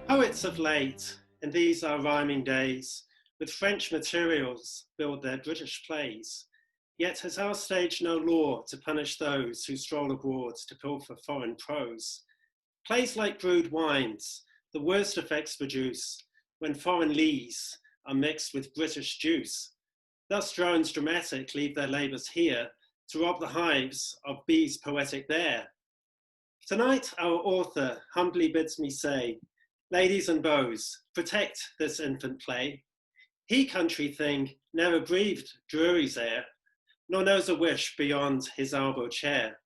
Poets of late, in these our rhyming days, with French materials build their British plays. Yet has our stage no law to punish those who stroll abroad to pilfer foreign prose. Plays like brewed wines, the worst effects produce when foreign lees are mixed with British juice. Thus drones dramatic leave their labours here to rob the hives of bees poetic there. Tonight our author humbly bids me say, ladies and beaux, protect this infant play. He, country thing, never breathed Drury's air, nor knows a wish beyond his elbow chair.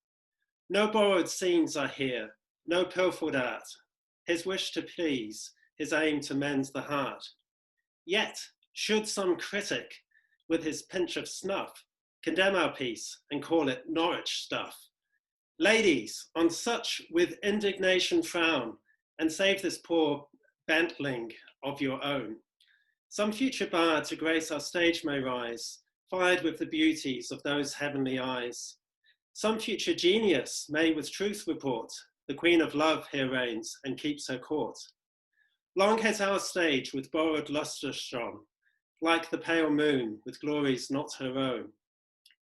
No borrowed scenes are here, no pilfered art, his wish to please, his aim to mend the heart. Yet, should some critic, with his pinch of snuff, condemn our piece and call it Norwich stuff, ladies, on such with indignation frown, and save this poor bantling of your own. Some future bard to grace our stage may rise, fired with the beauties of those heavenly eyes. Some future genius may with truth report, the queen of love here reigns and keeps her court. Long has our stage with borrowed lustre shone, like the pale moon with glories not her own.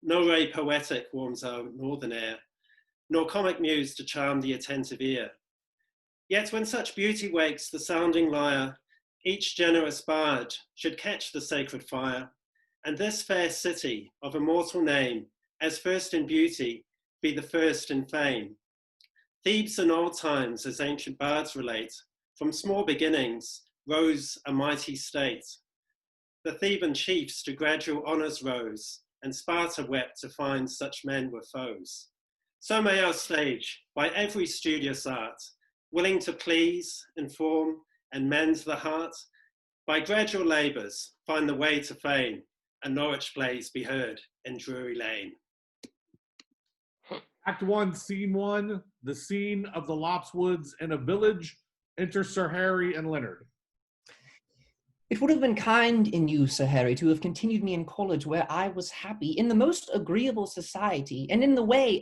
No ray poetic warms our northern air, nor comic muse to charm the attentive ear. Yet when such beauty wakes the sounding lyre, each generous bard should catch the sacred fire, and this fair city of immortal name, as first in beauty, be the first in fame. Thebes in old times, as ancient bards relate, from small beginnings rose a mighty state. The Theban chiefs to gradual honours rose, and Sparta wept to find such men were foes. So may our stage, by every studious art, willing to please, inform, and mend the heart, by gradual labours find the way to fame, and Norwich plays be heard in Drury Lane. Act 1, Scene 1, the scene of the Lopswoods in a village. Enter Sir Harry and Leonard. It would have been kind in you, Sir Harry, to have continued me in college where I was happy, in the most agreeable society, and in the way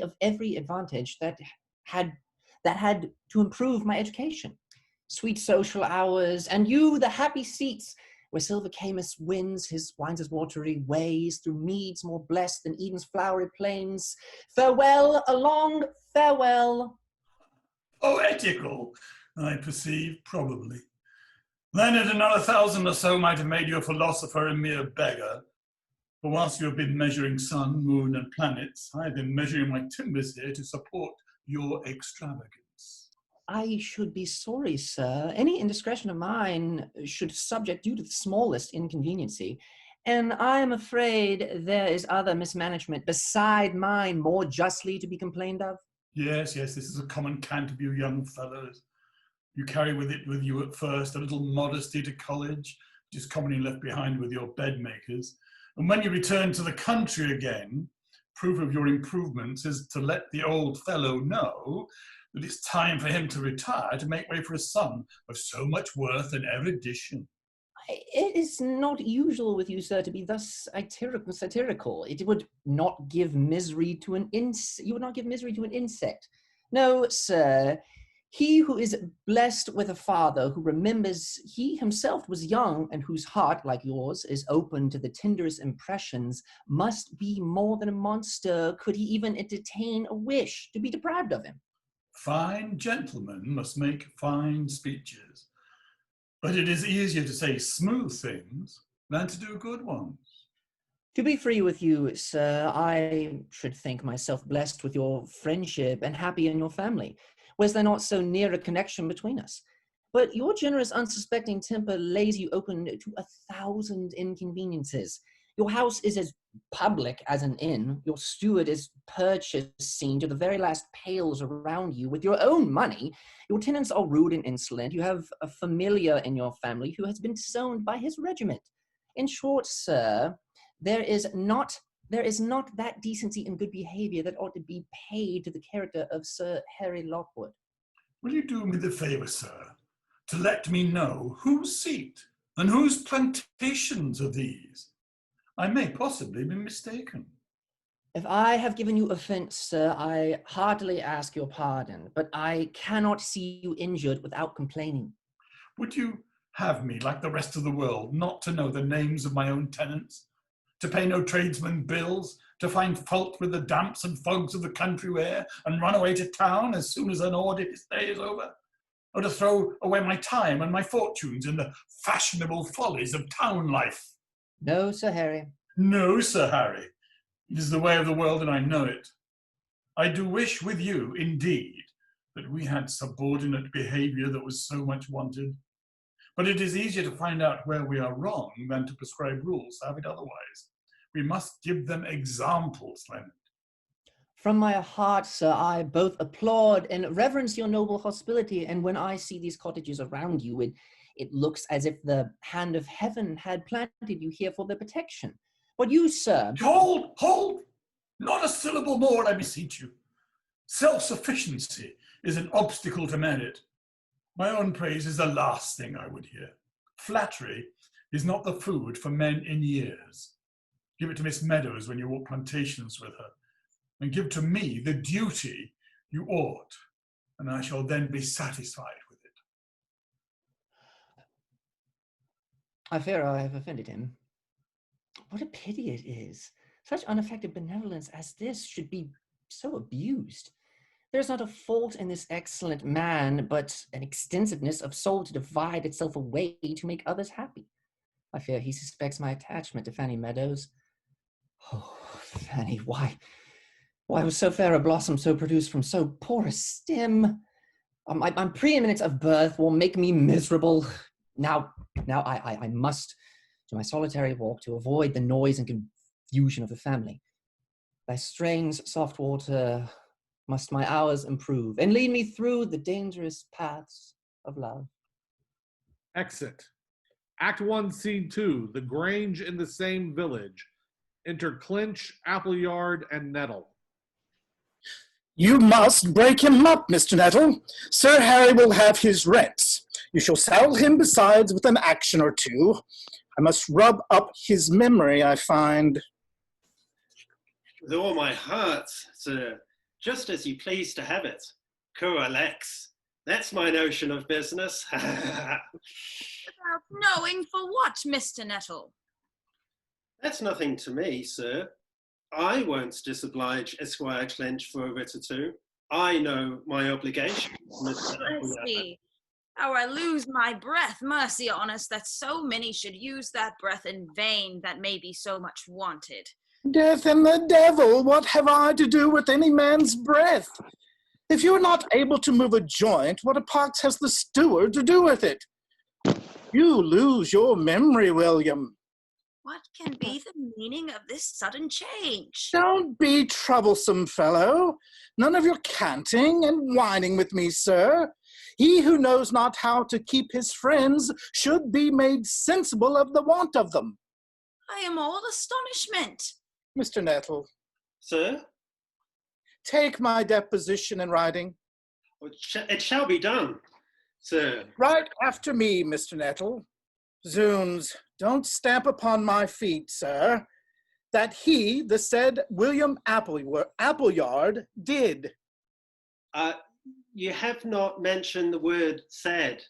of every advantage that had to improve my education. Sweet social hours, and you, the happy seats, where silver Camus wins his wines' watery ways through meads more blessed than Eden's flowery plains. Farewell, a long farewell. Poetical, I perceive, probably. Leonard, another 1,000 or so might have made you a philosopher and mere beggar. For whilst you have been measuring sun, moon, and planets, I have been measuring my timbers here to support your extravagance. I should be sorry, sir. Any indiscretion of mine should subject you to the smallest inconveniency, and I am afraid there is other mismanagement beside mine more justly to be complained of. Yes, this is a common cant of you young fellows. You carry with you at first a little modesty to college, which is commonly left behind with your bedmakers. And when you return to the country again, proof of your improvements is to let the old fellow know that it's time for him to retire to make way for a son of so much worth and erudition. It is not usual with you, sir, to be thus satirical. It would not give misery to an You would not give misery to an insect. No, sir. He who is blessed with a father who remembers he himself was young and whose heart, like yours, is open to the tenderest impressions, must be more than a monster could he even entertain a wish to be deprived of him. Fine gentlemen must make fine speeches, but it is easier to say smooth things than to do good ones. To be free with you, sir, I should think myself blessed with your friendship and happy in your family. Was there not so near a connection between us? But your generous, unsuspecting temper lays you open to 1,000 inconveniences. Your house is as public as an inn. Your steward is purchasing to the very last pails around you with your own money. Your tenants are rude and insolent. You have a familiar in your family who has been disowned by his regiment. In short, sir, there is not that decency and good behavior that ought to be paid to the character of Sir Harry Lockwood. Will you do me the favour, sir, to let me know whose seat and whose plantations are these? I may possibly be mistaken. If I have given you offence, sir, I heartily ask your pardon, but I cannot see you injured without complaining. Would you have me, like the rest of the world, not to know the names of my own tenants, to pay no tradesman bills, to find fault with the damps and fogs of the country air, and run away to town as soon as an audit day is over? Or to throw away my time and my fortunes in the fashionable follies of town life? No, Sir Harry. No, Sir Harry. It is the way of the world, and I know it. I do wish with you, indeed, that we had subordinate behaviour that was so much wanted. But it is easier to find out where we are wrong than to prescribe rules to have it otherwise. We must give them examples, Leonard. From my heart, sir, I both applaud and reverence your noble hospitality, and when I see these cottages around you, it looks as if the hand of heaven had planted you here for their protection. But you, sir... Hold! Not a syllable more, I beseech you. Self-sufficiency is an obstacle to merit. My own praise is the last thing I would hear. Flattery is not the food for men in years. Give it to Miss Meadows when you walk plantations with her, and give to me the duty you ought, and I shall then be satisfied with it. I fear I have offended him. What a pity it is. Such unaffected benevolence as this should be so abused. There is not a fault in this excellent man, but an extensiveness of soul to divide itself away to make others happy. I fear he suspects my attachment to Fanny Meadows. Oh, Fanny, why was so fair a blossom so produced from so poor a stem? My preeminence of birth will make me miserable. Now I must do my solitary walk to avoid the noise and confusion of the family. By strains soft water must my hours improve and lead me through the dangerous paths of love. Exit. Act 1, Scene 2, the Grange in the same village. Enter Clinch, Appleyard, and Nettle. You must break him up, Mr. Nettle. Sir Harry will have his rents. You shall saddle him besides with an action or two. I must rub up his memory, I find. With all my heart, sir, just as you please to have it. Cura lex. That's my notion of business. Without knowing for what, Mr. Nettle? That's nothing to me, sir. I won't disoblige Esquire Clinch for a writ or two. I know my obligation, Mr. Mercy. How I lose my breath. Mercy on us that so many should use that breath in vain that may be so much wanted. Death and the devil, what have I to do with any man's breath? If you are not able to move a joint, what a pox has the steward to do with it? You lose your memory, William. What can be the meaning of this sudden change? Don't be troublesome, fellow. None of your canting and whining with me, sir. He who knows not how to keep his friends should be made sensible of the want of them. I am all astonishment. Mr. Nettle. Sir? Take my deposition in writing. It shall be done, sir. Right after me, Mr. Nettle. Zoons, don't stamp upon my feet, sir. That he, the said William Appleyard, did. You have not mentioned the word said.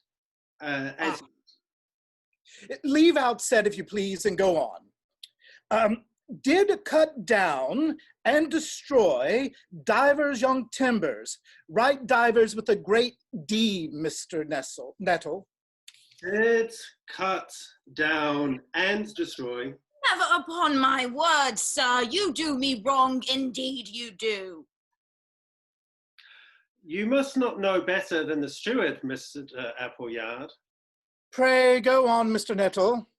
Leave out said, if you please, and go on. Did cut down and destroy divers young timbers. Right divers with a great D, Mr. Nettle. Did cut down and destroy. Never upon my word, sir. You do me wrong, indeed you do. You must not know better than the steward, Mr. Appleyard. Pray go on, Mr. Nettle.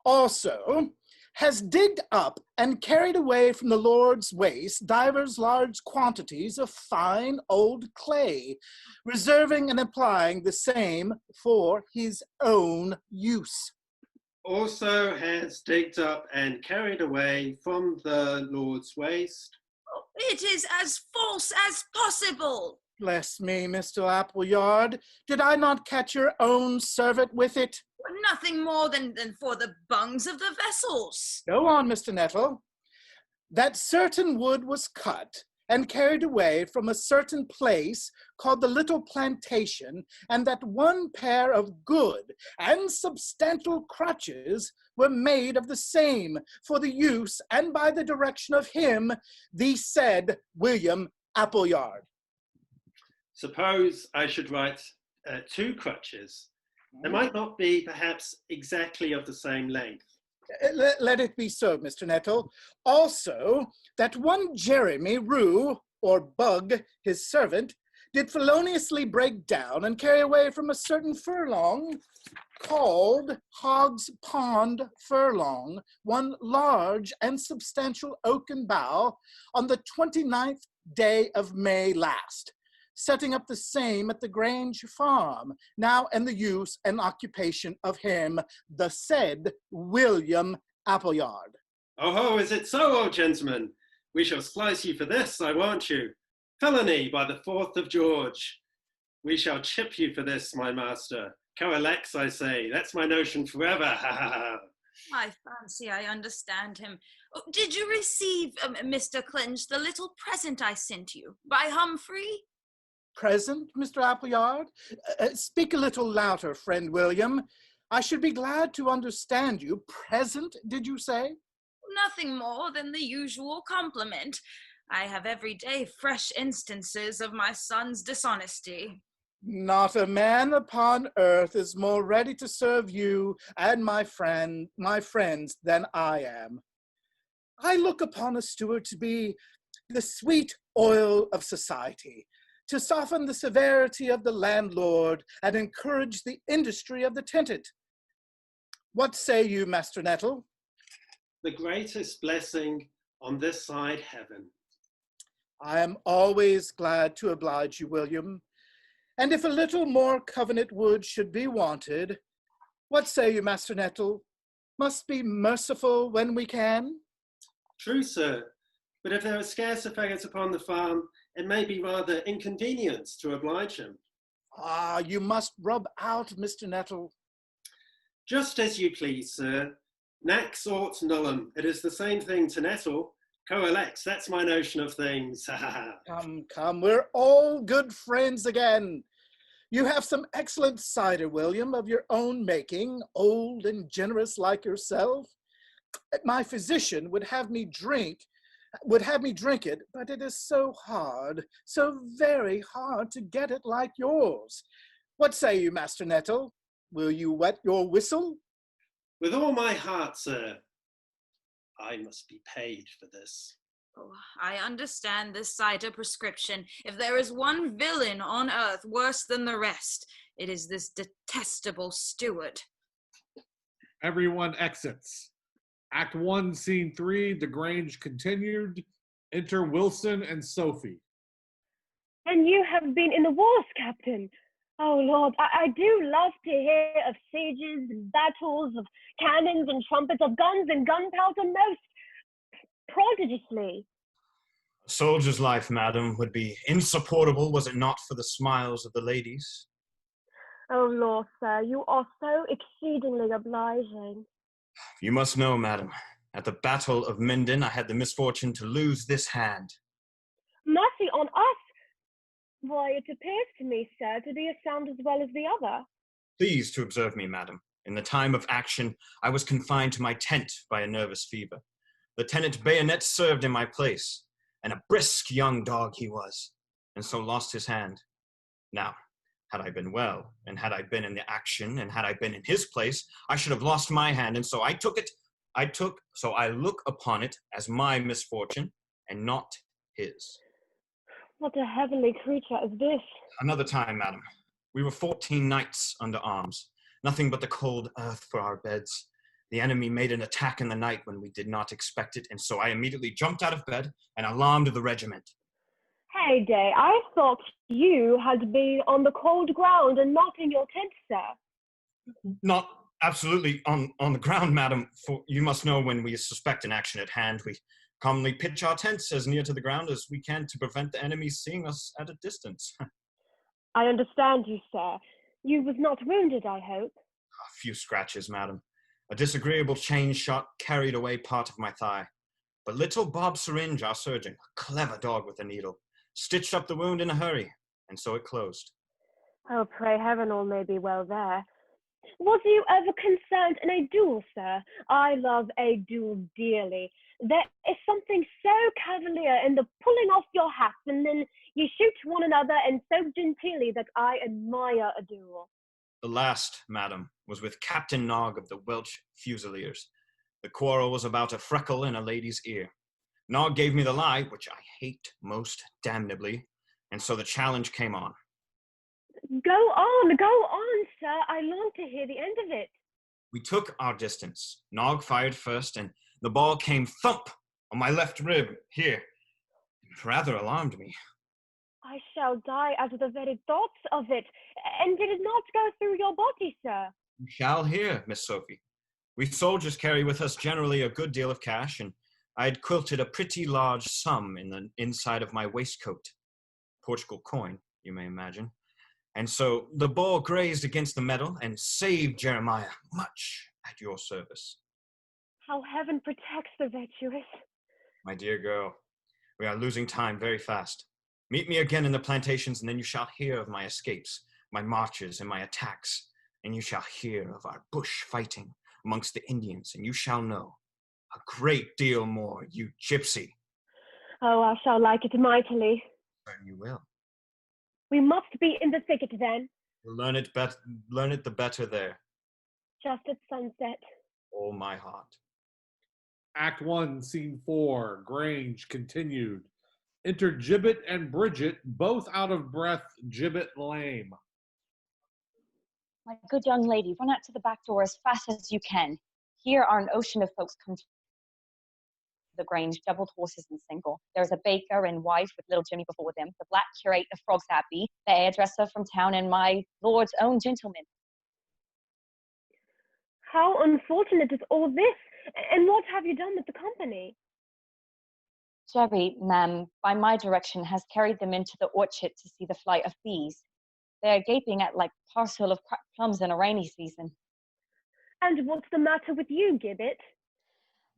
Also, has digged up and carried away from the Lord's waste divers large quantities of fine old clay, reserving and applying the same for his own use. Also has digged up and carried away from the Lord's waste. It is as false as possible. Bless me, Mr. Appleyard. Did I not catch your own servant with it? Nothing more than for the bungs of the vessels. Go on, Mr. Nettle. That certain wood was cut and carried away from a certain place called the Little Plantation, and that one pair of good and substantial crutches were made of the same for the use and by the direction of him, the said William Appleyard. Suppose I should write 2 crutches. They might not be perhaps exactly of the same length. Let it be so, Mr. Nettle. Also, that one Jeremy Rue, or Bug, his servant, did feloniously break down and carry away from a certain furlong called Hog's Pond Furlong, one large and substantial oaken bough, on the 29th day of May last, setting up the same at the Grange farm, now in the use and occupation of him, the said William Appleyard. Oh ho, is it so, old gentleman? We shall splice you for this, I warrant you. Felony by the 4th of George. We shall chip you for this, my master. Coalex, I say, that's my notion forever, ha ha ha. I fancy I understand him. Oh, did you receive, Mr. Clinch, the little present I sent you by Humphrey? Present, Mr. Appleyard? Speak a little louder, friend William. I should be glad to understand you. Present, did you say? Nothing more than the usual compliment. I have every day fresh instances of my son's dishonesty. Not a man upon earth is more ready to serve you and my friends than I am. I look upon a steward to be the sweet oil of society, to soften the severity of the landlord and encourage the industry of the tenant. What say you, Master Nettle? The greatest blessing on this side heaven. I am always glad to oblige you, William. And if a little more covenant wood should be wanted, what say you, Master Nettle? Must be merciful when we can? True, sir. But if there are scarce faggots upon the farm, it may be rather inconvenient to oblige him. Ah, you must rub out, Mr. Nettle. Just as you please, sir. Nax aut nullum. It is the same thing to nettle. Coalex, that's my notion of things. Come, we're all good friends again. You have some excellent cider, William, of your own making, old and generous like yourself. My physician would have me drink it, but it is so hard, so very hard to get it like yours. What say you, Master Nettle? Will you wet your whistle? With all my heart, sir. I must be paid for this. Oh, I understand this cider prescription. If there is one villain on earth worse than the rest, it is this detestable steward. Everyone exits. Act 1, Scene 3, the Grange continued. Enter Wilson and Sophie. And you have been in the wars, Captain. Oh, Lord, I do love to hear of sieges and battles, of cannons and trumpets, of guns and gunpowder most prodigiously. A soldier's life, madam, would be insupportable was it not for the smiles of the ladies. Oh, Lord, sir, you are so exceedingly obliging. You must know, madam, at the Battle of Minden, I had the misfortune to lose this hand. Mercy on us! Why, it appears to me, sir, to be as sound as well as the other. Please to observe me, madam. In the time of action, I was confined to my tent by a nervous fever. Lieutenant Bayonet served in my place, and a brisk young dog he was, and so lost his hand. Now, had I been well, and had I been in the action, and had I been in his place, I should have lost my hand, and so so I look upon it as my misfortune, and not his. What a heavenly creature is this? Another time, madam. We were 14 nights under arms, nothing but the cold earth for our beds. The enemy made an attack in the night when we did not expect it, and so I immediately jumped out of bed and alarmed the regiment. Hey, Day, I thought you had been on the cold ground and not in your tent, sir. Not absolutely on the ground, madam, for you must know when we suspect an action at hand, we commonly pitch our tents as near to the ground as we can to prevent the enemy seeing us at a distance. I understand you, sir. You was not wounded, I hope. A few scratches, madam. A disagreeable chain shot carried away part of my thigh. But little Bob Syringe, our surgeon, a clever dog with a needle, stitched up the wound in a hurry, and so it closed. Oh, pray heaven all may be well there. Was you ever concerned in a duel, sir? I love a duel dearly. There is something so cavalier in the pulling off your hats and then you shoot one another and so genteelly that I admire a duel. The last, madam, was with Captain Nog of the Welsh Fusiliers. The quarrel was about a freckle in a lady's ear. Nog gave me the lie, which I hate most damnably, and so the challenge came on. Go on, sir. I long to hear the end of it. We took our distance. Nog fired first, and the ball came thump on my left rib, here. It rather alarmed me. I shall die out of the very thoughts of it. And did it not go through your body, sir? You shall hear, Miss Sophie. We soldiers carry with us generally a good deal of cash, and I had quilted a pretty large sum in the inside of my waistcoat. Portugal coin, you may imagine. And so the ball grazed against the metal and saved Jeremiah, much at your service. How heaven protects the virtuous. My dear girl, we are losing time very fast. Meet me again in the plantations, and then you shall hear of my escapes, my marches, and my attacks, and you shall hear of our bush fighting amongst the Indians, and you shall know a great deal more, you gypsy. Oh, I shall like it mightily. Certain you will. We must be in the thicket then. You'll learn it the better there. Just at sunset. Oh, my heart. Act 1, Scene 4, Grange, continued. Enter Gibbet and Bridget, both out of breath, Gibbet lame. My good young lady, run out to the back door as fast as you can. Here are an ocean of folks come to the Grange, doubled horses and single. There's a baker and wife with little Jimmy before them, the black curate of Frog's Abbey, the hairdresser from town, and my lord's own gentleman. How unfortunate is all this? And what have you done with the company? Jerry, ma'am, by my direction, has carried them into the orchard to see the flight of bees. They're gaping at like parcel of cracked plums in a rainy season. And what's the matter with you, Gibbet?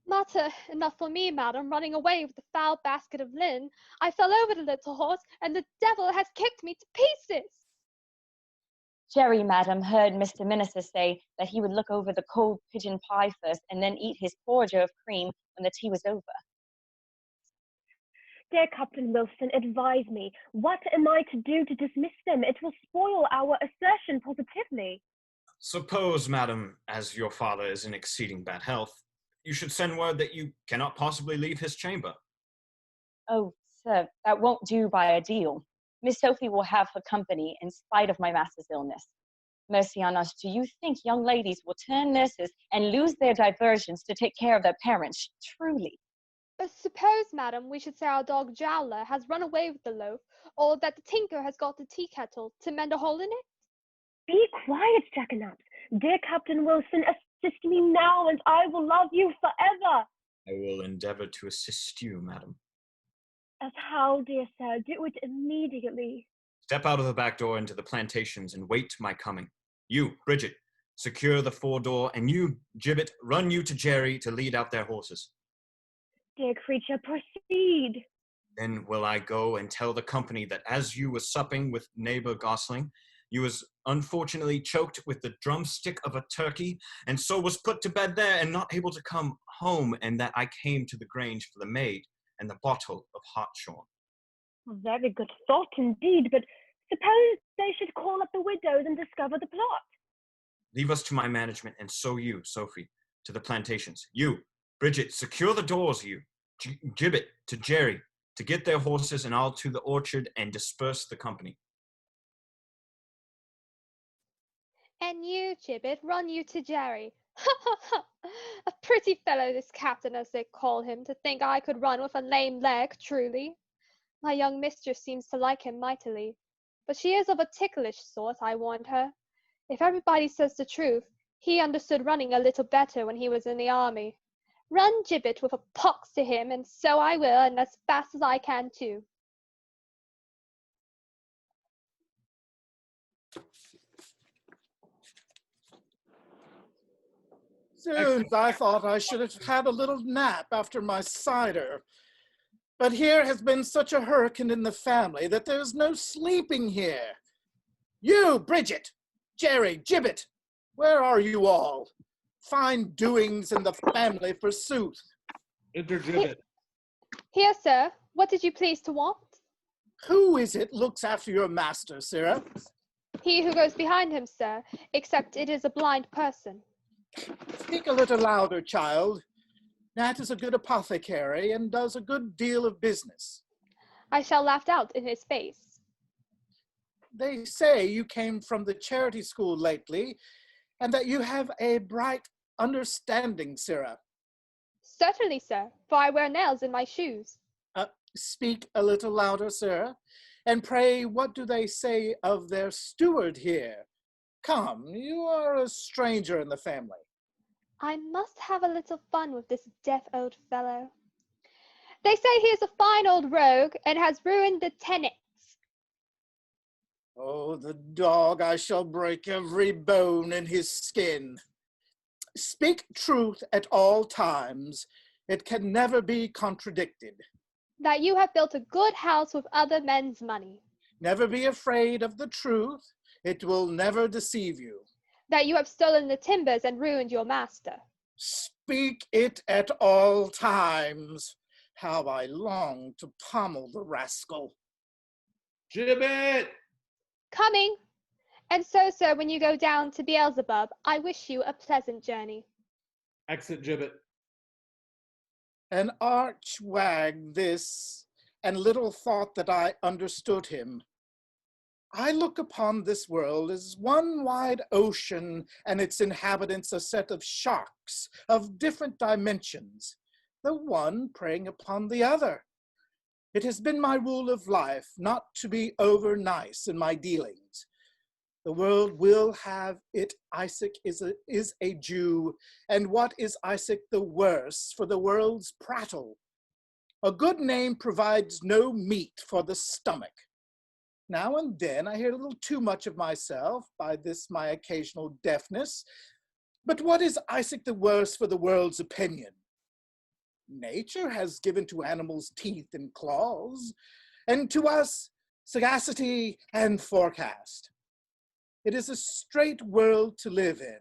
Matter enough for me, madam, running away with the foul basket of linen. I fell over the little horse, and the devil has kicked me to pieces. Jerry, madam, heard Mr. Minister say that he would look over the cold pigeon pie first and then eat his porridge of cream when the tea was over. Dear Captain Wilson, advise me. What am I to do to dismiss them? It will spoil our assertion positively. Suppose, madam, as your father is in exceeding bad health, you should send word that you cannot possibly leave his chamber. Oh, sir, that won't do by a deal. Miss Sophie will have her company in spite of my master's illness. Mercy on us, do you think young ladies will turn nurses and lose their diversions to take care of their parents? Truly. Suppose, madam, we should say our dog Jowler has run away with the loaf, or that the tinker has got the tea kettle to mend a hole in it? Be quiet, Jackanapes. Dear Captain Wilson, assist me now, and I will love you forever. I will endeavor to assist you, madam. As how, dear sir? Do it immediately. Step out of the back door into the plantations and wait my coming. You, Bridget, secure the fore door, and you, Gibbet, run you to Jerry to lead out their horses. Dear creature, proceed. Then will I go and tell the company that as you was supping with neighbor Gosling, you was unfortunately choked with the drumstick of a turkey, and so was put to bed there and not able to come home, and that I came to the Grange for the maid and the bottle of hartshorn. Very good thought indeed, but suppose they should call up the widows and discover the plot. Leave us to my management, and so you, Sophie, to the plantations. You, Bridget, secure the doors, you. Gibbet to Jerry, to get their horses, and I'll to the orchard and disperse the company. And you, Gibbet, run you to Jerry. A pretty fellow this captain, as they call him, to think I could run with a lame leg, truly. My young mistress seems to like him mightily, but she is of a ticklish sort, I warned her. If everybody says the truth, he understood running a little better when he was in the army. Run gibbet with a pox to him, and so I will, and as fast as I can too. Zoons, I thought I should have had a little nap after my cider. But here has been such a hurricane in the family that there's no sleeping here. You, Bridget, Jerry, Gibbet, where are you all? Fine doings in the family, forsooth. Enter Gibbet. Here, sir, what did you please to want? Who is it looks after your master, sirrah? He who goes behind him, sir, except it is a blind person. Speak a little louder, child. Nat is a good apothecary and does a good deal of business. I shall laugh out in his face. They say you came from the charity school lately, and that you have a bright understanding, sirrah. Certainly, sir, for I wear nails in my shoes. Speak a little louder, sir. And pray, what do they say of their steward here? Come, you are a stranger in the family. I must have a little fun with this deaf old fellow. They say he is a fine old rogue and has ruined the tenants. Oh, the dog, I shall break every bone in his skin. Speak truth at all times. It can never be contradicted. That you have built a good house with other men's money. Never be afraid of the truth. It will never deceive you. That you have stolen the timbers and ruined your master. Speak it at all times. How I long to pommel the rascal. Gibbet! Coming! And so, sir, when you go down to Beelzebub, I wish you a pleasant journey. Exit Gibbet. An arch wag this, and little thought that I understood him. I look upon this world as one wide ocean and its inhabitants a set of sharks of different dimensions, the one preying upon the other. It has been my rule of life not to be over nice in my dealings. The world will have it. Isaac is a Jew, and what is Isaac the worse for the world's prattle? A good name provides no meat for the stomach. Now and then I hear a little too much of myself by this my occasional deafness, but what is Isaac the worse for the world's opinion? Nature has given to animals teeth and claws, and to us sagacity and forecast. It is a straight world to live in,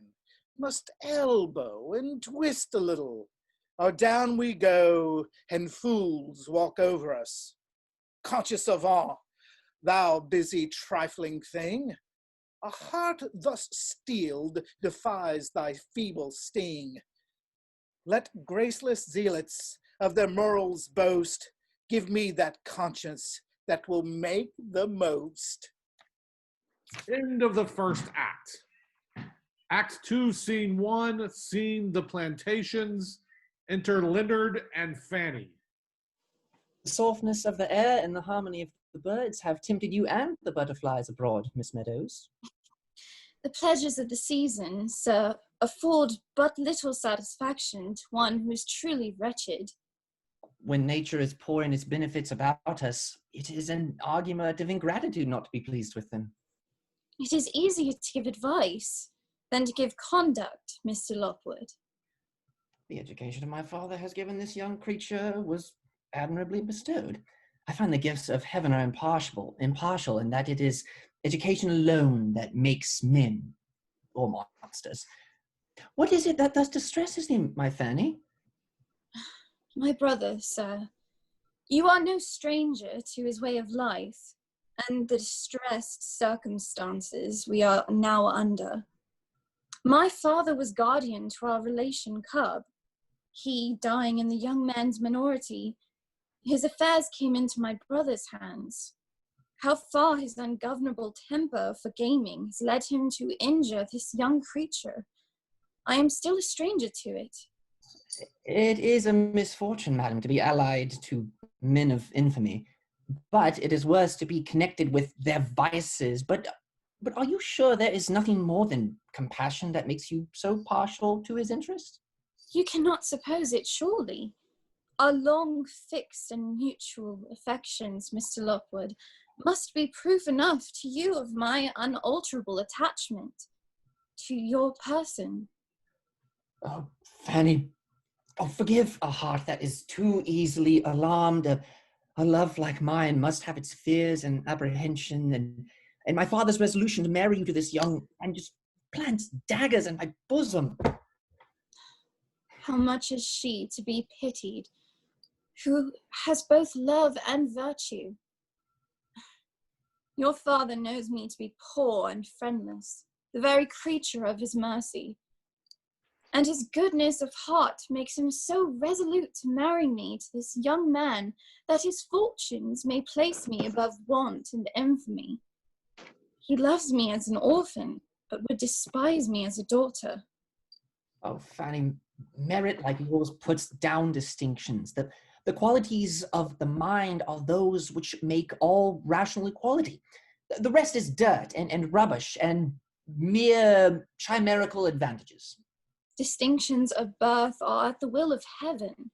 must elbow and twist a little, or down we go, and fools walk over us. Conscious of awe, thou busy trifling thing, a heart thus steeled defies thy feeble sting. Let graceless zealots of their morals boast, give me that conscience that will make the most. End of the first act. Act 2, Scene 1, Scene the Plantations. Enter Leonard and Fanny. The softness of the air and the harmony of the birds have tempted you and the butterflies abroad, Miss Meadows. The pleasures of the season, sir, afford but little satisfaction to one who is truly wretched. When nature is pouring its benefits about us, it is an argument of ingratitude not to be pleased with them. It is easier to give advice than to give conduct, Mr. Lockwood. The education my father has given this young creature was admirably bestowed. I find the gifts of heaven are impartial in that it is education alone that makes men, or monsters. What is it that thus distresses him, my Fanny? My brother, sir, you are no stranger to his way of life and the distressed circumstances we are now under. My father was guardian to our relation cub. He dying in the young man's minority, his affairs came into my brother's hands. How far his ungovernable temper for gaming has led him to injure this young creature. I am still a stranger to it. It is a misfortune, madam, to be allied to men of infamy, but it is worse to be connected with their vices. But are you sure there is nothing more than compassion that makes you so partial to his interest? You cannot suppose it, surely. Our long fixed and mutual affections, Mr. Lockwood, must be proof enough to you of my unalterable attachment to your person. Oh, Fanny, oh, forgive a heart that is too easily alarmed. A love like mine must have its fears and apprehension, and my father's resolution to marry you to this young and just plants daggers in my bosom. How much is she to be pitied, who has both love and virtue? Your father knows me to be poor and friendless, the very creature of his mercy. And his goodness of heart makes him so resolute to marry me to this young man that his fortunes may place me above want and infamy. He loves me as an orphan, but would despise me as a daughter. Oh, Fanny, merit like yours puts down distinctions. The qualities of the mind are those which make all rational equality. The rest is dirt and rubbish and mere chimerical advantages. Distinctions of birth are at the will of heaven.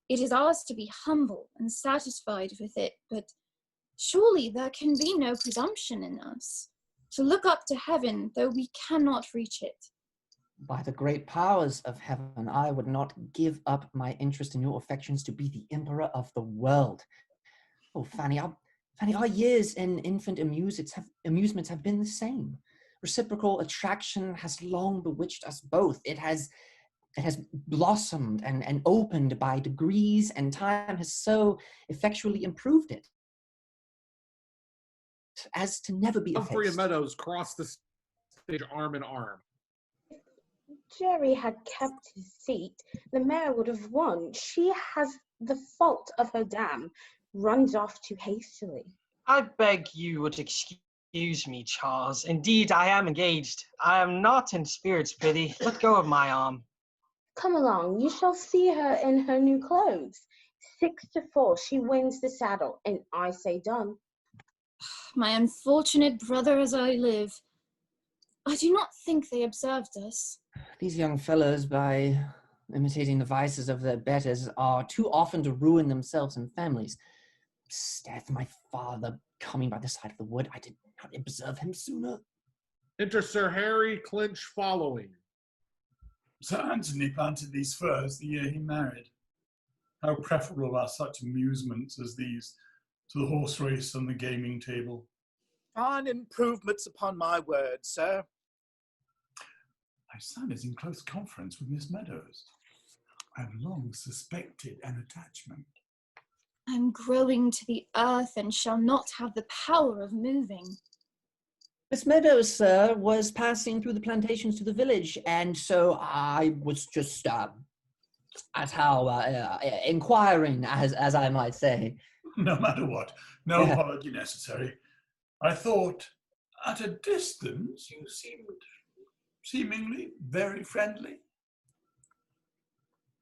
It is ours to be humble and satisfied with it, but surely there can be no presumption in us to look up to heaven, though we cannot reach it. By the great powers of heaven, I would not give up my interest in your affections to be the emperor of the world. Oh, Fanny, our years in infant amusements have been the same. Reciprocal attraction has long bewitched us both. It has blossomed and opened by degrees, and time has so effectually improved it as to never be effaced. Humphrey and Meadows crossed the stage arm in arm. Jerry had kept his seat, the mare would have won. She has the fault of her dam, runs off too hastily. I beg you would excuse me, Charles. Indeed, I am engaged. I am not in spirits, Biddy. Let go of my arm. Come along, you shall see her in her new clothes. 6-4, she wins the saddle, and I say done. My unfortunate brother as I live. I do not think they observed us. These young fellows, by imitating the vices of their betters, are too often to ruin themselves and families. 'Sdeath, my father coming by the side of the wood, I did not observe him sooner. Enter Sir Harry Clinch following. Sir Anthony planted these firs the year he married. How preferable are such amusements as these to the horse race and the gaming table? Fine improvements upon my word, sir. My son is in close conference with Miss Meadows. I have long suspected an attachment. I am growing to the earth and shall not have the power of moving. Miss Meadows, sir, was passing through the plantations to the village, and so I was just inquiring, as I might say. No matter what, no apology necessary. I thought, at a distance, you seemed seemingly very friendly.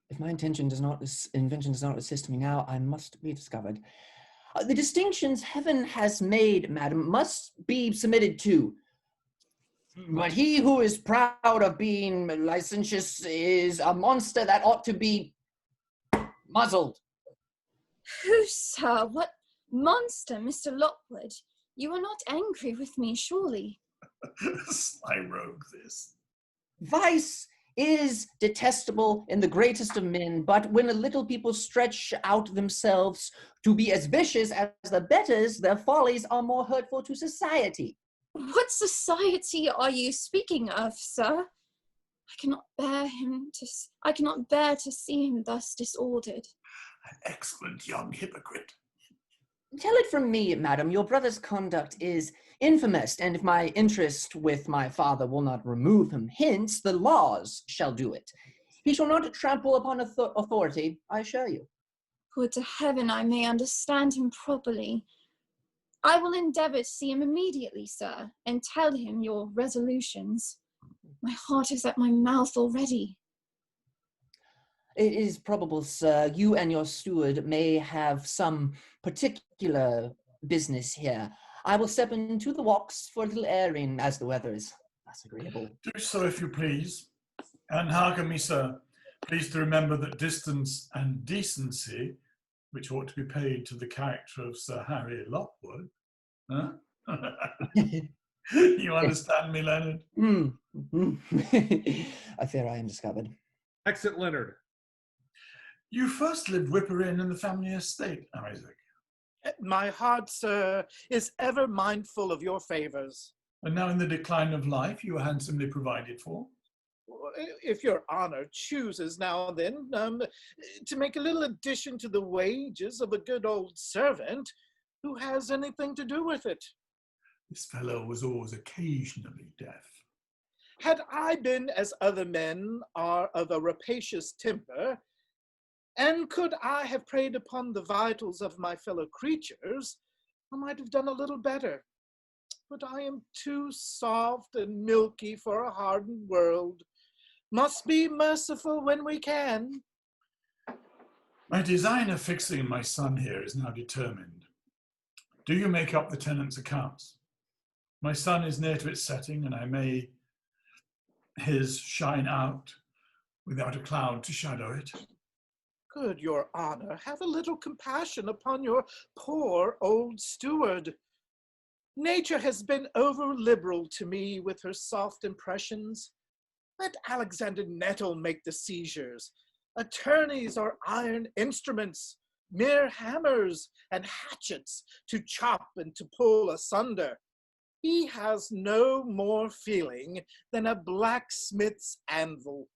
If my invention does not assist me now, I must be discovered. The distinctions heaven has made, madam, must be submitted to. But he who is proud of being licentious is a monster that ought to be muzzled. Who, sir? What monster, Mr. Lockwood? You are not angry with me, surely? Sly rogue, this. Vice is detestable in the greatest of men, but when a little people stretch out themselves to be as vicious as the betters, their follies are more hurtful to society. What society are you speaking of, sir? I cannot bear to see him thus disordered. An excellent young hypocrite. Tell it from me, madam, your brother's conduct is infamous, and if my interest with my father will not remove him hence, the laws shall do it. He shall not trample upon authority, I assure you. Would to heaven I may understand him properly. I will endeavour to see him immediately, sir, and tell him your resolutions. My heart is at my mouth already. It is probable, sir, you and your steward may have some particular business here. I will step into the walks for a little airing as the weather is less agreeable. Do so if you please. And hearken me, sir, please to remember that distance and decency, which ought to be paid to the character of Sir Harry Lockwood, huh? You understand me, Leonard? I fear I am discovered. Exit Leonard. You first lived whipper in the family estate, Isaac. My heart, sir, is ever mindful of your favors. And now in the decline of life, you are handsomely provided for. If your honor chooses now and then to make a little addition to the wages of a good old servant, who has anything to do with it? This fellow was always occasionally deaf. Had I been as other men are of a rapacious temper, and could I have preyed upon the vitals of my fellow creatures, I might have done a little better. But I am too soft and milky for a hardened world. Must be merciful when we can. My design of fixing my son here is now determined. Do you make up the tenant's accounts? My son is near to its setting, and I may his shine out without a cloud to shadow it. Good, your honor, have a little compassion upon your poor old steward. Nature has been over-liberal to me with her soft impressions. Let Alexander Nettle make the seizures. Attorneys are iron instruments, mere hammers and hatchets to chop and to pull asunder. He has no more feeling than a blacksmith's anvil.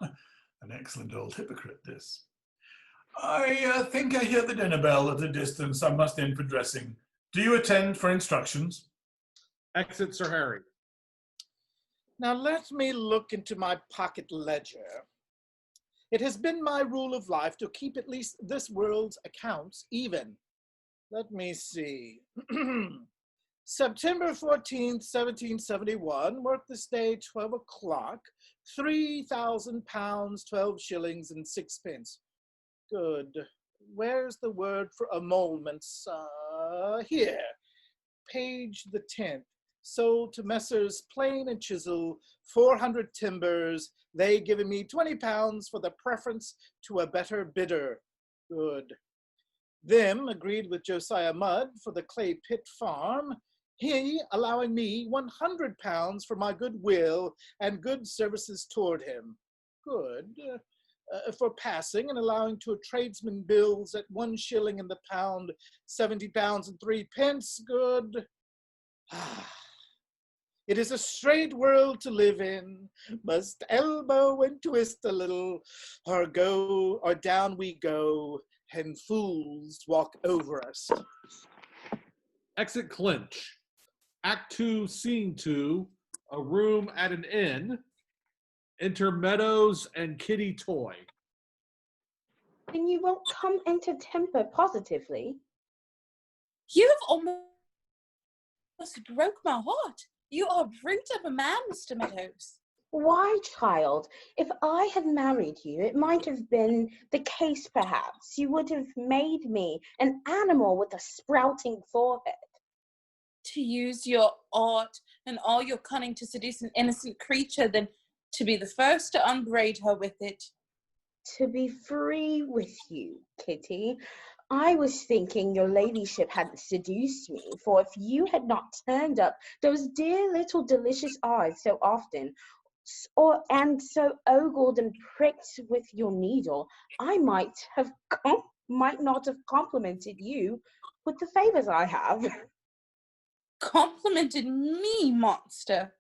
An excellent old hypocrite, this. I think I hear the dinner bell at a distance. I must in for dressing. Do you attend for instructions? Exit Sir Harry. Now let me look into my pocket ledger. It has been my rule of life to keep at least this world's accounts even. Let me see. September 14th, 1771, work this day 12 o'clock, £3,000, 12 shillings and 6 pence. Good. Where's the word for emoluments? Here. Page the 10th. Sold to Messrs. Plain and Chisel, 400 timbers. They given me £20 for the preference to a better bidder. Good. Them agreed with Josiah Mudd for the Clay Pit Farm. He allowing me £100 for my goodwill and good services toward him. Good. For passing and allowing to a tradesman bills at 1 shilling in the pound, £70 and 3 pence. Good. It is a straight world to live in. Must elbow and twist a little, or go, or down we go, and fools walk over us. Exit Clinch. Act 2, Scene 2, a room at an inn. Enter Meadows and Kitty Toy. Then you won't come into temper positively. You have almost broke my heart. You are a brute of a man, Mr. Meadows. Why, child? If I had married you, it might have been the case, perhaps. You would have made me an animal with a sprouting forehead. To use your art and all your cunning to seduce an innocent creature, than to be the first to upbraid her with it. To be free with you, Kitty. I was thinking your ladyship had seduced me, for if you had not turned up those dear little delicious eyes so often, and so ogled and pricked with your needle, I might not have complimented you with the favors I have. Complimented me, monster?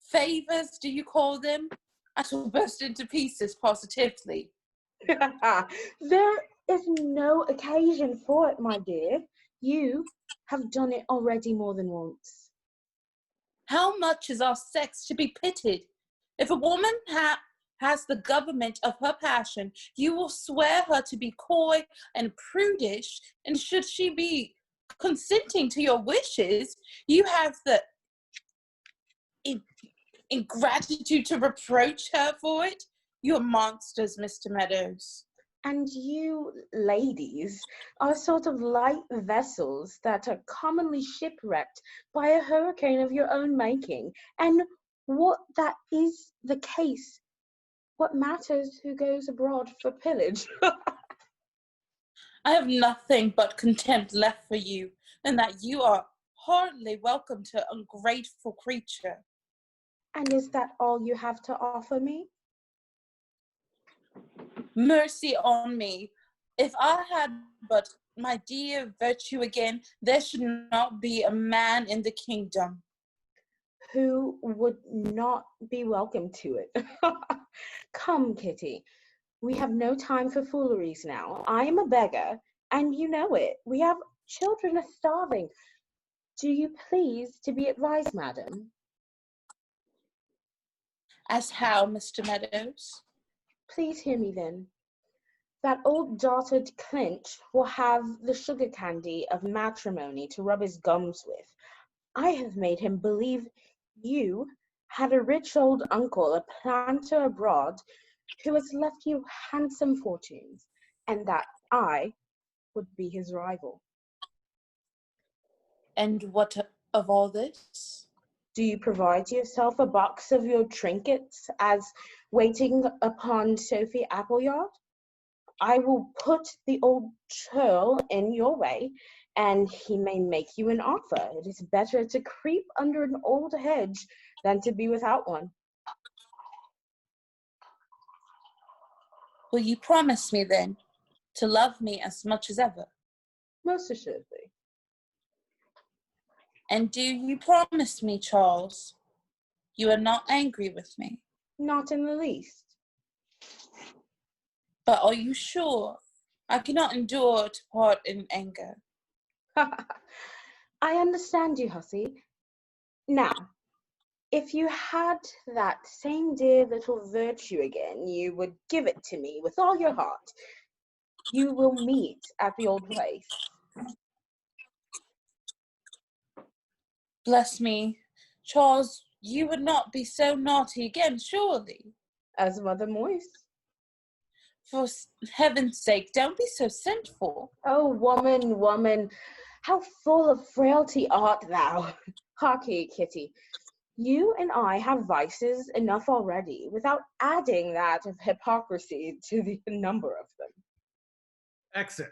Favors, do you call them? I shall burst into pieces positively. There is no occasion for it, my dear. You have done it already more than once. How much is our sex to be pitied? If a woman has the government of her passion, you will swear her to be coy and prudish, and should she be consenting to your wishes, you have the ingratitude to reproach her for it? You're monsters, Mr. Meadows. And you ladies are sort of light vessels that are commonly shipwrecked by a hurricane of your own making. And what that is the case, what matters who goes abroad for pillage? I have nothing but contempt left for you, and that you are hardly welcome to ungrateful creature. And is that all you have to offer me? Mercy on me. If I had but my dear virtue again, there should not be a man in the kingdom who would not be welcome to it. Come, Kitty. We have no time for fooleries now. I am a beggar, and you know it. We have children are starving. Do you please to be advised, madam? As how, Mr. Meadows? Please hear me then. That old dotard Clinch will have the sugar candy of matrimony to rub his gums with. I have made him believe you had a rich old uncle, a planter abroad, who has left you handsome fortunes, and that I would be his rival. And what of all this? Do you provide yourself a box of your trinkets as waiting upon Sophie Appleyard? I will put the old churl in your way, and he may make you an offer. It is better to creep under an old hedge than to be without one. Will you promise me then to love me as much as ever? Most assuredly. And do you promise me, Charles, you are not angry with me? Not in the least. But are you sure? I cannot endure to part in anger. I understand you, hussy. Now, if you had that same dear little virtue again, you would give it to me with all your heart. You will meet at the old place. Bless me, Charles, you would not be so naughty again, surely? As Mother Moise. For heaven's sake, don't be so sinful. Oh, woman, woman, how full of frailty art thou! Harkye, Kitty, you and I have vices enough already, without adding that of hypocrisy to the number of them. Exit.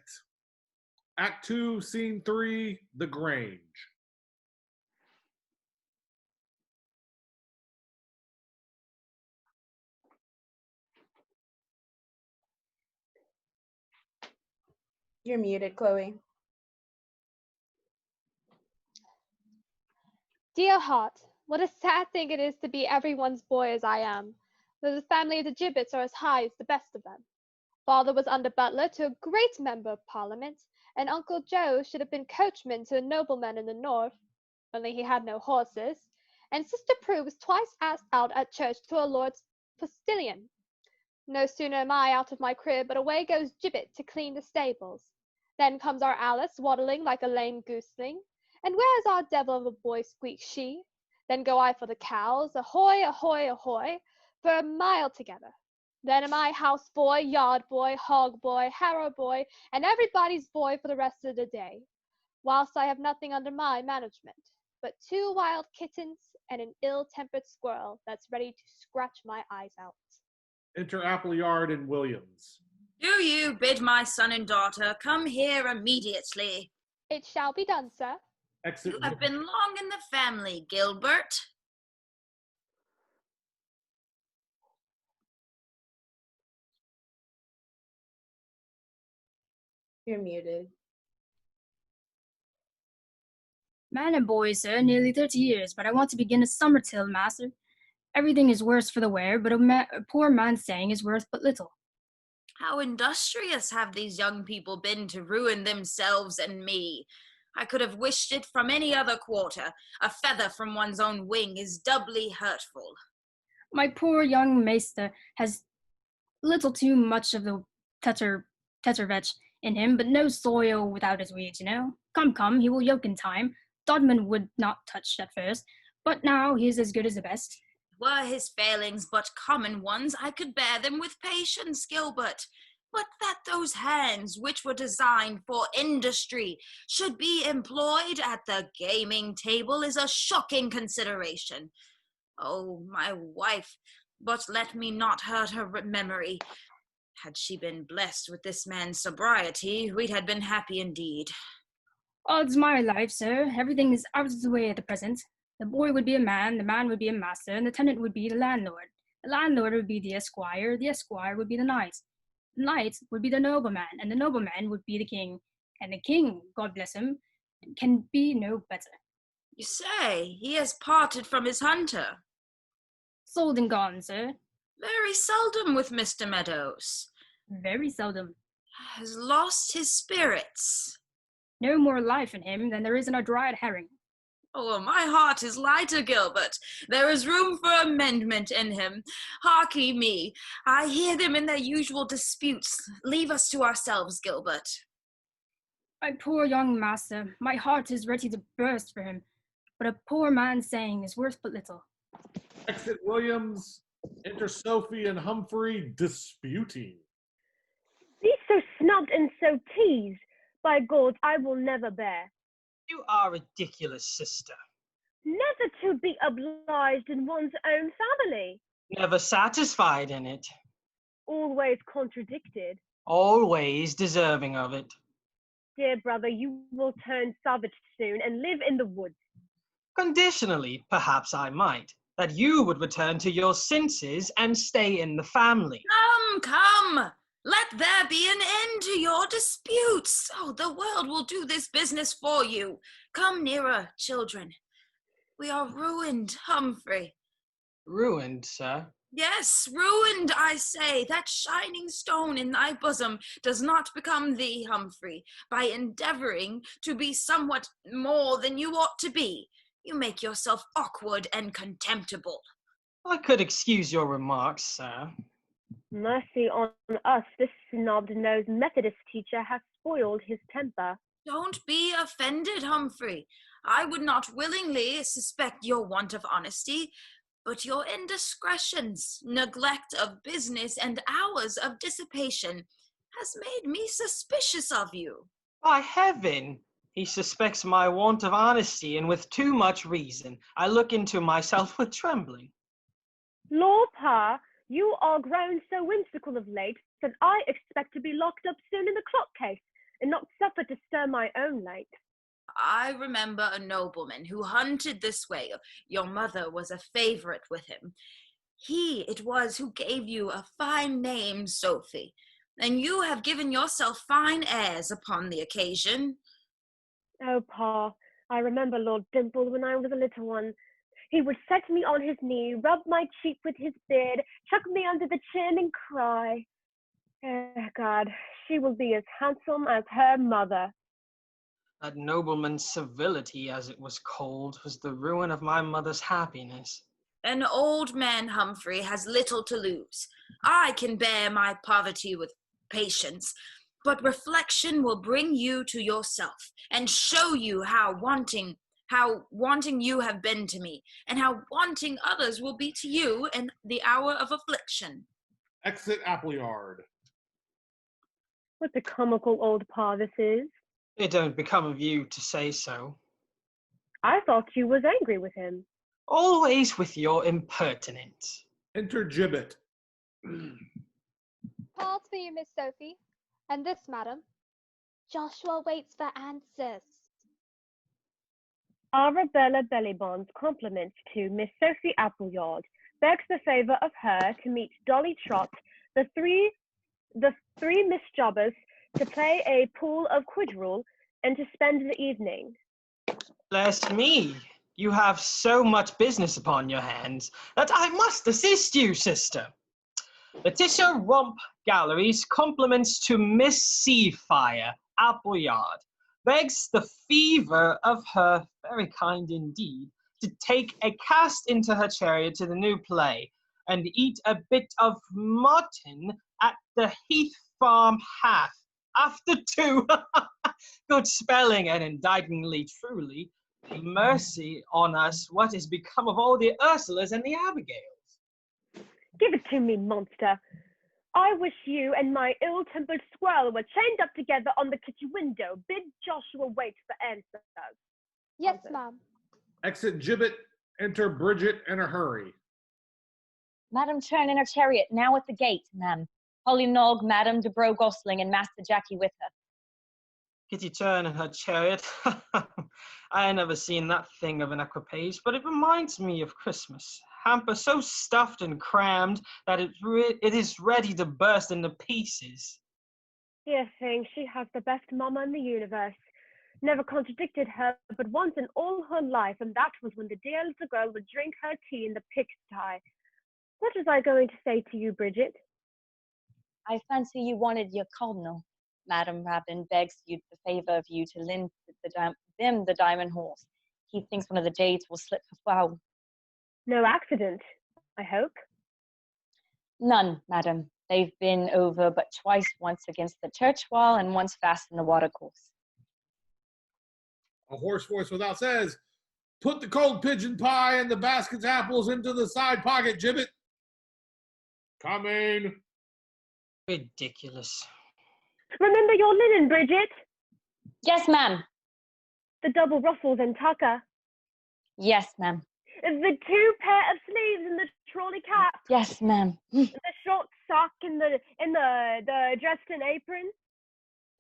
Act 2, Scene 3, The Grange. You're muted, Chloe. Dear heart, what a sad thing it is to be everyone's boy as I am, though the family of the Gibbets are as high as the best of them. Father was under butler to a great member of Parliament, and Uncle Joe should have been coachman to a nobleman in the north, only he had no horses, and Sister Prue was twice asked out at church to a lord's postilion. No sooner am I out of my crib, but away goes Gibbet to clean the stables. Then comes our Alice waddling like a lame gooseling. And where is our devil of a boy, squeaks she? Then go I for the cows, ahoy, ahoy, ahoy, for a mile together. Then am I house boy, yard boy, hog boy, harrow boy, and everybody's boy for the rest of the day, whilst I have nothing under my management, but 2 wild kittens and an ill-tempered squirrel that's ready to scratch my eyes out. Enter Appleyard and Williams. Do you bid my son and daughter come here immediately? It shall be done, sir. Exit. You have been long in the family, Gilbert. You're muted. Man and boy, sir, nearly 30 years, but I want to begin a summer till, master. Everything is worse for the wear, but a poor man's saying is worth but little. How industrious have these young people been to ruin themselves and me. I could have wished it from any other quarter. A feather from one's own wing is doubly hurtful. My poor young maester has little too much of the tettervetch in him, but no soil without his weeds, you know. Come, he will yoke in time. Dodman would not touch at first, but now he is as good as the best. Were his failings but common ones, I could bear them with patience, Gilbert. But that those hands, which were designed for industry, should be employed at the gaming table is a shocking consideration. Oh, my wife, but let me not hurt her memory. Had she been blessed with this man's sobriety, we'd had been happy indeed. Odds my life, sir, everything is out of the way at the present. The boy would be a man, the man would be a master, and the tenant would be the landlord. The landlord would be the esquire would be the knight. The knight would be the nobleman, and the nobleman would be the king. And the king, God bless him, can be no better. You say he has parted from his hunter? Sold and gone, sir. Very seldom with Mr. Meadows. Very seldom. Has lost his spirits. No more life in him than there is in a dried herring. Oh, my heart is lighter, Gilbert. There is room for amendment in him. Harkee me, I hear them in their usual disputes. Leave us to ourselves, Gilbert. My poor young master, my heart is ready to burst for him, but a poor man's saying is worth but little. Exit Williams, enter Sophie and Humphrey disputing. Be so snubbed and so teased. By God, I will never bear. You are ridiculous, sister. Never to be obliged in one's own family. Never satisfied in it. Always contradicted. Always deserving of it. Dear brother, you will turn savage soon and live in the woods. Conditionally, perhaps I might. That you would return to your senses and stay in the family. Come! Let there be an end to your disputes. Oh, the world will do this business for you. Come nearer, children. We are ruined, Humphrey. Ruined, sir? Yes, ruined, I say. That shining stone in thy bosom does not become thee, Humphrey, by endeavoring to be somewhat more than you ought to be. You make yourself awkward and contemptible. I could excuse your remarks, sir. Mercy on us, this snobbed-nosed Methodist teacher has spoiled his temper. Don't be offended, Humphrey. I would not willingly suspect your want of honesty, but your indiscretions, neglect of business, and hours of dissipation has made me suspicious of you. By heaven! He suspects my want of honesty, and with too much reason. I look into myself with trembling. Lord Pa, you are grown so whimsical of late that I expect to be locked up soon in the clock case and not suffered to stir my own light. I remember a nobleman who hunted this way. Your mother was a favorite with him. He it was who gave you a fine name, Sophie, and you have given yourself fine airs upon the occasion. Oh, Pa, I remember Lord Dimple when I was a little one. He would set me on his knee, rub my cheek with his beard, chuck me under the chin and cry. Oh, God, she will be as handsome as her mother. That nobleman's civility, as it was called, was the ruin of my mother's happiness. An old man, Humphrey, has little to lose. I can bear my poverty with patience, but reflection will bring you to yourself and show you how wanting you have been to me, and how wanting others will be to you in the hour of affliction. Exit Appleyard. What a comical old Pa this is. It don't become of you to say so. I thought you was angry with him. Always with your impertinence. Enter Gibbet. Pause for you, Miss Sophie. And this, madam. Joshua waits for answers. Arabella Bellybond's compliments to Miss Sophie Appleyard, begs the favour of her to meet Dolly Trott, the three Miss Jobbers, to play a pool of quadrille and to spend the evening. Bless me, you have so much business upon your hands that I must assist you, sister. Letitia Rump Gallery's compliments to Miss Seafire Appleyard, begs the fever of her, very kind indeed, to take a cast into her chariot to the new play, and eat a bit of mutton at the Heath Farm Half, after 2, good spelling and indictingly truly, Mercy on us, what is become of all the Ursulas and the Abigails? Give it to me, monster. I wish you and my ill-tempered squirrel were chained up together on the kitchen window. Bid Joshua wait for answers. Yes, ma'am. Exit gibbet, enter Bridget in a hurry. Madam Churn in her chariot, now at the gate, ma'am. Polly Nog, Madam de Bro Gosling, and Master Jackie with her. Kitty Turn in her chariot. I ain't never seen that thing of an equipage, but it reminds me of Christmas. Hamper so stuffed and crammed that it is ready to burst into pieces. Dear thing, she has the best mamma in the universe. Never contradicted her but once in all her life, and that was when the dear little girl would drink her tea in the pigsty. What was I going to say to you, Bridget? I fancy you wanted your cardinal. Madam Rabin begs you the favour of you to lend them the diamond horse. He thinks one of the jades will slip her foul. No accident, I hope? None, madam. They've been over but twice, once against the church wall and once fast in the watercourse. A hoarse voice without says, "Put the cold pigeon pie and the basket's apples into the side pocket, gibbet." Coming. Ridiculous. Remember your linen, Bridget? Yes, ma'am. The double ruffles and tucker. Yes, ma'am. The 2 pair of sleeves and the trolley cap. Yes, ma'am. The short sock and the dressed-in apron.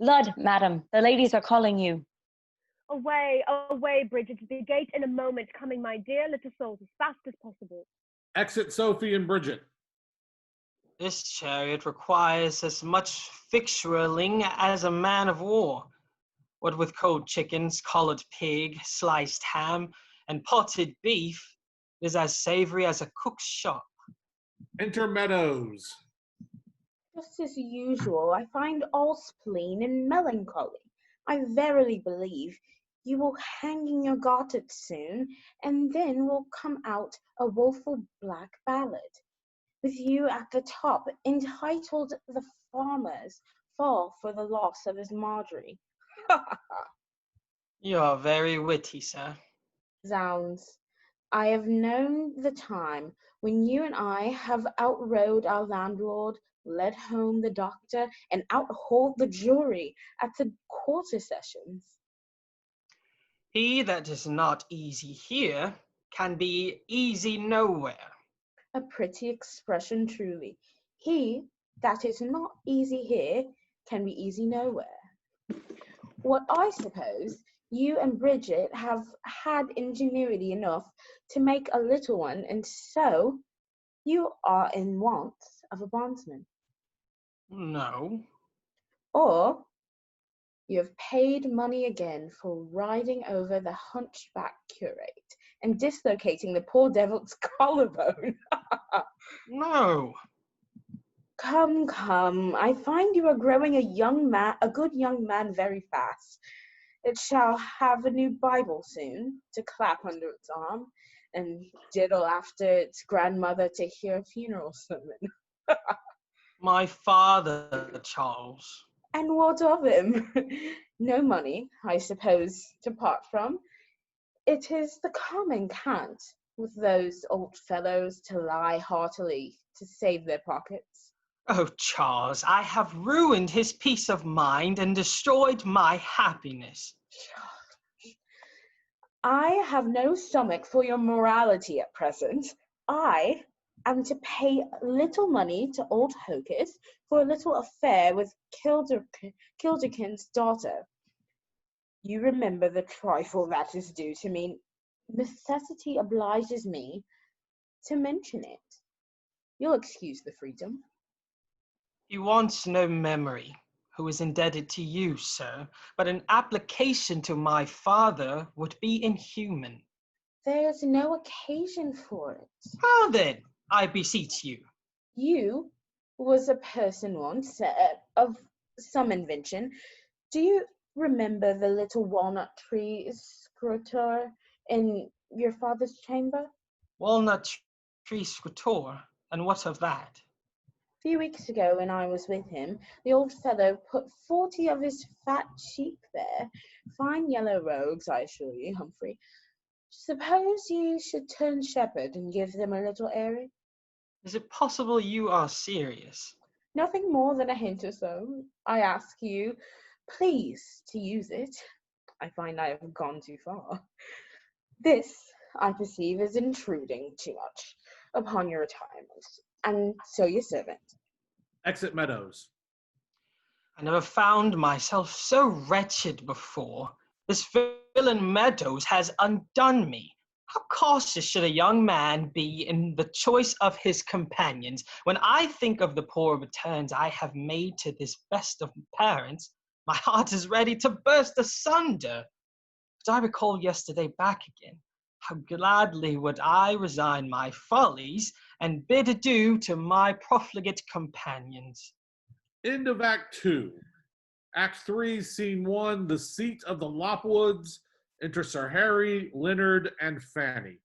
Lud, madam, the ladies are calling you. Away, away, Bridget, to the gate in a moment, coming, my dear little souls, as fast as possible. Exit Sophie and Bridget. This chariot requires as much victualling as a man of war. What with cold chickens, collared pig, sliced ham, and potted beef, is as savory as a cook's shop. Enter Meadows. Just as usual, I find all spleen and melancholy. I verily believe you will hang in your garters soon, and then will come out a woeful black ballad, with you at the top, entitled "The Farmer's Fall for the Loss of his Marjorie." You are very witty, sir. Zounds, I have known the time when you and I have outrode our landlord, led home the doctor, and outhauled the jury at the quarter sessions. He that is not easy here can be easy nowhere. A pretty expression, truly. He that is not easy here can be easy nowhere. What I suppose you and Bridget have had ingenuity enough to make a little one, and so you are in want of a bondsman. No. Or you have paid money again for riding over the hunchback curate and dislocating the poor devil's collarbone. No. Come, come, I find you are growing a good young man very fast. It shall have a new Bible soon to clap under its arm and diddle after its grandmother to hear a funeral sermon. My father, Charles. And what of him? No money, I suppose, to part from. It is the common cant with those old fellows to lie heartily to save their pockets. Oh, Charles, I have ruined his peace of mind and destroyed my happiness. I have no stomach for your morality at present. I am to pay little money to old Hocus for a little affair with Kilderkin's daughter. You remember the trifle that is due to me. Necessity obliges me to mention it. You'll excuse the freedom. He wants no memory, who is indebted to you, sir, but an application to my father would be inhuman. There's no occasion for it. How then, I beseech you? You was a person once of some invention. Do you remember the little walnut tree scrutor in your father's chamber? Walnut tree scrutor, and what of that? few weeks ago when I was with him, the old fellow put 40 of his fat sheep there. Fine yellow rogues, I assure you, Humphrey. Suppose you should turn shepherd and give them a little airing? Is it possible you are serious? Nothing more than a hint or so. I ask you, please, to use it. I find I have gone too far. This, I perceive, is intruding too much upon your retirement, and so your servant. Exit Meadows. I never found myself so wretched before. This villain Meadows has undone me. How cautious should a young man be in the choice of his companions? When I think of the poor returns I have made to this best of parents, my heart is ready to burst asunder. But I recall yesterday back again. How gladly would I resign my follies and bid adieu to my profligate companions. End of Act 2. Act 3, Scene 1, the seat of the Lopwoods. Enter Sir Harry, Leonard, and Fanny.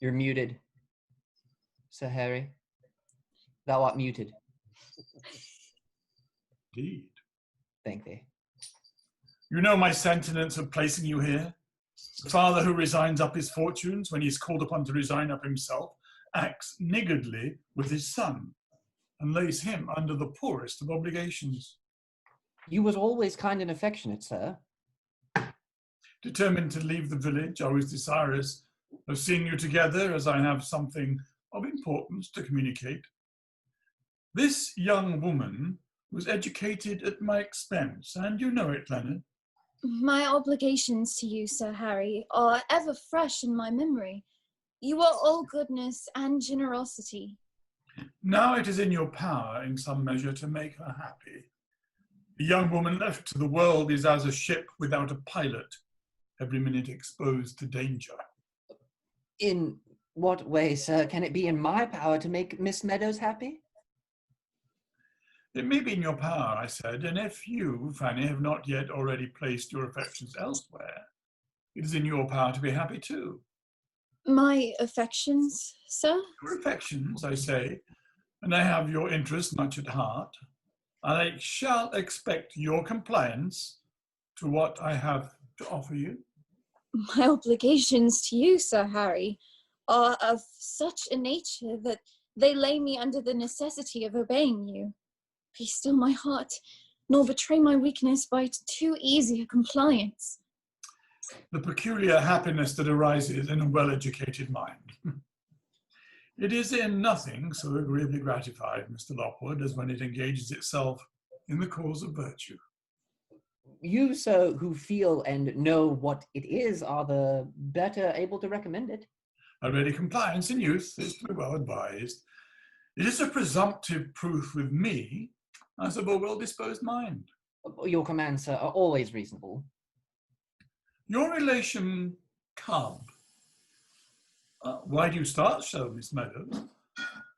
You're muted, Sir Harry. Thou art muted. Indeed. Thank thee. You know my sentence of placing you here? The father who resigns up his fortunes when he is called upon to resign up himself acts niggardly with his son and lays him under the poorest of obligations. You was always kind and affectionate, sir. Determined to leave the village, I was desirous of seeing you together, as I have something of importance to communicate. This young woman was educated at my expense, and you know it, Leonard. My obligations to you, Sir Harry, are ever fresh in my memory. You are all goodness and generosity. Now it is in your power, in some measure, to make her happy. A young woman left to the world is as a ship without a pilot, every minute exposed to danger. In what way, sir, can it be in my power to make Miss Meadows happy? It may be in your power, I said, and if you, Fanny, have not yet already placed your affections elsewhere, it is in your power to be happy too. My affections, sir? Your affections, I say, and I have your interest much at heart. I shall expect your compliance to what I have to offer you. My obligations to you, Sir Harry, are of such a nature that they lay me under the necessity of obeying you. Be still my heart, nor betray my weakness by too easy a compliance. The peculiar happiness that arises in a well-educated mind. It is in nothing so agreeably gratified, Mr. Lockwood, as when it engages itself in the cause of virtue. You, sir, who feel and know what it is, are the better able to recommend it. A ready compliance in youth is to be well advised. It is a presumptive proof with me, as of a well-disposed mind. Your commands, sir, are always reasonable. Your relation, Cub, why do you start so, Miss Meadows?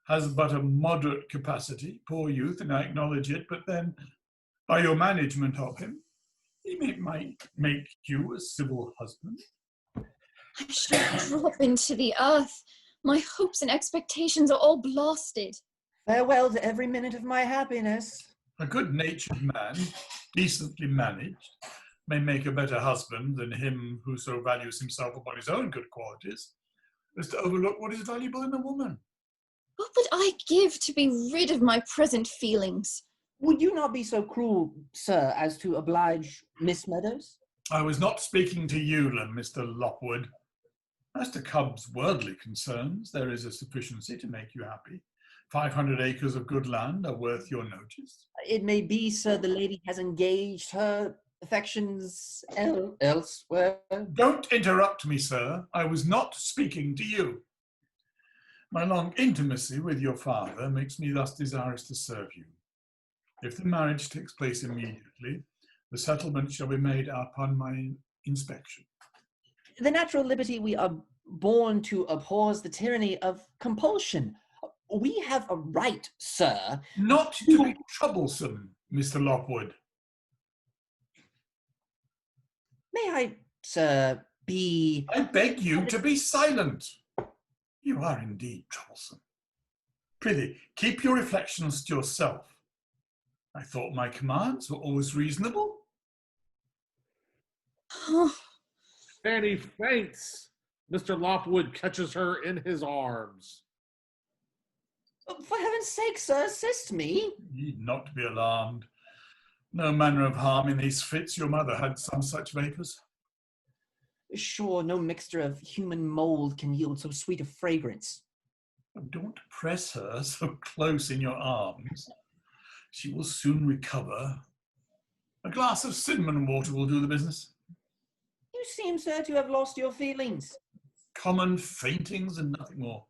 Has but a moderate capacity, poor youth, and I acknowledge it, but then, by your management of him, he might make you a civil husband. I shall drop into the earth. My hopes and expectations are all blasted. Farewell to every minute of my happiness. A good-natured man, decently managed, may make a better husband than him who so values himself upon his own good qualities as to overlook what is valuable in a woman. What would I give to be rid of my present feelings? Would you not be so cruel, sir, as to oblige Miss Meadows? I was not speaking to you, Mr. Lockwood. As to Cub's worldly concerns, there is a sufficiency to make you happy. 500 acres of good land are worth your notice. It may be, sir, the lady has engaged her affections elsewhere. Don't interrupt me, sir. I was not speaking to you. My long intimacy with your father makes me thus desirous to serve you. If the marriage takes place immediately, the settlement shall be made upon my inspection. The natural liberty we are born to abhors the tyranny of compulsion. We have a right, sir. Not to be troublesome, Mr. Lockwood. May I, sir, be... I beg you to be silent. You are indeed troublesome. Prithee, keep your reflections to yourself. I thought my commands were always reasonable. Fanny faints. Mr. Lockwood catches her in his arms. For heaven's sake, sir, assist me. You need not be alarmed. No manner of harm in these fits. Your mother had some such vapours. Sure, no mixture of human mould can yield so sweet a fragrance. Don't press her so close in your arms. She will soon recover. A glass of cinnamon water will do the business. You seem, sir, to have lost your feelings. Common faintings and nothing more.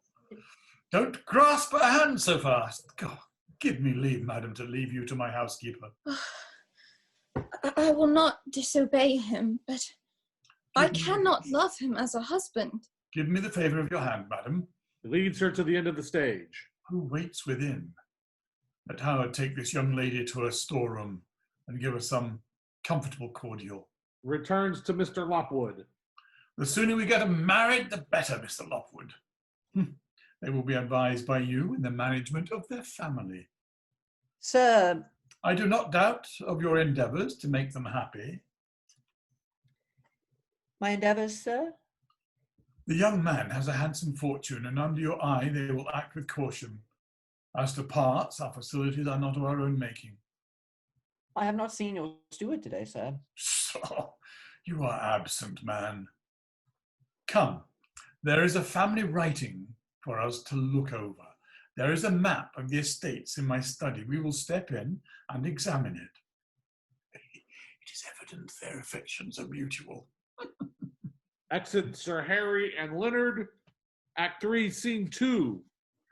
Don't grasp her hand so fast. God, give me leave, madam, to leave you to my housekeeper. I will not disobey him, but I cannot love him as a husband. Give me the favour of your hand, madam. He leads her to the end of the stage. Who waits within? Let Howard take this young lady to her storeroom and give her some comfortable cordial. Returns to Mr. Lockwood. The sooner we get them married, the better, Mr. Lockwood. They will be advised by you in the management of their family. Sir... I do not doubt of your endeavours to make them happy. My endeavours, sir? The young man has a handsome fortune, and under your eye they will act with caution. As to parts, our facilities are not of our own making. I have not seen your steward today, sir. So, you are absent, man. Come, there is a family writing for us to look over. There is a map of the estates in my study. We will step in and examine it. It is evident their affections are mutual. Exit Sir Harry and Leonard. Act 3, Scene 2.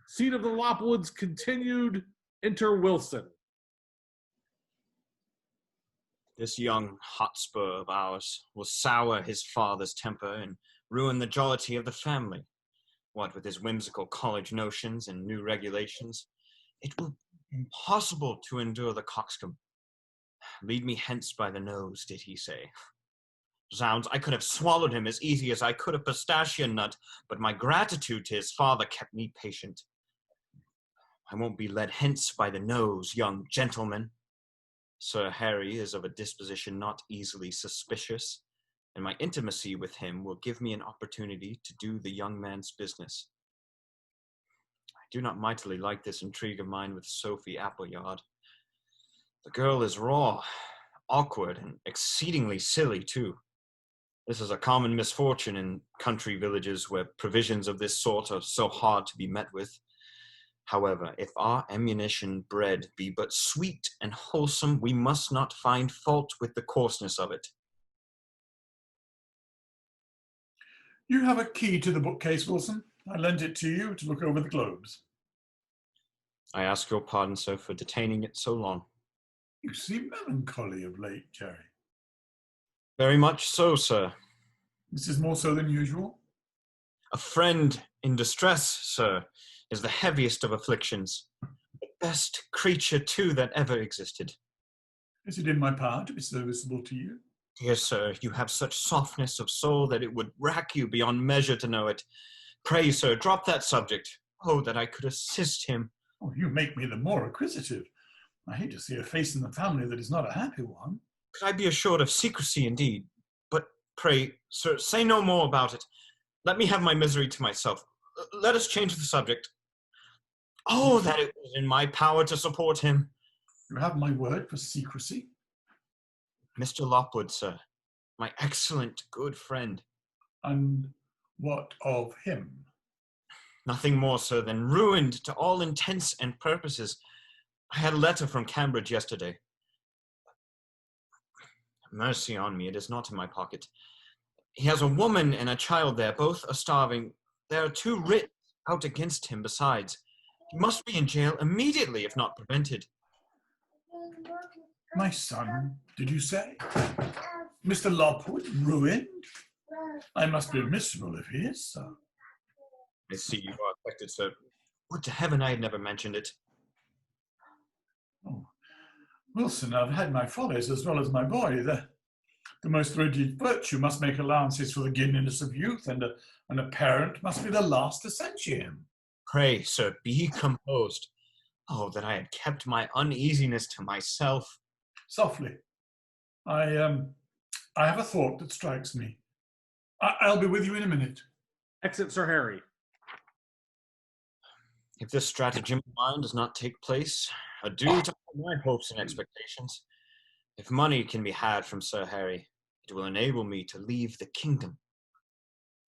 Scene of the Lopwoods continued. Enter Wilson. This young hotspur of ours will sour his father's temper and ruin the jollity of the family. What with his whimsical college notions and new regulations, it will be impossible to endure the coxcomb. Lead me hence by the nose, did he say? Zounds, I could have swallowed him as easy as I could a pistachio nut, but my gratitude to his father kept me patient. I won't be led hence by the nose, young gentleman. Sir Harry is of a disposition not easily suspicious, and my intimacy with him will give me an opportunity to do the young man's business. I do not mightily like this intrigue of mine with Sophie Appleyard. The girl is raw, awkward, and exceedingly silly, too. This is a common misfortune in country villages where provisions of this sort are so hard to be met with. However, if our ammunition bread be but sweet and wholesome, we must not find fault with the coarseness of it. You have a key to the bookcase, Wilson. I lent it to you to look over the globes. I ask your pardon, sir, for detaining it so long. You seem melancholy of late, Jerry. Very much so, sir. This is more so than usual? A friend in distress, sir, is the heaviest of afflictions. The best creature, too, that ever existed. Is it in my power to be serviceable to you? Dear sir, you have such softness of soul that it would rack you beyond measure to know it. Pray, sir, drop that subject. Oh, that I could assist him. Oh, you make me the more acquisitive. I hate to see a face in the family that is not a happy one. Could I be assured of secrecy indeed? But pray, sir, say no more about it. Let me have my misery to myself. Let us change the subject. Oh, that it was in my power to support him. You have my word for secrecy? Mr. Lockwood, sir, my excellent good friend. And what of him? Nothing more, sir, than ruined to all intents and purposes. I had a letter from Cambridge yesterday. Mercy on me, it is not in my pocket. He has a woman and a child there, both are starving. There are 2 writs out against him besides. He must be in jail immediately, if not prevented. My son, did you say? Mr. Lockwood, ruined? I must be miserable if he is so. I see you are affected, sir. Would to heaven I had never mentioned it. Oh, Wilson, I've had my follies as well as my boy. The most rigid virtue must make allowances for the giddiness of youth, and a parent must be the last to censure him. Pray, sir, be composed. Oh, that I had kept my uneasiness to myself. Softly. I have a thought that strikes me. I'll be with you in a minute. Exit Sir Harry. If this stratagem of mine does not take place, adieu to all my hopes and expectations. If money can be had from Sir Harry, it will enable me to leave the kingdom.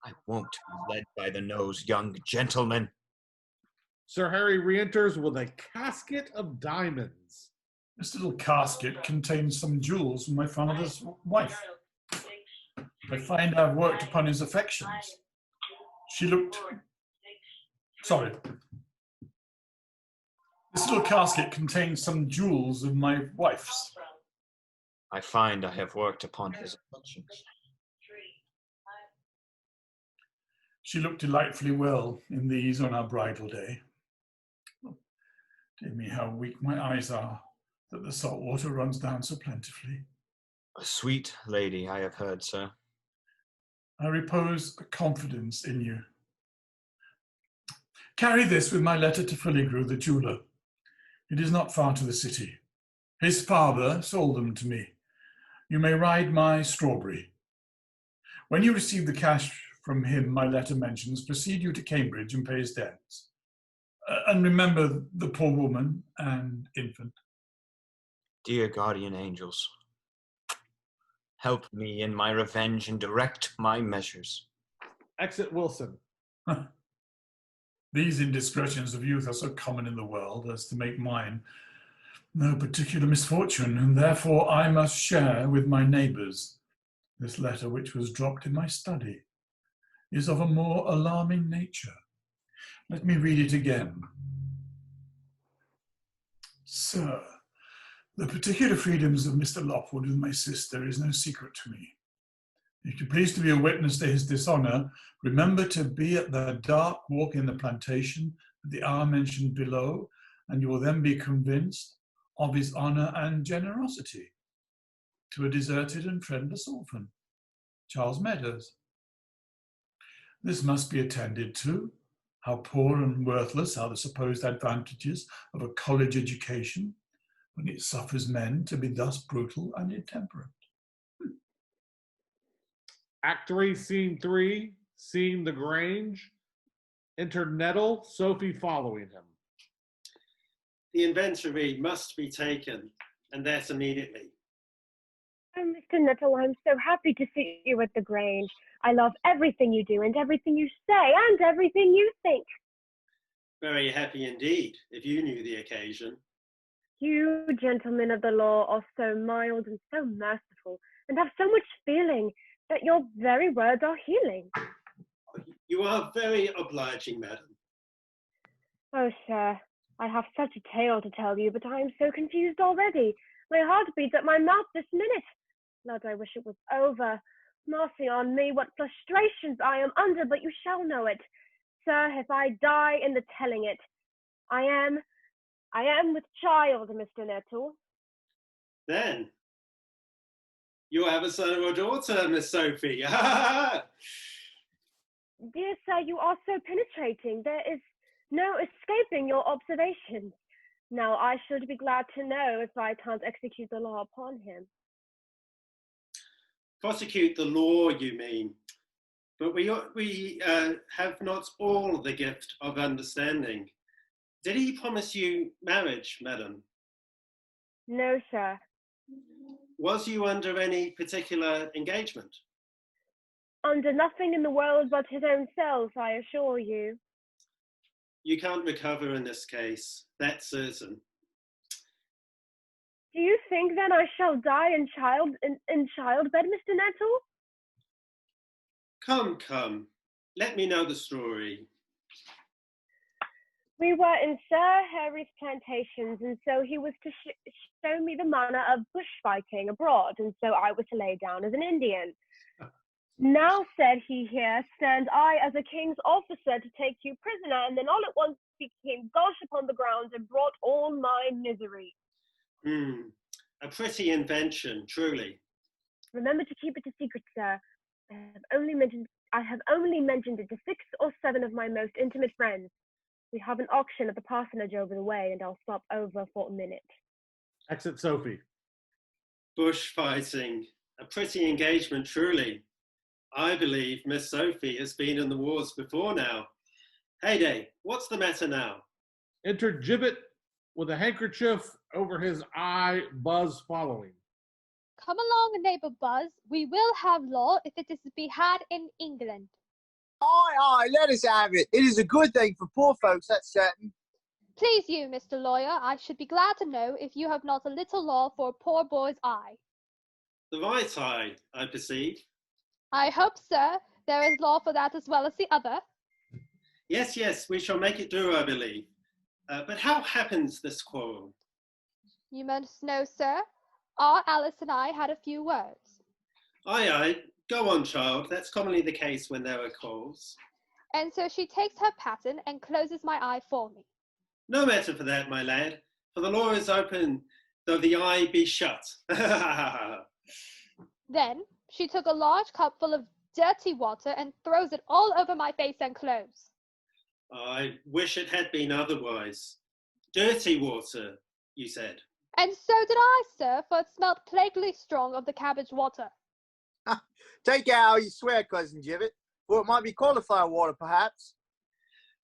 I won't be led by the nose, young gentleman. Sir Harry re-enters with a casket of diamonds. This little casket contains some jewels from my father's wife. I find I've worked upon his affections. She looked... Sorry. This little casket contains some jewels of my wife's. I find I have worked upon his affections. She looked delightfully well in these on our bridal day. Dear me, how weak my eyes are, that the salt water runs down so plentifully. A sweet lady, I have heard, sir. I repose a confidence in you. Carry this with my letter to Filigrew, the jeweller. It is not far to the city. His father sold them to me. You may ride my strawberry. When you receive the cash from him my letter mentions, proceed you to Cambridge and pay his debts. And remember the poor woman and infant. Dear guardian angels, help me in my revenge and direct my measures. Exit Wilson. These indiscretions of youth are so common in the world as to make mine no particular misfortune, and therefore I must share with my neighbours. This letter, which was dropped in my study, is of a more alarming nature. Let me read it again. Sir, the particular freedoms of Mr. Lockwood with my sister is no secret to me. If you please to be a witness to his dishonour, remember to be at the dark walk in the plantation at the hour mentioned below, and you will then be convinced of his honour and generosity. To a deserted and friendless orphan, Charles Meadows. This must be attended to. How poor and worthless are the supposed advantages of a college education when it suffers men to be thus brutal and intemperate. Act 3, Scene 3, Scene the Grange. Enter Nettle, Sophie following him. The inventory must be taken, and that immediately. Oh, Mr. Nettle, I'm so happy to see you at the Grange. I love everything you do and everything you say and everything you think. Very happy indeed, if you knew the occasion. You gentlemen of the law are so mild and so merciful and have so much feeling that your very words are healing. You are very obliging, madam. Oh, sir, I have such a tale to tell you, but I am so confused already. My heart beats at my mouth this minute. Lord, I wish it was over. Mercy on me, what frustrations I am under, but you shall know it. Sir, if I die in the telling it, I am with child, Mr. Nettle. Then, you have a son or a daughter, Miss Sophie. Dear sir, you are so penetrating. There is no escaping your observations. Now, I should be glad to know if I can't execute the law upon him. Prosecute the law, you mean. But we have not all the gift of understanding. Did he promise you marriage, madam? No, sir. Was you under any particular engagement? Under nothing in the world but his own self, I assure you. You can't recover in this case, that's certain. Do you think then I shall die in childbed, Mr. Nettle? Come, let me know the story. We were in Sir Harry's plantations, and so he was to show me the manner of bushfighting abroad, and so I was to lay down as an Indian. Now, said he here, stand I as a king's officer to take you prisoner, and then all at once became gosh upon the ground and brought all my misery. A pretty invention, truly. Remember to keep it a secret, sir. I have only mentioned it to 6 or 7 of my most intimate friends. We have an auction at the parsonage over the way, and I'll stop over for a minute. Exit Sophie. Bushfighting. A pretty engagement, truly. I believe Miss Sophie has been in the wars before now. Heyday, what's the matter now? Enter Gibbet with a handkerchief over his eye, Buzz following. Come along, neighbour Buzz. We will have law if it is to be had in England. Aye, aye, let us have it. It is a good thing for poor folks, that's certain. Please you, Mr. Lawyer, I should be glad to know if you have not a little law for a poor boy's eye. The right eye, I perceive. I hope, sir, there is law for that as well as the other. Yes, yes, we shall make it do, I believe. But how happens this quarrel? You must know, sir, our Alice and I had a few words. Aye, aye, go on, child. That's commonly the case when there are quarrels. And so she takes her pattern and closes my eye for me. No matter for that, my lad, for the law is open, though the eye be shut. Then she took a large cup full of dirty water and throws it all over my face and clothes. I wish it had been otherwise. Dirty water, you said. And so did I, sir, for it smelt plaguily strong of the cabbage water. Take care how you swear, Cousin Gibbet, for it might be cauliflower water, perhaps.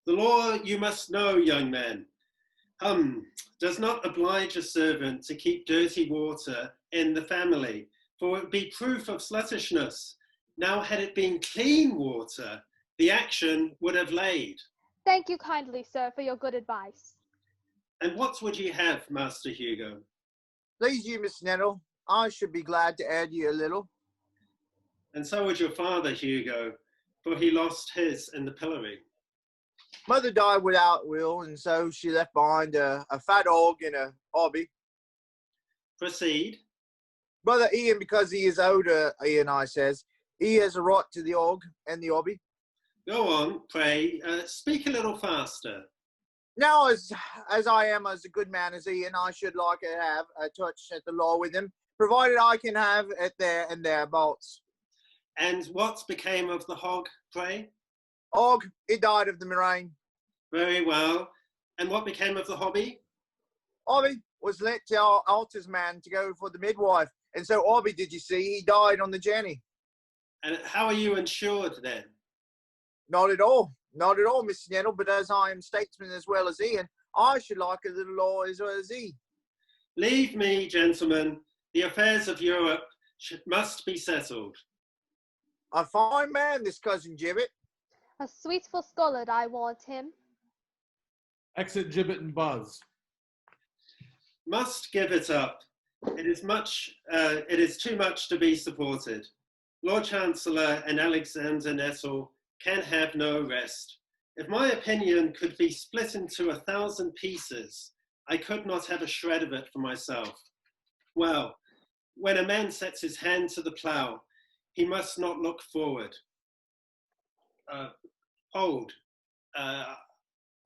The law, you must know, young man, does not oblige a servant to keep dirty water in the family, for it would be proof of sluttishness. Now, had it been clean water, the action would have laid. Thank you kindly, sir, for your good advice. And what would you have, Master Hugo? Please you, Miss Nettle, I should be glad to add you a little. And so would your father, Hugo, for he lost his in the pillory. Mother died without will, and so she left behind a fat og and a hobby. Proceed. Brother Ian, because he is older, Ian, I says, he has a right to the og and the hobby. Go on, pray. Speak a little faster. Now, as I am as a good man as Ian, I should like to have a touch at the law with him, provided I can have it there and thereabouts. And what became of the hog, pray? Og, he died of the murrain. Very well. And what became of the hobby? Hobby was let to our altars man to go for the midwife. And so Hobby, did you see, he died on the journey. And how are you insured then? Not at all, Mr. Nettle, but as I am statesman as well as Ian, I should like a little law as well as he. Leave me, gentlemen. The affairs of Europe must be settled. A fine man, this Cousin Gibbet. A sweetful scholard, I want him. Exit Gibbet and Buzz. Must give it up. It is too much to be supported. Lord Chancellor and Alexander Nettle can have no rest. If my opinion could be split into 1,000 pieces, I could not have a shred of it for myself. Well, when a man sets his hand to the plough, he must not look forward. Hold. I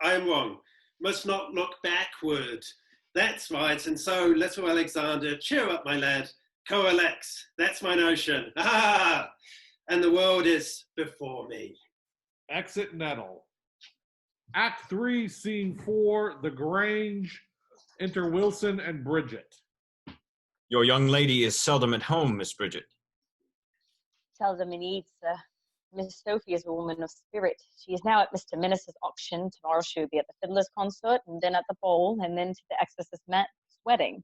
am wrong. Must not look backward. That's right. And so, little Alexander, cheer up, my lad. Coalesce. That's my notion. Ah! And the world is before me. Exit Nettle. Act 3, Scene 4, The Grange. Enter Wilson and Bridget. Your young lady is seldom at home, Miss Bridget. Seldom indeed, sir. Miss Sophie is a woman of spirit. She is now at Mr. Minnis's auction. Tomorrow she will be at the fiddler's concert, and then at the ball, and then to the exorcist's wedding.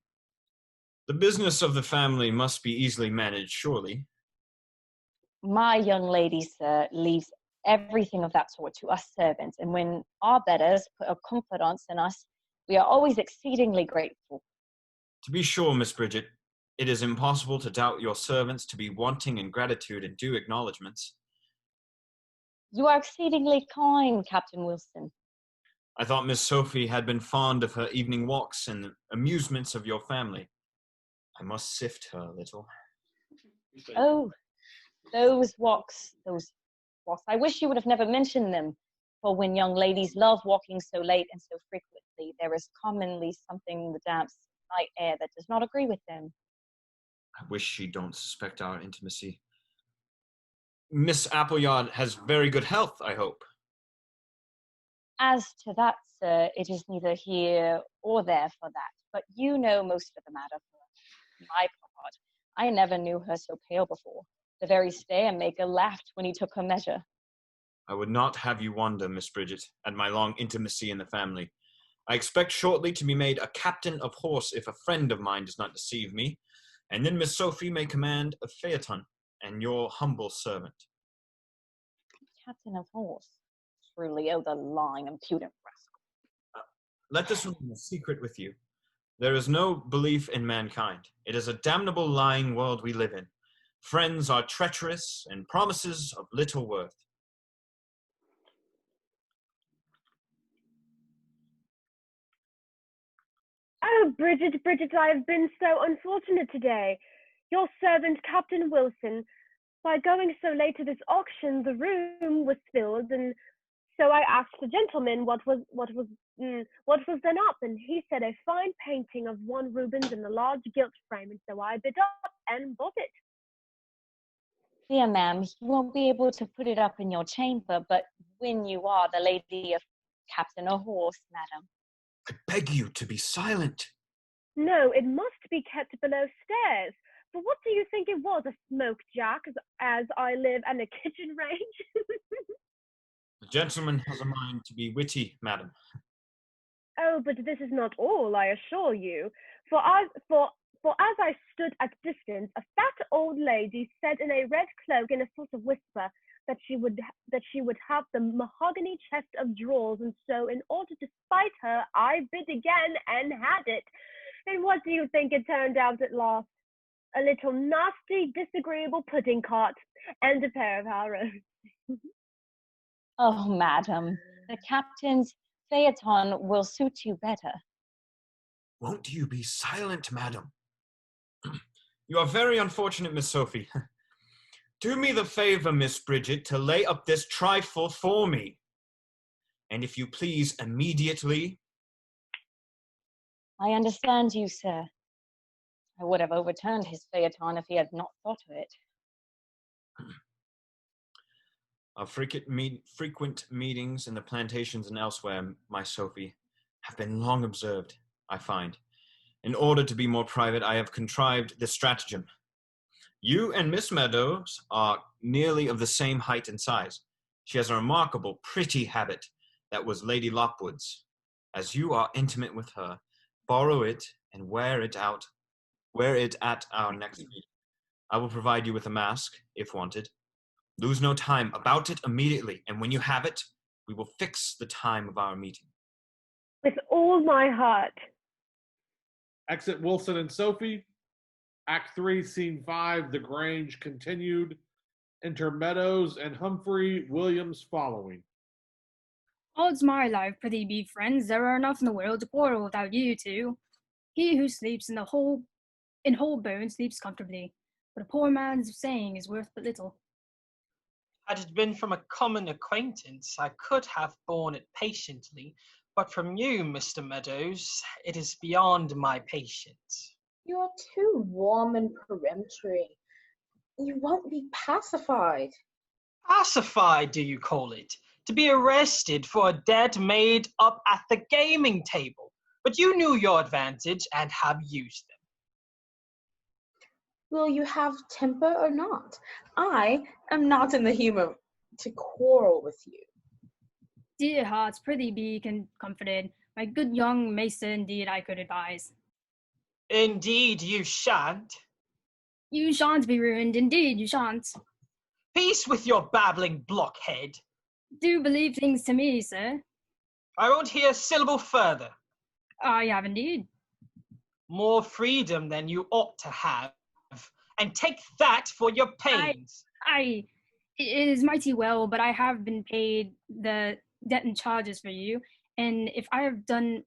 The business of the family must be easily managed, surely. My young lady, sir, leaves everything of that sort to us servants, and when our betters put a confidence in us, we are always exceedingly grateful. To be sure, Miss Bridget, it is impossible to doubt your servants to be wanting in gratitude and due acknowledgments. You are exceedingly kind, Captain Wilson. I thought Miss Sophie had been fond of her evening walks and the amusements of your family. I must sift her a little. Oh, those walks. I wish you would have never mentioned them, for when young ladies love walking so late and so frequently, there is commonly something in the damp night air that does not agree with them. I wish she don't suspect our intimacy. Miss Appleyard has very good health, I hope. As to that, sir, it is neither here or there for that. But you know most of the matter for my part. I never knew her so pale before. The very stair-maker laughed when he took her measure. I would not have you wonder, Miss Bridget, at my long intimacy in the family. I expect shortly to be made a captain of horse if a friend of mine does not deceive me, and then Miss Sophie may command a phaeton, and your humble servant. Captain of horse? Truly, oh, the lying, impudent rascal. Let this remain a secret with you. There is no belief in mankind. It is a damnable lying world we live in. Friends are treacherous, and promises of little worth. Oh, Bridget, I have been so unfortunate today. Your servant, Captain Wilson, by going so late to this auction, the room was filled, and so I asked the gentleman what was done up, and he said a fine painting of one Rubens in a large gilt frame, and so I bid up and bought it. Dear ma'am, you won't be able to put it up in your chamber, but when you are the lady of Captain of Horse, madam. I beg you to be silent. No, it must be kept below stairs. But what do you think it was, a smoke jack, as I live and a kitchen range? The gentleman has a mind to be witty, madam. Oh, but this is not all, I assure you. For as I stood at distance, a fat old lady said in a red cloak in a sort of whisper that she would have the mahogany chest of drawers, and so in order to spite her, I bid again and had it. And what do you think it turned out at last? A little nasty, disagreeable pudding cart and a pair of arrows. Oh, madam, the captain's phaeton will suit you better. Won't you be silent, madam? You are very unfortunate, Miss Sophie. Do me the favor, Miss Bridget, to lay up this trifle for me. And if you please, immediately. I understand you, sir. I would have overturned his phaeton if he had not thought of it. Our frequent meetings in the plantations and elsewhere, my Sophie, have been long observed, I find. In order to be more private, I have contrived this stratagem. You and Miss Meadows are nearly of the same height and size. She has a remarkable, pretty habit that was Lady Lockwood's. As you are intimate with her, borrow it and wear it at our next meeting. I will provide you with a mask, if wanted. Lose no time about it immediately, and when you have it, we will fix the time of our meeting. With all my heart. Exit Wilson and Sophie. Act 3, Scene 5, The Grange continued. Enter Meadows and Humphrey Williams following. Odds my life, prithee be friends, there are enough in the world to quarrel without you two. He who sleeps in whole bones sleeps comfortably, but a poor man's saying is worth but little. Had it been from a common acquaintance, I could have borne it patiently, but from you, Mr. Meadows, it is beyond my patience. You're too warm and peremptory. You won't be pacified. Pacified, do you call it? To be arrested for a debt made up at the gaming table. But you knew your advantage and have used them. Will you have temper or not? I am not in the humor to quarrel with you. Dear hearts, prithee be comforted. My good young maester, indeed I could advise. Indeed you shan't. You shan't be ruined, indeed you shan't. Peace with your babbling blockhead. Do believe things to me, sir. I won't hear a syllable further. I have indeed. More freedom than you ought to have, and take that for your pains. It is mighty well, but I have been paid the debt and charges for you, and if I have done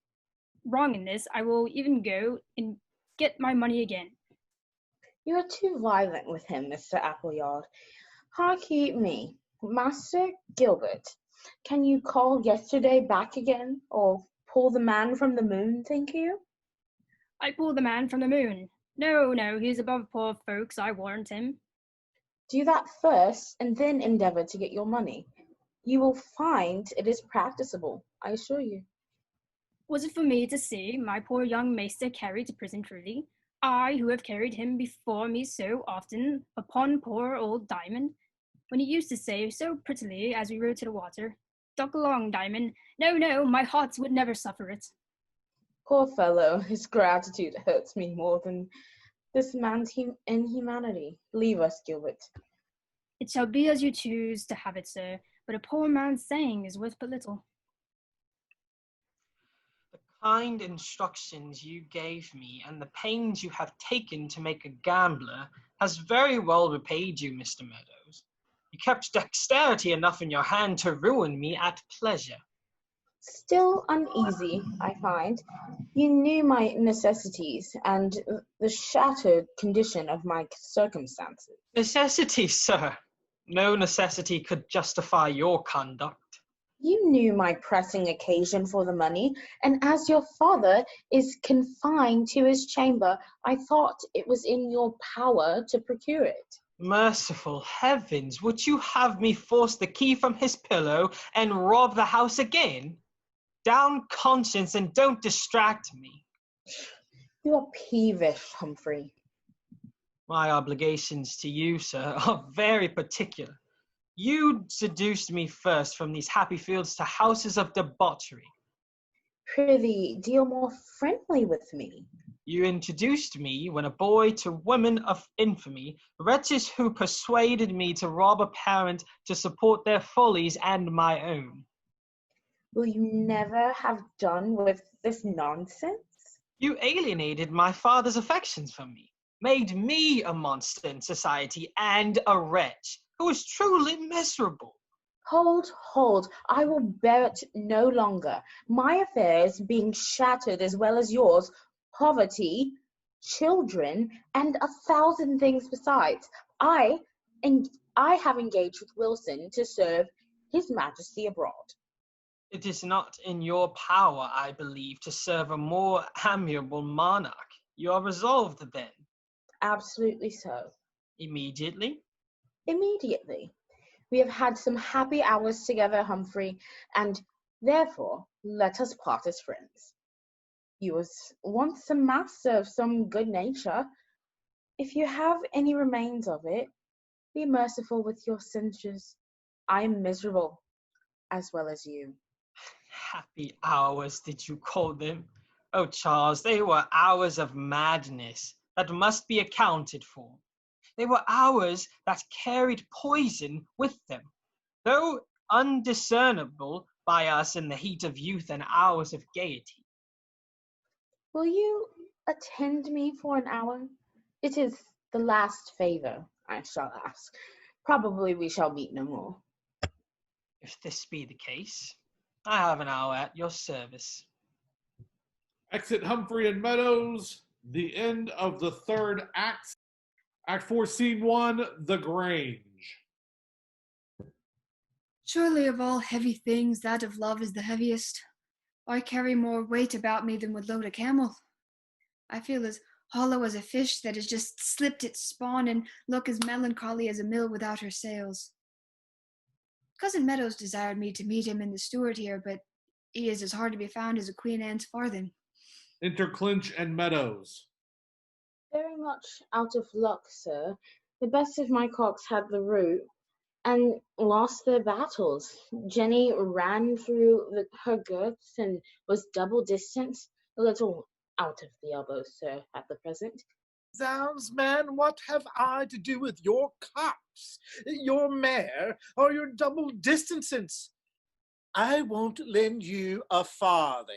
wrong in this, I will even go and get my money again. You are too violent with him, Mr. Appleyard. Harkee me, Master Gilbert, can you call yesterday back again, or pull the man from the moon, think you? I pull the man from the moon. No, no, he's above poor folks, I warrant him. Do that first, and then endeavour to get your money. You will find it is practicable, I assure you. Was it for me to see my poor young maester carried to prison truly? I, who have carried him before me so often upon poor old Diamond, when he used to say so prettily as we rode to the water, "Duck along, Diamond. No, no, my heart would never suffer it." Poor fellow, his gratitude hurts me more than this man's inhumanity. Leave us, Gilbert. It shall be as you choose to have it, sir, but a poor man's saying is worth but little. The kind instructions you gave me and the pains you have taken to make a gambler has very well repaid you, Mr. Meadows. You kept dexterity enough in your hand to ruin me at pleasure. Still uneasy, I find. You knew my necessities and the shattered condition of my circumstances. Necessity, sir. No necessity could justify your conduct. You knew my pressing occasion for the money, and as your father is confined to his chamber, I thought it was in your power to procure it. Merciful heavens, would you have me force the key from his pillow and rob the house again? Down conscience and don't distract me. You are peevish, Humphrey. My obligations to you, sir, are very particular. You seduced me first from these happy fields to houses of debauchery. Prithee, deal more friendly with me. You introduced me when a boy to women of infamy, wretches who persuaded me to rob a parent to support their follies and my own. Will you never have done with this nonsense? You alienated my father's affections from me, made me a monster in society and a wretch who is truly miserable. Hold, I will bear it no longer. My affairs being shattered as well as yours, poverty, children, and 1,000 things besides. I have engaged with Wilson to serve His Majesty abroad. It is not in your power, I believe, to serve a more amiable monarch. You are resolved, then? Absolutely so. Immediately? Immediately. We have had some happy hours together, Humphrey, and therefore let us part as friends. You was once a master of some good nature. If you have any remains of it, be merciful with your censures. I am miserable, as well as you. Happy hours, did you call them? Oh, Charles, they were hours of madness that must be accounted for. They were hours that carried poison with them, though undiscernible by us in the heat of youth and hours of gaiety. Will you attend me for an hour? It is the last favour I shall ask. Probably we shall meet no more. If this be the case, I have an hour at your service. Exit Humphrey and Meadows, the end of the third act. Act 4, Scene 1, The Grange. Surely of all heavy things, that of love is the heaviest. I carry more weight about me than would load a camel. I feel as hollow as a fish that has just slipped its spawn and look as melancholy as a mill without her sails. Cousin Meadows desired me to meet him in the Stewart here, but he is as hard to be found as a Queen Anne's farthing. Enter Clinch and Meadows. Very much out of luck, sir. The best of my cocks had the root and lost their battles. Jenny ran through her girths and was double distance, a little out of the elbow, sir, at the present. Zounds, man, what have I to do with your cups, your mare, or your double distances? I won't lend you a farthing.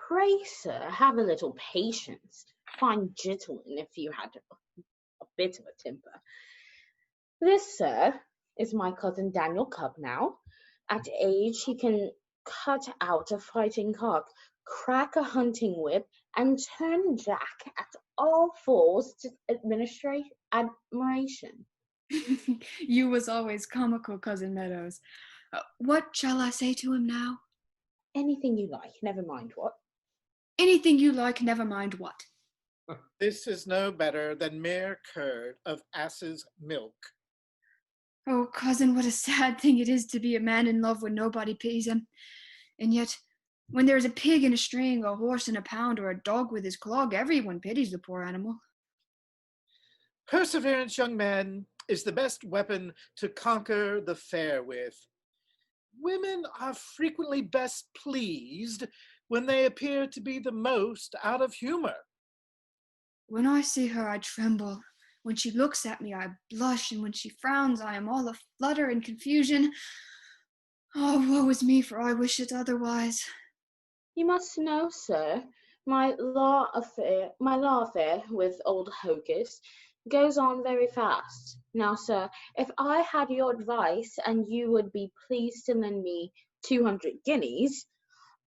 Pray, sir, have a little patience. Fine gentleman if you had a bit of a temper. This, sir, is my cousin Daniel Cub now. At age, he can cut out a fighting cock, crack a hunting whip, and turn Jack at all fours to admiration. You was always comical, Cousin Meadows. What shall I say to him now? Anything you like, never mind what. Anything you like, never mind what. This is no better than mere curd of ass's milk. Oh, cousin, what a sad thing it is to be a man in love when nobody pities him. And yet, when there is a pig in a string, a horse in a pound, or a dog with his clog, everyone pities the poor animal. Perseverance, young man, is the best weapon to conquer the fair with. Women are frequently best pleased when they appear to be the most out of humor. When I see her, I tremble. When she looks at me, I blush, and when she frowns, I am all aflutter and confusion. Oh, woe is me, for I wish it otherwise. You must know, sir, my law affair with old Hocus goes on very fast. Now, sir, if I had your advice and you would be pleased to lend me 200 guineas,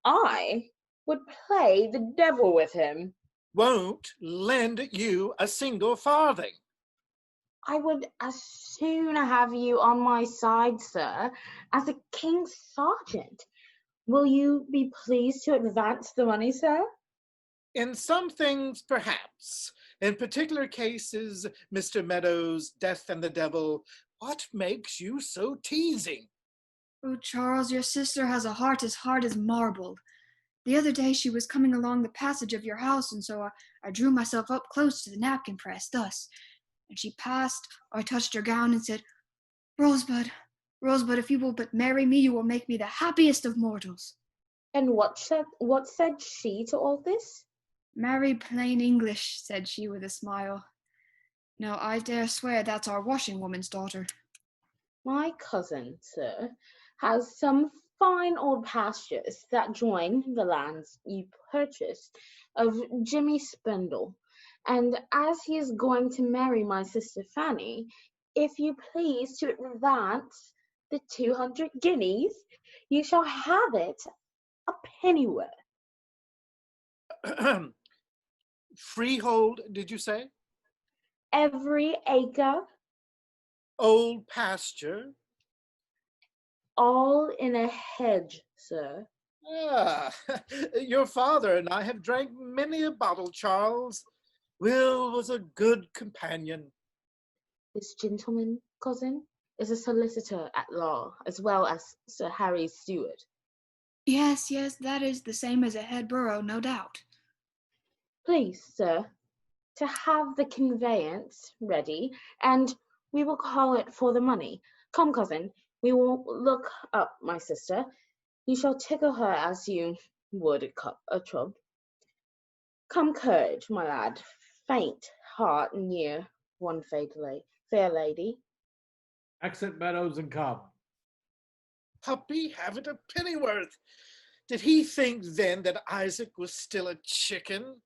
I would play the devil with him. Won't lend you a single farthing. I would as soon have you on my side, sir, as a king's sergeant. Will you be pleased to advance the money, sir? In some things, perhaps. In particular cases, Mr. Meadows, Death and the Devil, what makes you so teasing? Oh, Charles, your sister has a heart as hard as marble. The other day she was coming along the passage of your house, and so I drew myself up close to the napkin press, thus. And she passed, I touched her gown and said, Rosebud, Rosebud, if you will but marry me, you will make me the happiest of mortals. And what said she to all this? Marry plain English, said she with a smile. Now, I dare swear that's our washing woman's daughter. My cousin, sir, has some fine old pastures that join the lands you purchased of Jimmy Spindle, and as he is going to marry my sister Fanny, if you please to advance the 200 guineas, you shall have it a pennyworth. Freehold, did you say? Every acre. Old pasture. All in a hedge, sir. Ah, your father and I have drank many a bottle, Charles. Will was a good companion. This gentleman, cousin, is a solicitor at law, as well as Sir Harry's steward. Yes, that is the same as a head borough, no doubt. Please, sir, to have the conveyance ready, and we will call it for the money. Come, cousin, we will look up my sister. You shall tickle her as you would a chub. Come, courage, my lad, faint heart near one fair lady. Exit Meadows and come. Puppy, have it a pennyworth. Did he think then that Isaac was still a chicken?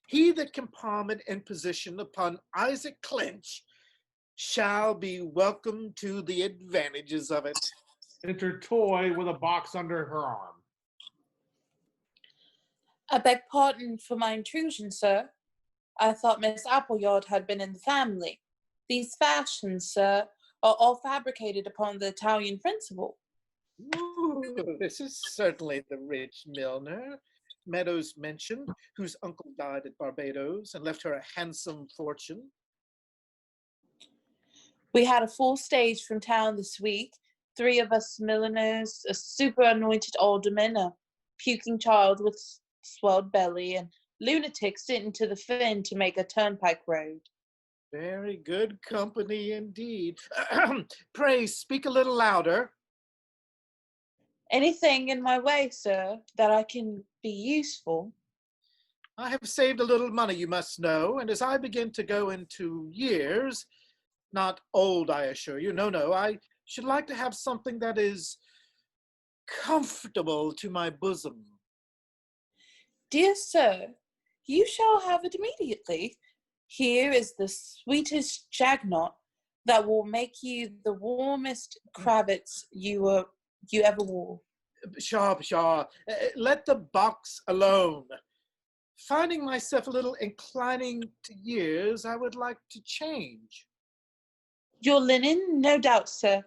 He that can palm an imposition upon Isaac Clinch shall be welcome to the advantages of it. Enter Toy with a box under her arm. I beg pardon for my intrusion, sir. I thought Miss Appleyard had been in the family. These fashions, sir, are all fabricated upon the Italian principle. Ooh, this is certainly the rich Milner Meadows mentioned, whose uncle died at Barbados and left her a handsome fortune. We had a full stage from town this week. 3 of us milliners, a super-anointed alderman, a puking child with swelled belly, and lunatics sent to the fen to make a turnpike road. Very good company indeed. Pray speak a little louder. Anything in my way, sir, that I can be useful? I have saved a little money, you must know, and as I begin to go into years, not old, I assure you, no, I should like to have something that is comfortable to my bosom. Dear sir, you shall have it immediately. Here is the sweetest jagnot that will make you the warmest cravats you ever wore. Pshaw. Let the box alone. Finding myself a little inclining to years, I would like to change. Your linen, no doubt, sir.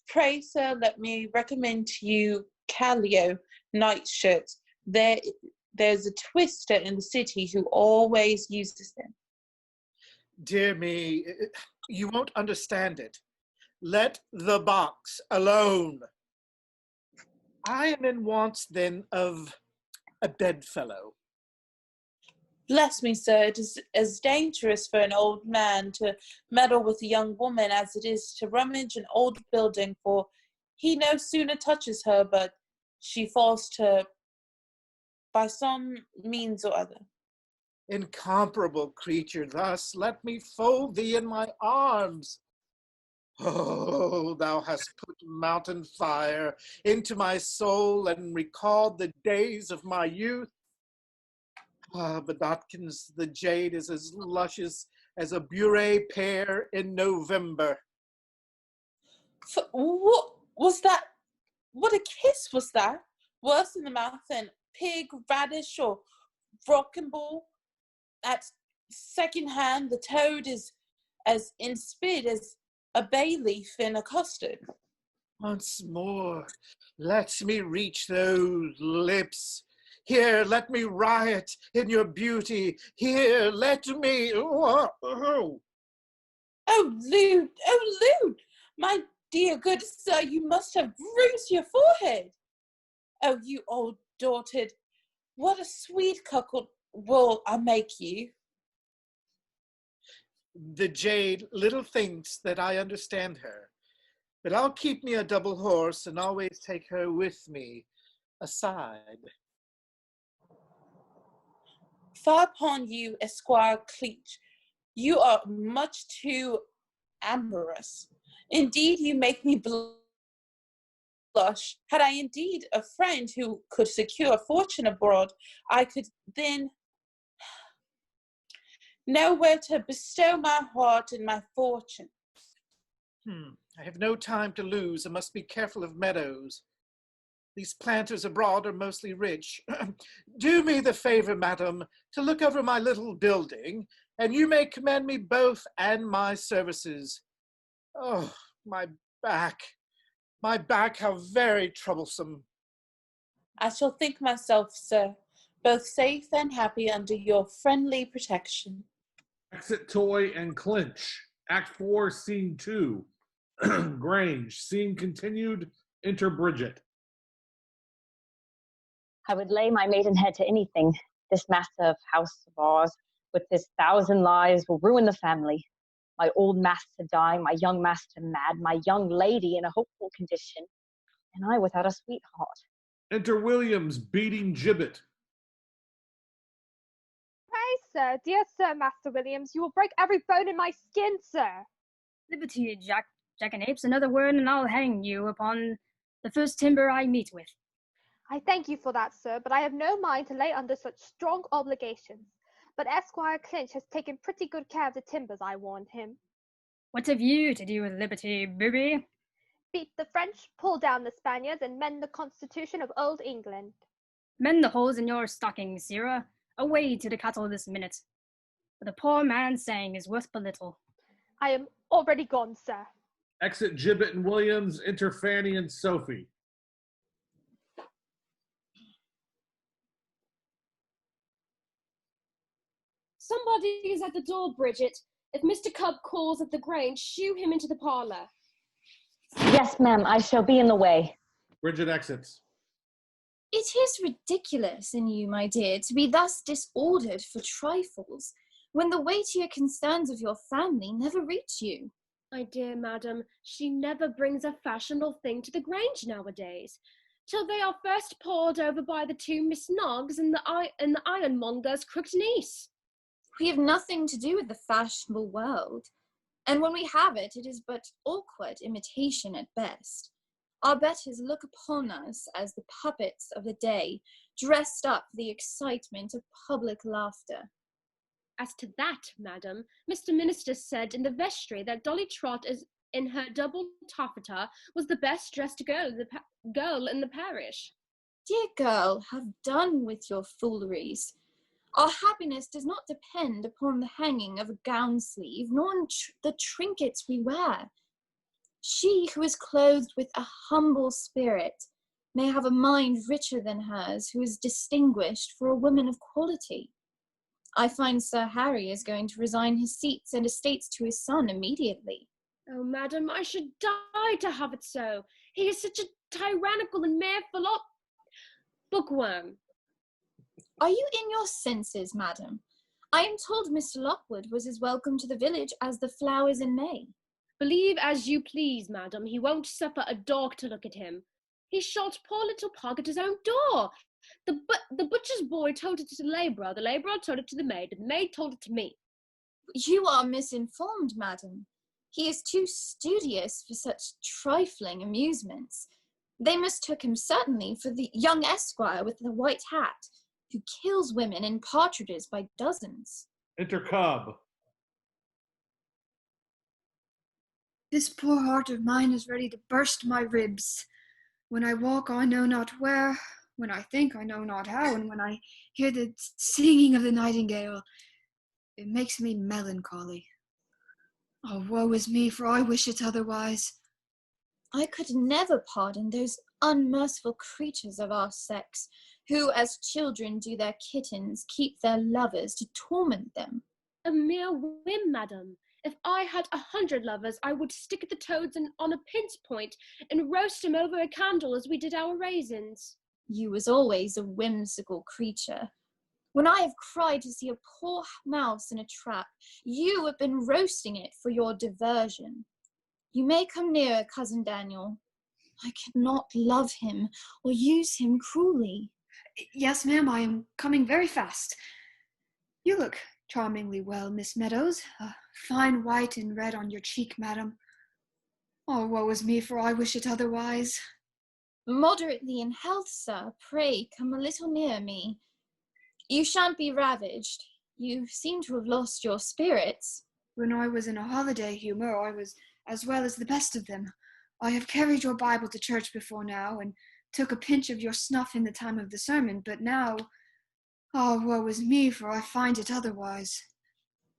Pray, sir, let me recommend to you Callio nightshirts. There there's a twister in the city who always uses them. Dear me, you won't understand it. Let the box alone. I am in want, then, of a bedfellow. Bless me, sir, it is as dangerous for an old man to meddle with a young woman as it is to rummage an old building, for he no sooner touches her, but she falls to by some means or other. Incomparable creature, thus let me fold thee in my arms. Oh, thou hast put mountain fire into my soul and recalled the days of my youth. Ah, but Dotkins, the jade is as luscious as a Bure pear in November. What was that? What a kiss was that? Worse in the mouth than pig, radish, or rocambole. At second hand, the toad is as insipid as a bay leaf in a custard. Once more, let me reach those lips. Here, let me riot in your beauty. Here, let me... Oh, lewd, my dear good sir, you must have bruised your forehead. Oh, you old dotard, what a sweet cuckold will I make you. The jade little thinks that I understand her, but I'll keep me a double horse and always take her with me, aside. Far upon you, Esquire Cleach, you are much too amorous. Indeed, you make me blush. Had I indeed a friend who could secure a fortune abroad, I could then know where to bestow my heart and my fortune. I have no time to lose and must be careful of meadows. These planters abroad are mostly rich. Do me the favor, madam, to look over my little building, and you may commend me both and my services. Oh, my back, how very troublesome. I shall think myself, sir, both safe and happy under your friendly protection. Exit Toy and Clinch. Act 4, Scene 2. Grange. Scene continued. Enter Bridget. I would lay my maidenhead to anything. This massive house of ours, with his 1,000 lives, will ruin the family. My old master dying, my young master mad, my young lady in a hopeful condition, and I without a sweetheart. Enter Williams, beating Gibbet. Pray, sir, dear Sir Master Williams, you will break every bone in my skin, sir. Liberty, jackanapes, another word and I'll hang you upon the first timber I meet with. I thank you for that, sir, but I have no mind to lay under such strong obligations. But Esquire Clinch has taken pretty good care of the timbers, I warned him. What have you to do with liberty, booby? Beat the French, pull down the Spaniards, and mend the constitution of old England. Mend the holes in your stockings, sirrah. Away to the cattle this minute. For the poor man's saying is worth but little. I am already gone, sir. Exit Gibbet and Williams. Enter Fanny and Sophie. Somebody is at the door, Bridget. If Mr. Cub calls at the Grange, shoo him into the parlour. Yes, ma'am, I shall be in the way. Bridget exits. It is ridiculous in you, my dear, to be thus disordered for trifles, when the weightier concerns of your family never reach you. My dear madam, she never brings a fashionable thing to the Grange nowadays, till they are first pored over by the two Miss Noggs and the ironmonger's crooked niece. We have nothing to do with the fashionable world, and when we have it, it is but awkward imitation at best. Our betters look upon us as the puppets of the day, dressed up for the excitement of public laughter. As to that, madam, Mr. Minister said in the vestry that Dolly Trot is in her double taffeta was the best dressed girl in the parish. Dear girl, have done with your fooleries. Our happiness does not depend upon the hanging of a gown sleeve, nor on the trinkets we wear. She who is clothed with a humble spirit may have a mind richer than hers, who is distinguished for a woman of quality. I find Sir Harry is going to resign his seats and estates to his son immediately. Oh, madam, I should die to have it so. He is such a tyrannical and mere bookworm. Are you in your senses, madam? I am told Mr. Lockwood was as welcome to the village as the flowers in May. Believe as you please, madam, he won't suffer a dog to look at him. He shot poor little Pug at his own door. The butcher's boy told it to the labourer told it to the maid, and the maid told it to me. You are misinformed, madam. He is too studious for such trifling amusements. They mistook him certainly for the young esquire with the white hat, who kills women and partridges by dozens. Enter Cub. This poor heart of mine is ready to burst my ribs. When I walk, I know not where. When I think, I know not how. And when I hear the singing of the nightingale, it makes me melancholy. Oh, woe is me, for I wish it otherwise. I could never pardon those unmerciful creatures of our sex, who, as children do their kittens, keep their lovers to torment them. A mere whim, madam. If I had 100 lovers, I would stick the toads on a pin's point and roast them over a candle as we did our raisins. You was always a whimsical creature. When I have cried to see a poor mouse in a trap, you have been roasting it for your diversion. You may come nearer, Cousin Daniel. I cannot love him or use him cruelly. Yes, ma'am, I am coming very fast. You look charmingly well, Miss Meadows. A fine white and red on your cheek, madam. Oh, woe is me, for I wish it otherwise. Moderately in health, sir. Pray come a little near me. You shan't be ravaged. You seem to have lost your spirits. When I was in a holiday humour, I was as well as the best of them. I have carried your Bible to church before now, and took a pinch of your snuff in the time of the sermon, but now, oh, woe is me, for I find it otherwise.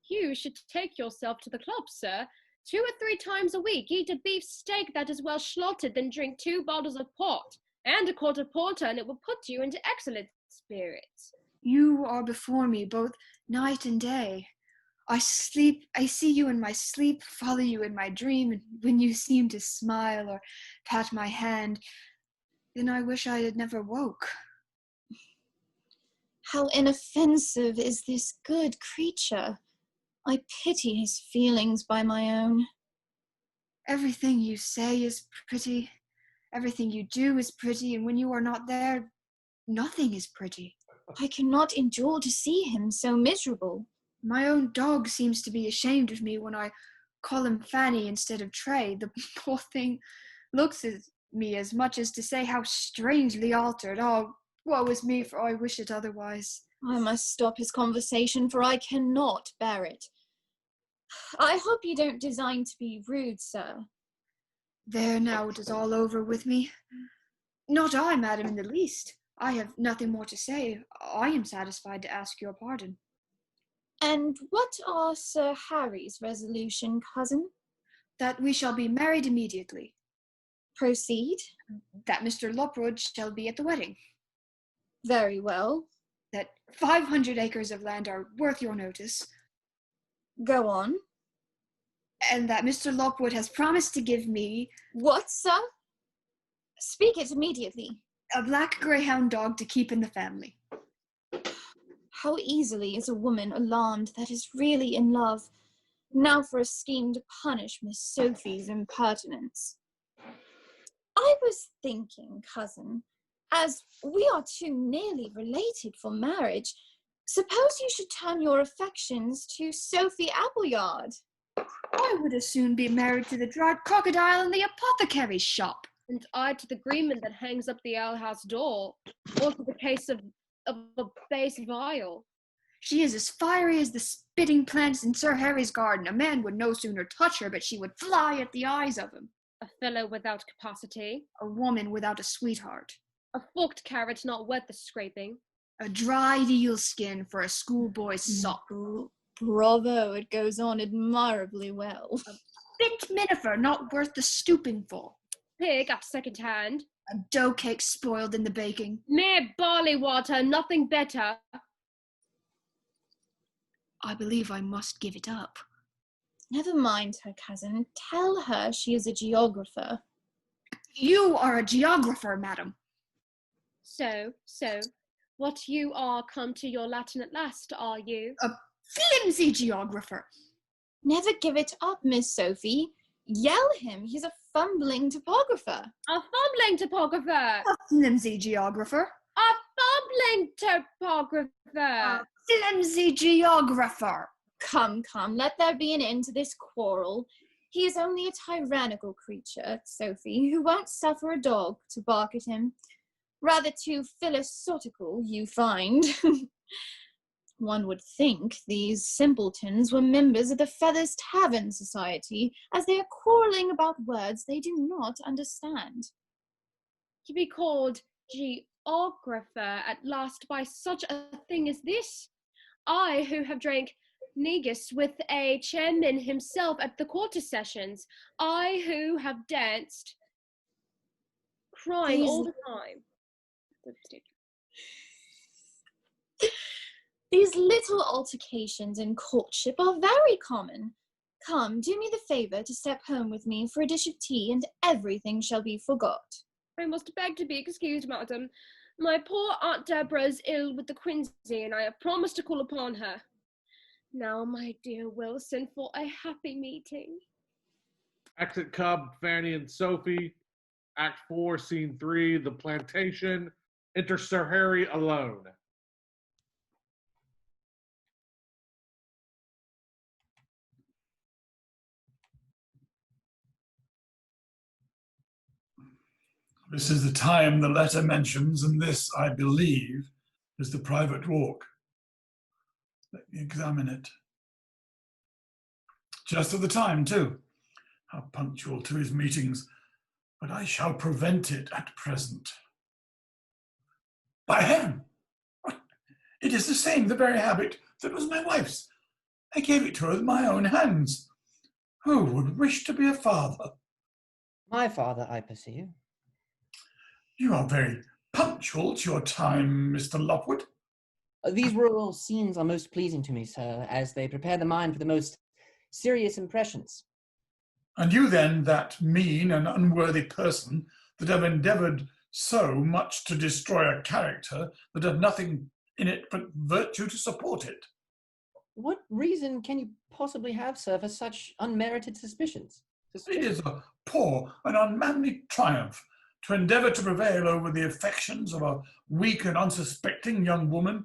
You should take yourself to the club, sir. 2 or 3 times a week, eat a beef steak that is well slaughtered, then drink 2 bottles of port and a quart of porter, and it will put you into excellent spirits. You are before me both night and day. I see you in my sleep, follow you in my dream, and when you seem to smile or pat my hand, then I wish I had never woke. How inoffensive is this good creature. I pity his feelings by my own. Everything you say is pretty. Everything you do is pretty, and when you are not there, nothing is pretty. I cannot endure to see him so miserable. My own dog seems to be ashamed of me when I call him Fanny instead of Tray. The poor thing looks at me as much as to say how strangely altered. Oh, woe is me, for I wish it otherwise. I must stop his conversation, for I cannot bear it. I hope you don't design to be rude, sir. There, now it is all over with me. Not I, madam, in the least. I have nothing more to say. I am satisfied to ask your pardon. And what are Sir Harry's resolution, cousin? That we shall be married immediately. Proceed. That Mr. Lockwood shall be at the wedding. Very well. That 500 acres of land are worth your notice. Go on. And that Mr. Lockwood has promised to give me... What, sir? Speak it immediately. A black greyhound dog to keep in the family. How easily is a woman alarmed that is really in love. Now for a scheme to punish Miss Sophie's impertinence. I was thinking, cousin, as we are too nearly related for marriage, suppose you should turn your affections to Sophie Appleyard. I would as soon be married to the dried crocodile in the apothecary's shop. And I to the greenman that hangs up the alehouse door, or to the case of a base vial. She is as fiery as the spitting plants in Sir Harry's garden. A man would no sooner touch her, but she would fly at the eyes of him. A fellow without capacity. A woman without a sweetheart. A forked carrot not worth the scraping. A dried eel skin for a schoolboy's sock. Bravo, it goes on admirably well. A bit minifer not worth the stooping for. Pig at second hand. A dough cake spoiled in the baking. Mere barley water, nothing better. I believe I must give it up. Never mind her, cousin. Tell her she is a geographer. You are a geographer, madam. So, what you are come to your Latin at last, are you? A flimsy geographer. Never give it up, Miss Sophie. Yell him. He's a fumbling topographer. A fumbling topographer. A flimsy geographer. A fumbling topographer. A flimsy geographer. Come, let there be an end to this quarrel. He is only a tyrannical creature, Sophie, who won't suffer a dog to bark at him. Rather too philosophical, you find. One would think these simpletons were members of the Feathers Tavern Society, as they are quarrelling about words they do not understand. To be called geographer at last by such a thing as this? I, who have drank negus with a chairman himself at the quarter sessions. I, who have danced, crying all the time. These little altercations in courtship are very common. Come, do me the favour to step home with me for a dish of tea, and everything shall be forgot. I must beg to be excused, madam. My poor Aunt Deborah is ill with the quinsy, and I have promised to call upon her. Now, my dear Wilson, for a happy meeting. Exit Cub, Fanny, and Sophie. Act 4, Scene 3, The Plantation. Enter Sir Harry alone. This is the time the letter mentions, and this, I believe, is the private walk. Let me examine it. Just at the time, too. How punctual to his meetings, but I shall prevent it at present. By heaven! It is the same, the very habit that was my wife's. I gave it to her with my own hands. Who would wish to be a father? My father, I perceive. You are very punctual to your time, Mr. Lopwood. These rural scenes are most pleasing to me, sir, as they prepare the mind for the most serious impressions. And you then, that mean and unworthy person that have endeavoured so much to destroy a character that had nothing in it but virtue to support it. What reason can you possibly have, sir, for such unmerited suspicions? It is a poor and unmanly triumph to endeavour to prevail over the affections of a weak and unsuspecting young woman,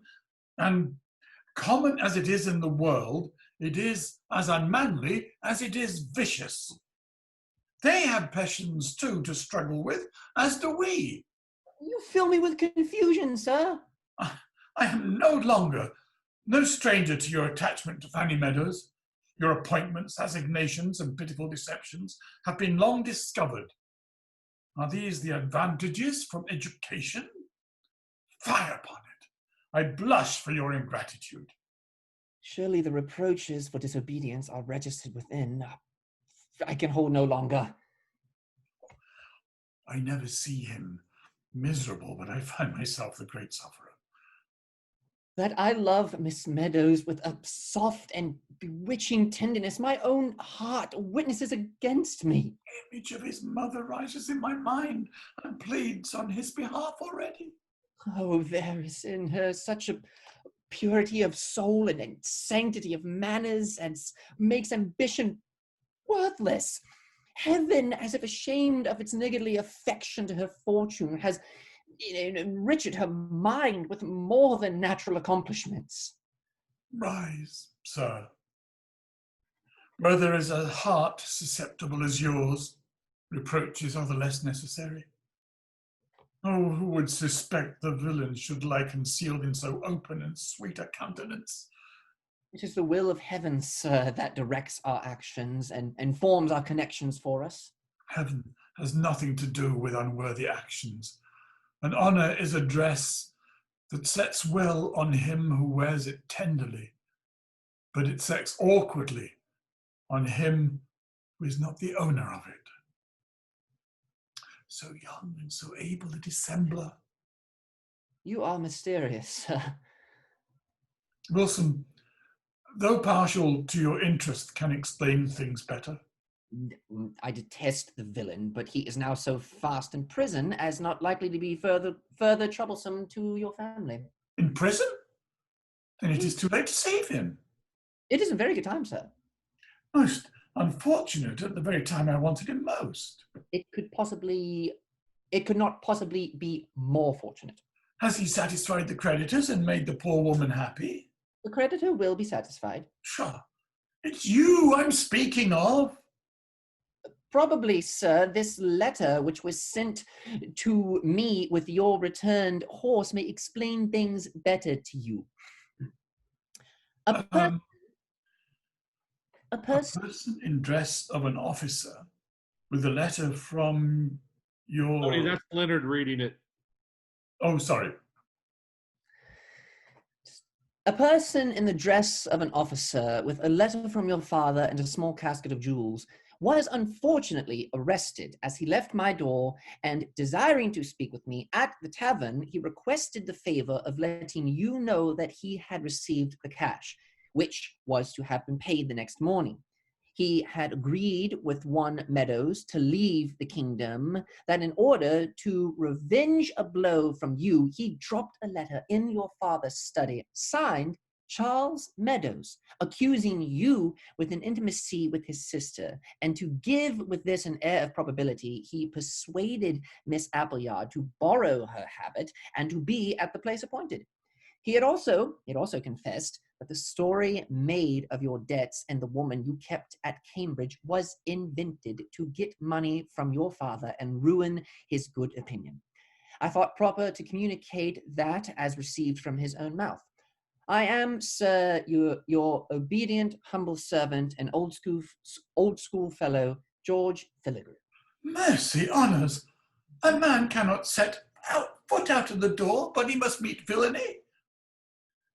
and common as it is in the world, it is as unmanly as it is vicious. They have passions too to struggle with, as do we. You fill me with confusion, sir. I am no stranger to your attachment to Fanny Meadows. Your appointments, assignations, and pitiful deceptions have been long discovered. Are these the advantages from education? Fire upon it! I blush for your ingratitude. Surely the reproaches for disobedience are registered within. I can hold no longer. I never see him miserable, but I find myself the great sufferer. That I love Miss Meadows with a soft and bewitching tenderness, my own heart witnesses against me. The image of his mother rises in my mind and pleads on his behalf already. Oh, there is in her such a purity of soul and sanctity of manners as makes ambition worthless. Heaven, as if ashamed of its niggardly affection to her fortune, has enriched her mind with more than natural accomplishments. Rise, sir. Where there is a heart susceptible as yours, reproaches are the less necessary. Oh, who would suspect the villain should lie concealed in so open and sweet a countenance? It is the will of heaven, sir, that directs our actions and forms our connections for us. Heaven has nothing to do with unworthy actions. And honour is a dress that sets well on him who wears it tenderly, but it sets awkwardly on him who is not the owner of it. So young and so able a dissembler. You are mysterious. Wilson, though partial to your interest, can explain things better. I detest the villain, but he is now so fast in prison as not likely to be further troublesome to your family. In prison? Then it is too late to save him. It is a very good time, sir. Most unfortunate at the very time I wanted him most. It could not possibly be more fortunate. Has he satisfied the creditors and made the poor woman happy? The creditor will be satisfied. Sure. It's you I'm speaking of. Probably, sir, this letter which was sent to me with your returned horse may explain things better to you. A person in dress of an officer with a letter from your... Tony, that's Leonard reading it. Oh, sorry. A person in the dress of an officer with a letter from your father and a small casket of jewels was unfortunately arrested as he left my door, and desiring to speak with me at the tavern, he requested the favor of letting you know that he had received the cash, which was to have been paid the next morning. He had agreed with one Meadows to leave the kingdom, that in order to revenge a blow from you, he dropped a letter in your father's study, signed Charles Meadows, accusing you with an intimacy with his sister. And to give with this an air of probability, he persuaded Miss Appleyard to borrow her habit and to be at the place appointed. He had also confessed that the story made of your debts and the woman you kept at Cambridge was invented to get money from your father and ruin his good opinion. I thought proper to communicate that as received from his own mouth. I am, sir, your obedient, humble servant and old school fellow, George Filigree. Mercy honours! A man cannot set foot out of the door, but he must meet villainy.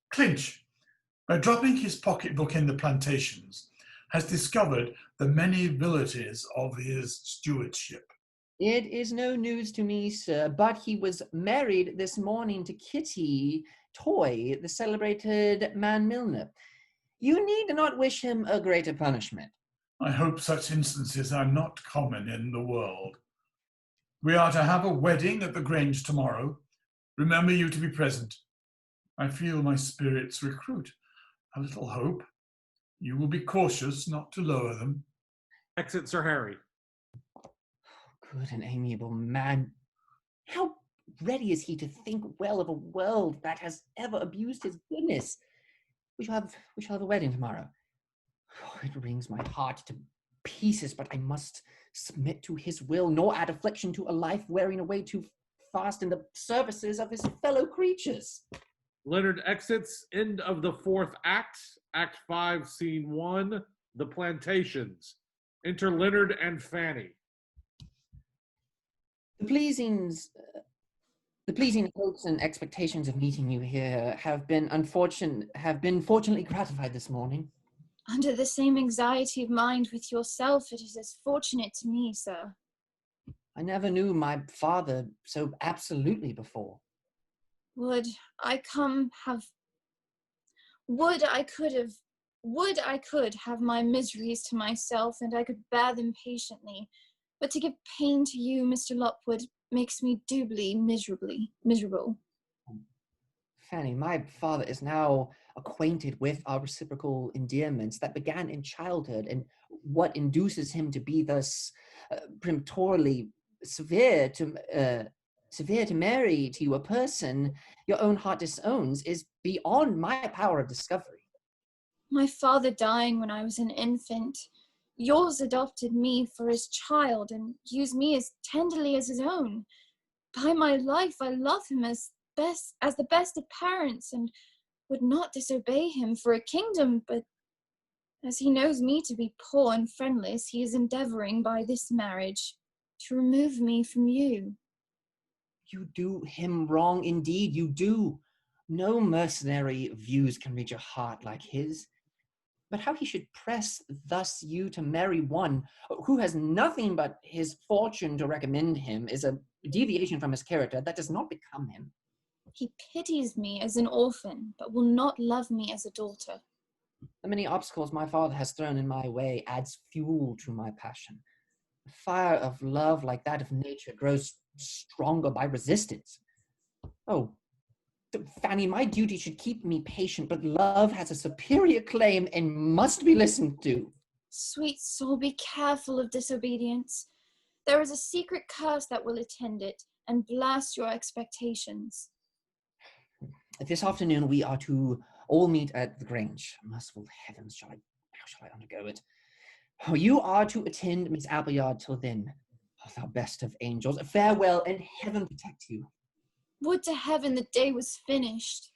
Clinch, by dropping his pocketbook in the plantations, has discovered the many vanities of his stewardship. It is no news to me, sir, but he was married this morning to Kitty Toy, the celebrated man Milner. You need not wish him a greater punishment. I hope such instances are not common in the world. We are to have a wedding at the Grange tomorrow. Remember you to be present. I feel my spirits recruit a little hope. You will be cautious not to lower them. Exit Sir Harry. Good and amiable man. How ready is he to think well of a world that has ever abused his goodness? We shall have a wedding tomorrow. Oh, it wrings my heart to pieces, but I must submit to his will, nor add affliction to a life wearing away too fast in the services of his fellow creatures. Leonard exits. End of the fourth act. Act 5, Scene 1, The Plantations. Enter Leonard and Fanny. The pleasing hopes and expectations of meeting you here have been fortunately gratified this morning. Under the same anxiety of mind with yourself, it is as fortunate to me, sir. I never knew my father so absolutely before. Would I could have my miseries to myself, and I could bear them patiently. But to give pain to you, Mr. Lopwood, makes me doubly miserable. Fanny, my father is now acquainted with our reciprocal endearments that began in childhood, and what induces him to be thus peremptorily severe to marry to you a person your own heart disowns is beyond my power of discovery. My father dying when I was an infant, yours adopted me for his child and used me as tenderly as his own. By my life, I love him as the best of parents, and would not disobey him for a kingdom, but as he knows me to be poor and friendless, he is endeavoring by this marriage to remove me from you. You do him wrong indeed, you do. No mercenary views can reach a heart like his. But how he should press thus you to marry one who has nothing but his fortune to recommend him is a deviation from his character that does not become him. He pities me as an orphan, but will not love me as a daughter. The many obstacles my father has thrown in my way adds fuel to my passion. The fire of love like that of nature grows stronger by resistance. Oh, Fanny, my duty should keep me patient, but love has a superior claim and must be listened to. Sweet soul, be careful of disobedience. There is a secret curse that will attend it and blast your expectations. This afternoon we are to all meet at the Grange. Merciful heavens, how shall I undergo it? Oh, you are to attend Miss Appleyard till then. Oh, thou best of angels, farewell, and heaven protect you. Would to heaven the day was finished.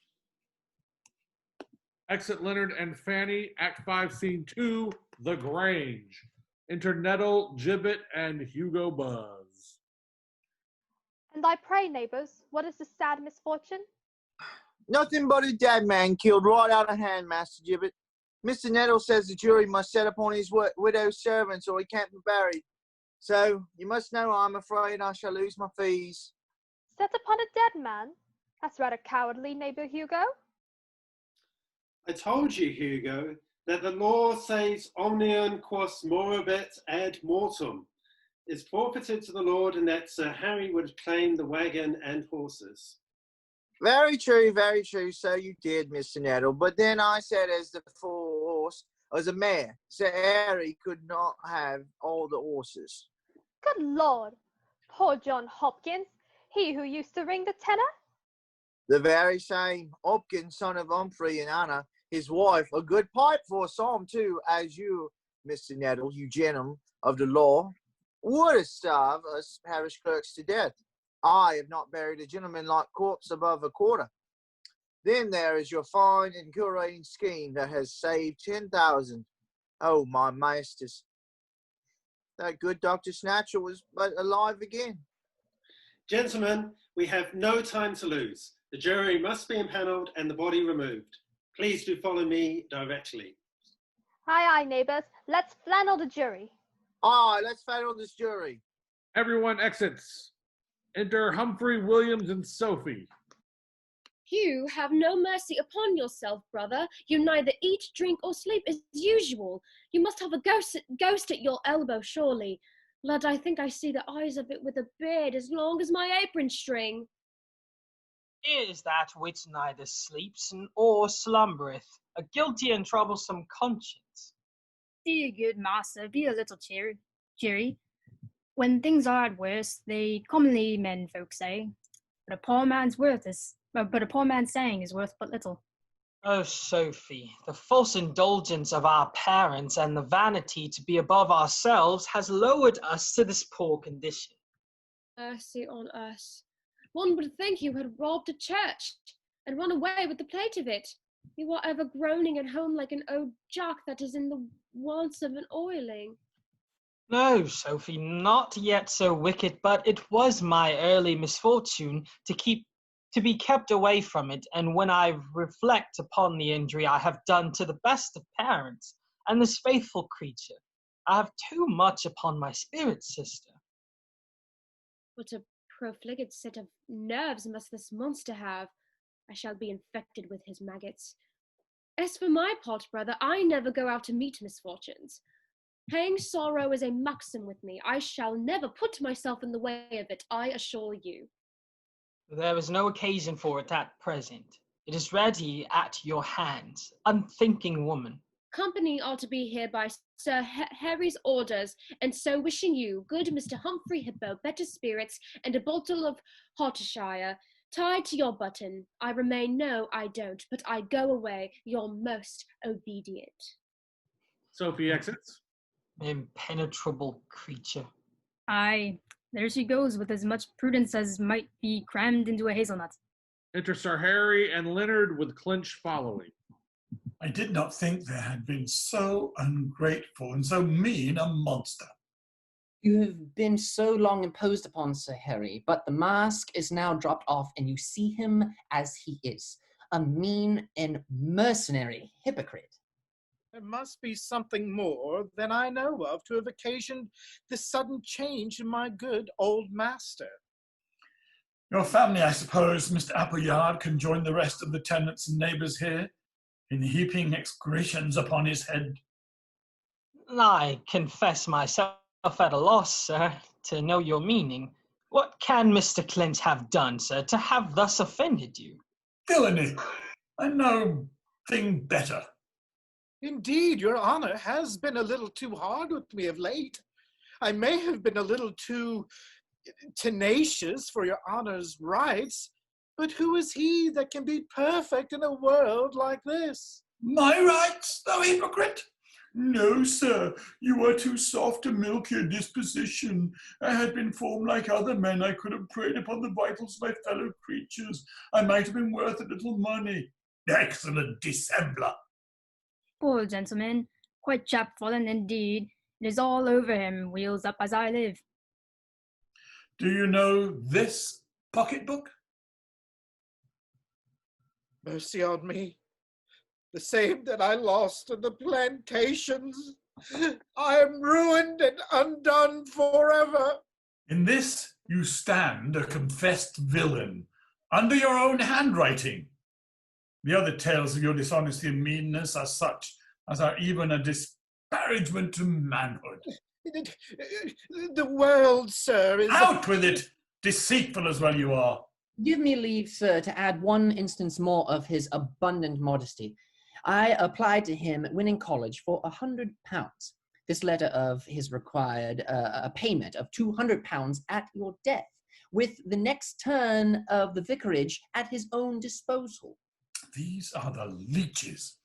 Exit Leonard and Fanny, Act 5, Scene 2, The Grange. Enter Nettle, Gibbet, and Hugo Buzz. And I pray, neighbours, what is the sad misfortune? Nothing but a dead man killed right out of hand, Master Gibbet. Mr. Nettle says the jury must set upon his widow's servants or he can't be buried. So, you must know I'm afraid I shall lose my fees. Set upon a dead man? That's rather cowardly, neighbour Hugo. I told you, Hugo, that the law says omnium quos moribit ad mortem is forfeited to the Lord and that Sir Harry would claim the wagon and horses. Very true, so you did, Mr. Nettle. But then I said as the full horse, as a mare, Sir Harry could not have all the horses. Good Lord! Poor John Hopkins, he who used to ring the tenor? The very same. Hopkins, son of Humphrey and Anna, his wife, a good pipe for a psalm too, as you, Mr. Nettle, you gentleman of the law, would have starved us parish clerks to death. I have not buried a gentleman like corpse above a quarter. Then there is your fine and curating scheme that has saved 10,000. Oh, my masters. That good Dr. Snatcher was but alive again. Gentlemen, we have no time to lose. The jury must be impaneled and the body removed. Please do follow me directly. Aye, neighbours, let's flannel the jury. Aye, let's flannel this jury. Everyone exits. Enter Humphrey, Williams, and Sophie. You have no mercy upon yourself, brother. You neither eat, drink, or sleep as usual. You must have a ghost at your elbow, surely. Lad, I think I see the eyes of it with a beard as long as my apron string. Is that which neither sleeps or slumbereth, a guilty and troublesome conscience. Dear good master, be a little cheery. When things are at worst, they commonly men folk say, but a poor man's saying is worth but little. Oh, Sophie, the false indulgence of our parents and the vanity to be above ourselves has lowered us to this poor condition. Mercy on us. One would think you had robbed a church and run away with the plate of it. You are ever groaning at home like an old jack that is in the wants of an oiling. No, Sophie, not yet so wicked, but it was my early misfortune to be kept away from it, and when I reflect upon the injury I have done to the best of parents and this faithful creature, I have too much upon my spirit, sister. What a profligate set of nerves must this monster have. I shall be infected with his maggots. As for my part, brother, I never go out to meet misfortunes. Paying sorrow is a maxim with me. I shall never put myself in the way of it, I assure you. There is no occasion for it at present. It is ready at your hands, unthinking woman. Company are to be here by Sir Harry's orders, and so wishing you, good Mr. Humphrey Hippo, better spirits, and a bottle of Hertfordshire tied to your button. I remain, no, I don't, but I go away, your most obedient. Sophie exits. Impenetrable creature. Aye, there she goes with as much prudence as might be crammed into a hazelnut. Enter Sir Harry and Leonard with Clinch following. I did not think there had been so ungrateful and so mean a monster. You have been so long imposed upon, Sir Harry, but the mask is now dropped off and you see him as he is, a mean and mercenary hypocrite. There must be something more than I know of to have occasioned this sudden change in my good old master. Your family, I suppose, Mr. Appleyard, can join the rest of the tenants and neighbours here in heaping execrations upon his head. I confess myself at a loss, sir, to know your meaning. What can Mr. Clint have done, sir, to have thus offended you? Villainy! I know thing better. Indeed, your honor has been a little too hard with me of late. I may have been a little too tenacious for your honor's rights, but who is he that can be perfect in a world like this? My rights, thou hypocrite? No, sir, you are too soft to milk your disposition. I had been formed like other men. I could have preyed upon the vitals of my fellow creatures. I might have been worth a little money. Excellent dissembler. Poor gentleman, quite chapfallen indeed. It is all over him, wheels up as I live. Do you know this pocketbook? Mercy on me. The same that I lost in the plantations. I am ruined and undone forever. In this you stand a confessed villain, under your own handwriting. The other tales of your dishonesty and meanness are such as are even a disparagement to manhood. The world, sir, is... Out with it, deceitful as well you are. Give me leave, sir, to add one instance more of his abundant modesty. I applied to him when in college for £100. This letter of his required a payment of £200 at your death, with the next turn of the vicarage at his own disposal. These are the leeches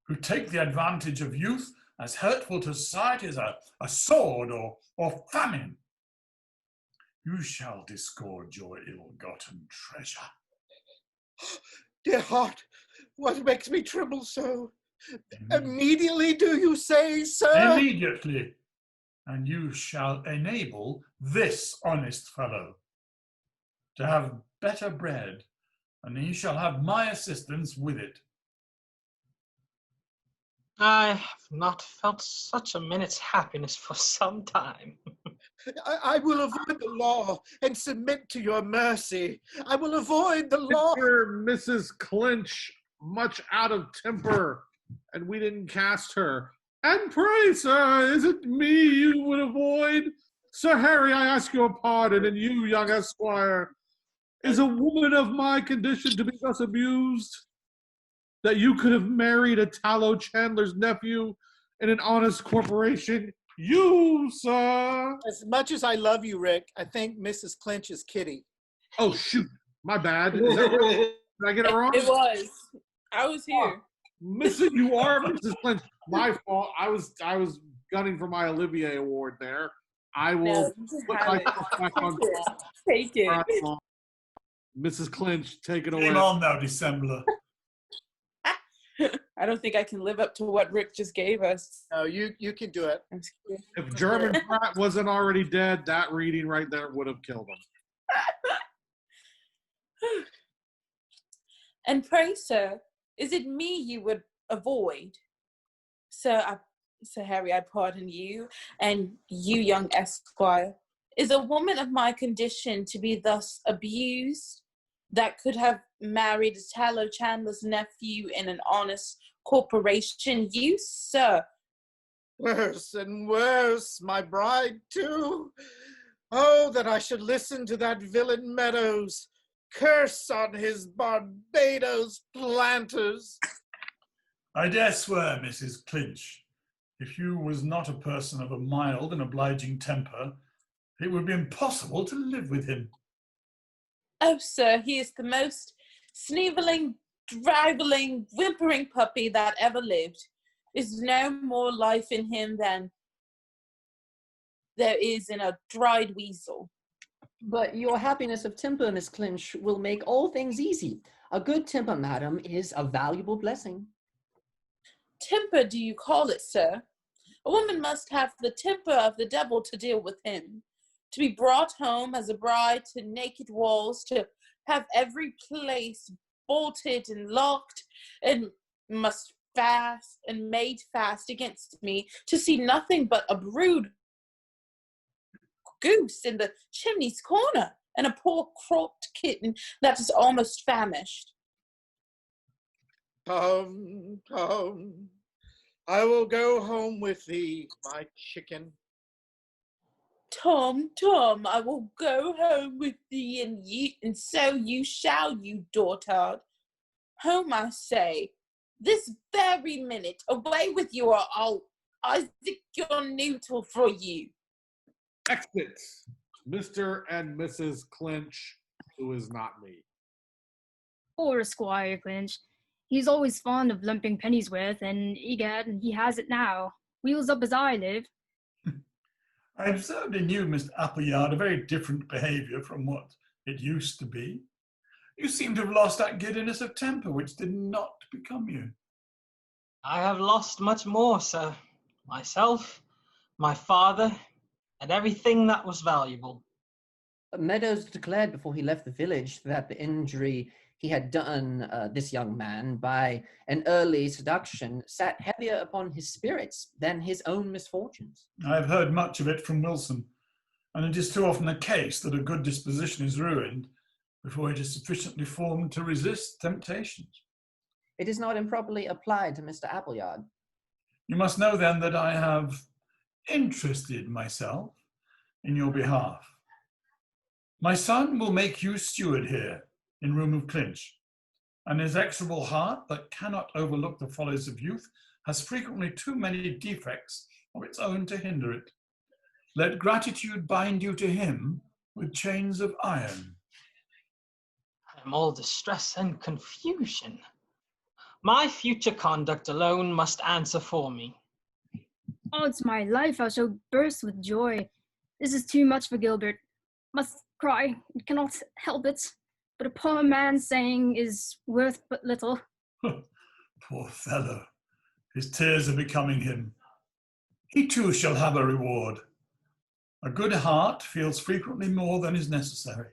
who take the advantage of youth as hurtful to society as a sword or famine. You shall disgorge your ill-gotten treasure. Dear heart, what makes me tremble so? Immediately, do you say, sir? Immediately. And you shall enable this honest fellow to have better bread, and he shall have my assistance with it. I have not felt such a minute's happiness for some time. I will avoid the law and submit to your mercy. I will avoid the law. Mrs. Clinch, much out of temper, and we didn't cast her. And pray, sir, is it me you would avoid? Sir Harry, I ask your pardon, and you, young esquire, is a woman of my condition to be thus abused? That you could have married a tallow chandler's nephew in an honest corporation? You, sir! As much as I love you, Rick, I think Mrs. Clinch is Kitty. Oh, shoot. My bad. Is that right? Did I get it wrong? It was. I was here. Mrs. You are Mrs. Clinch. My fault. I was gunning for my Olivier Award there. I will put myself back on. Take it. Mrs. Clinch, take it away. Game on now, dissembler. I don't think I can live up to what Rick just gave us. No, you can do it. If Jermyn Pratt wasn't already dead, that reading right there would have killed him. And pray, sir, is it me you would avoid? Sir Harry, I pardon you, and you, young esquire. Is a woman of my condition to be thus abused, that could have married a tallow chandler's nephew in an honest corporation? You, sir. Worse and worse, my bride too. Oh, that I should listen to that villain Meadows. Curse on his Barbados planters. I dare swear, Mrs. Clinch, if you was not a person of a mild and obliging temper, it would be impossible to live with him. Oh, sir, he is the most sneeveling, driveling, whimpering puppy that ever lived. There's no more life in him than there is in a dried weasel. But your happiness of temper, Miss Clinch, will make all things easy. A good temper, madam, is a valuable blessing. Temper, do you call it, sir? A woman must have the temper of the devil to deal with him. To be brought home as a bride to naked walls, to have every place bolted and locked, and must fast and made fast against me to see nothing but a brood goose in the chimney's corner and a poor cropped kitten that is almost famished. Tom, I will go home with thee, my chicken. Tom, I will go home with thee, and so you shall, you dotard. Home, I say, this very minute. Away with you, or I'll stick your noodle for you. Exit, Mr. and Mrs. Clinch, who is not me. Poor Squire Clinch. He's always fond of lumping pennies worth, and egad, he has it now. Wheels up as I live. I observed in you, Mr. Appleyard, a very different behaviour from what it used to be. You seem to have lost that giddiness of temper which did not become you. I have lost much more, sir. Myself, my father, and everything that was valuable. Meadows declared before he left the village that the injury he had done this young man by an early seduction sat heavier upon his spirits than his own misfortunes. I have heard much of it from Wilson, and it is too often the case that a good disposition is ruined before it is sufficiently formed to resist temptations. It is not improperly applied to Mr. Appleyard. You must know then that I have interested myself in your behalf. My son will make you steward here in room of Clinch, and his execrable heart that cannot overlook the follies of youth has frequently too many defects of its own to hinder it. Let gratitude bind you to him with chains of iron. I am all distress and confusion. My future conduct alone must answer for me. Odds my life, I shall burst with joy. This is too much for Gilbert. Must cry, cannot help it. But a poor man's saying is worth but little. Poor fellow, his tears are becoming him. He too shall have a reward. A good heart feels frequently more than is necessary.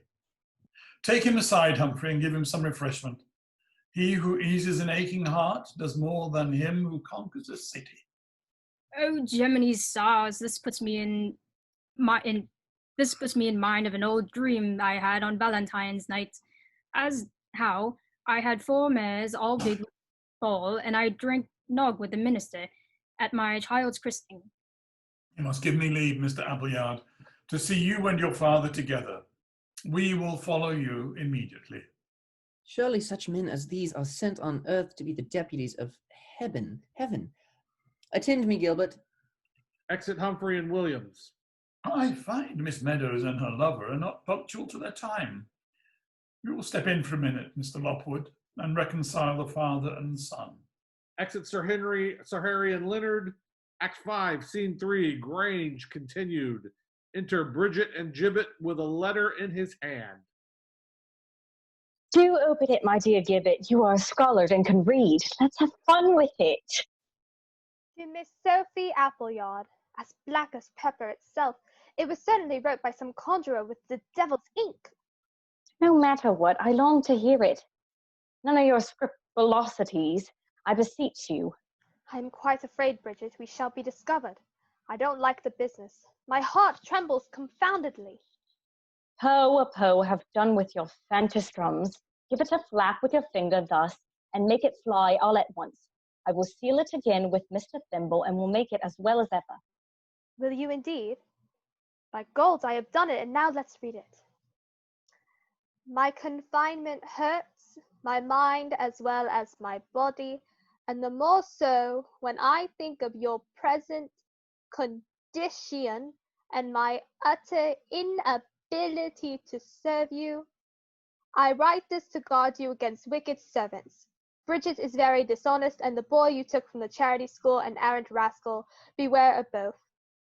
Take him aside, Humphrey, and give him some refreshment. He who eases an aching heart does more than him who conquers a city. Oh, Gemini's stars, this puts me in mind of an old dream I had on Valentine's night. As how I had 4 mares, all big with ball, and I drank nog with the minister at my child's christening. You must give me leave, Mr. Appleyard, to see you and your father together. We will follow you immediately. Surely such men as these are sent on earth to be the deputies of heaven. Attend me, Gilbert. Exit Humphrey and Williams. I find Miss Meadows and her lover are not punctual to their time. You will step in for a minute, Mr. Lopwood, and reconcile the father and son. Exit Sir Harry and Leonard. Act 5, Scene 3, Grange continued. Enter Bridget and Gibbet with a letter in his hand. Do open it, my dear Gibbet. You are scholared and can read. Let's have fun with it. To Miss Sophie Appleyard, as black as pepper itself, it was certainly wrote by some conjurer with the devil's ink. No matter what, I long to hear it. None of your scribulosities, I beseech you. I am quite afraid, Bridget, we shall be discovered. I don't like the business. My heart trembles confoundedly. Poe, have done with your fantastrums. Give it a flap with your finger thus, and make it fly all at once. I will seal it again with Mr. Thimble, and will make it as well as ever. Will you indeed? By gold, I have done it, and now let's read it. My confinement hurts my mind as well as my body, and the more so when I think of your present condition and my utter inability to serve you. I write this to guard you against wicked servants. Bridget is very dishonest, and the boy you took from the charity school an arrant rascal. Beware of both.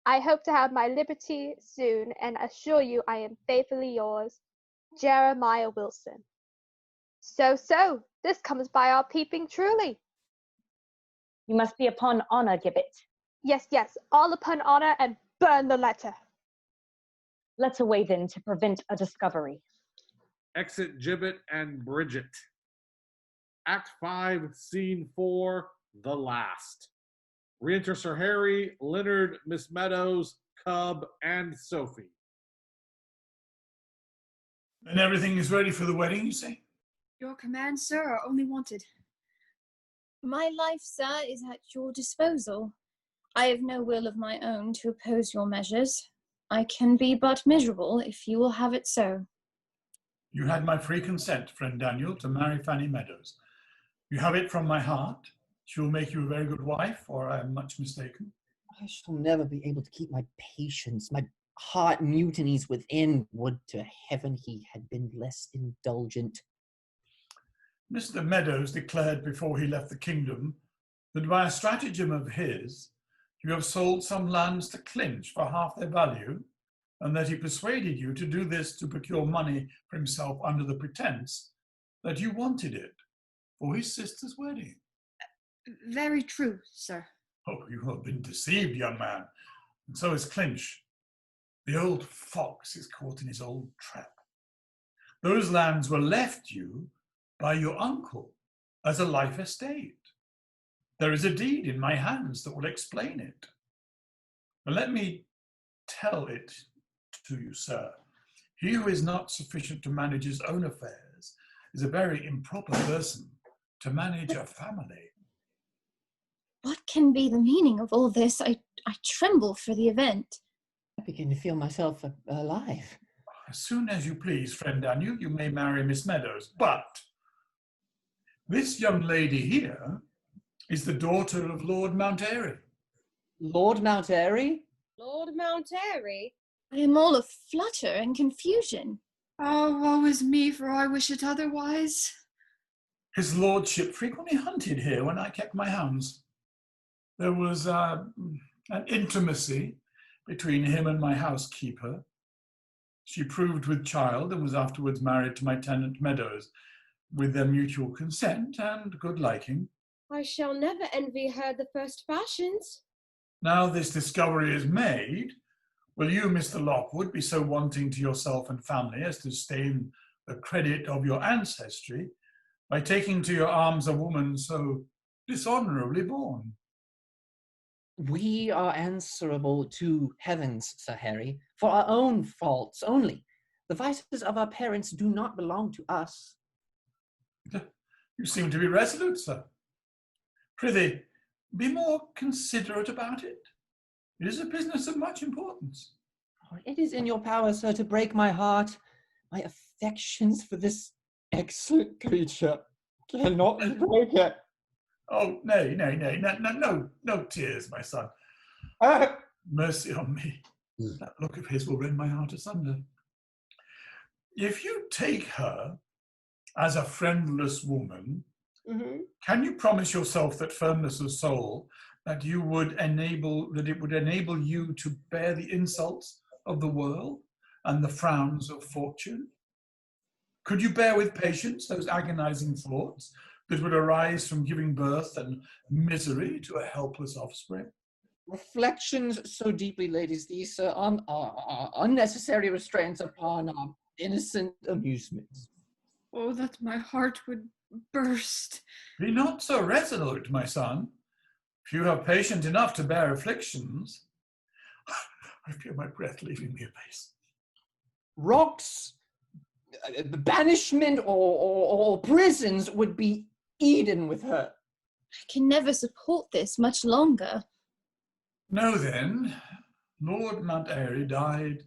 I hope to have my liberty soon, and assure you I am faithfully yours, Jeremiah Wilson. So, this comes by our peeping truly. You must be upon honor, Gibbet. Yes, all upon honor, and burn the letter. Let's away then to prevent a discovery. Exit Gibbet and Bridget. Act 5, Scene 4, the last. Re-enter Sir Harry, Leonard, Miss Meadows, Cub, and Sophie. And everything is ready for the wedding, you say? Your command, sir, are only wanted. My life, sir, is at your disposal. I have no will of my own to oppose your measures. I can be but miserable if you will have it so. You had my free consent, friend Daniel, to marry Fanny Meadows. You have it from my heart. She will make you a very good wife, or I am much mistaken. I shall never be able to keep my patience. My heart mutinies within. Would to heaven he had been less indulgent. Mr. Meadows declared before he left the kingdom that by a stratagem of his, you have sold some lands to Clinch for half their value, and that he persuaded you to do this to procure money for himself under the pretense that you wanted it for his sister's wedding. Very true, sir. Oh, you have been deceived, young man, and so is Clinch. The old fox is caught in his old trap. Those lands were left you by your uncle as a life estate. There is a deed in my hands that will explain it. But let me tell it to you, sir. He who is not sufficient to manage his own affairs is a very improper person to manage a family. What can be the meaning of all this? I tremble for the event. I begin to feel myself alive. As soon as you please, friend Daniel, you may marry Miss Meadows, but this young lady here is the daughter of Lord Mount Airy. Lord Mount Airy? Lord Mount Airy? I am all aflutter and confusion. Oh, woe is me, for I wish it otherwise. His lordship frequently hunted here when I kept my hounds. There was an intimacy between him and my housekeeper. She proved with child and was afterwards married to my tenant Meadows, with their mutual consent and good liking. I shall never envy her the first passions. Now this discovery is made, will you, Mr. Lockwood, be so wanting to yourself and family as to stain the credit of your ancestry by taking to your arms a woman so dishonourably born? We are answerable to heavens, Sir Harry, for our own faults only. The vices of our parents do not belong to us. You seem to be resolute, sir. Prithee, be more considerate about it. It is a business of much importance. It is in your power, sir, to break my heart. My affections for this excellent creature cannot break it. Oh, nay, no tears, my son. Mercy on me. That look of his will rend my heart asunder. If you take her as a friendless woman, can you promise yourself that firmness of soul, that it would enable you to bear the insults of the world and the frowns of fortune? Could you bear with patience those agonizing thoughts that would arise from giving birth and misery to a helpless offspring? Reflections so deeply laid as these, sir, are unnecessary restraints upon our innocent amusements. Oh, that my heart would burst. Be not so resolute, my son. If you have patience enough to bear afflictions, I feel my breath leaving me apace. Rocks, banishment, or prisons would be Eden with her. I can never support this much longer. Know then, Lord Mount Airy died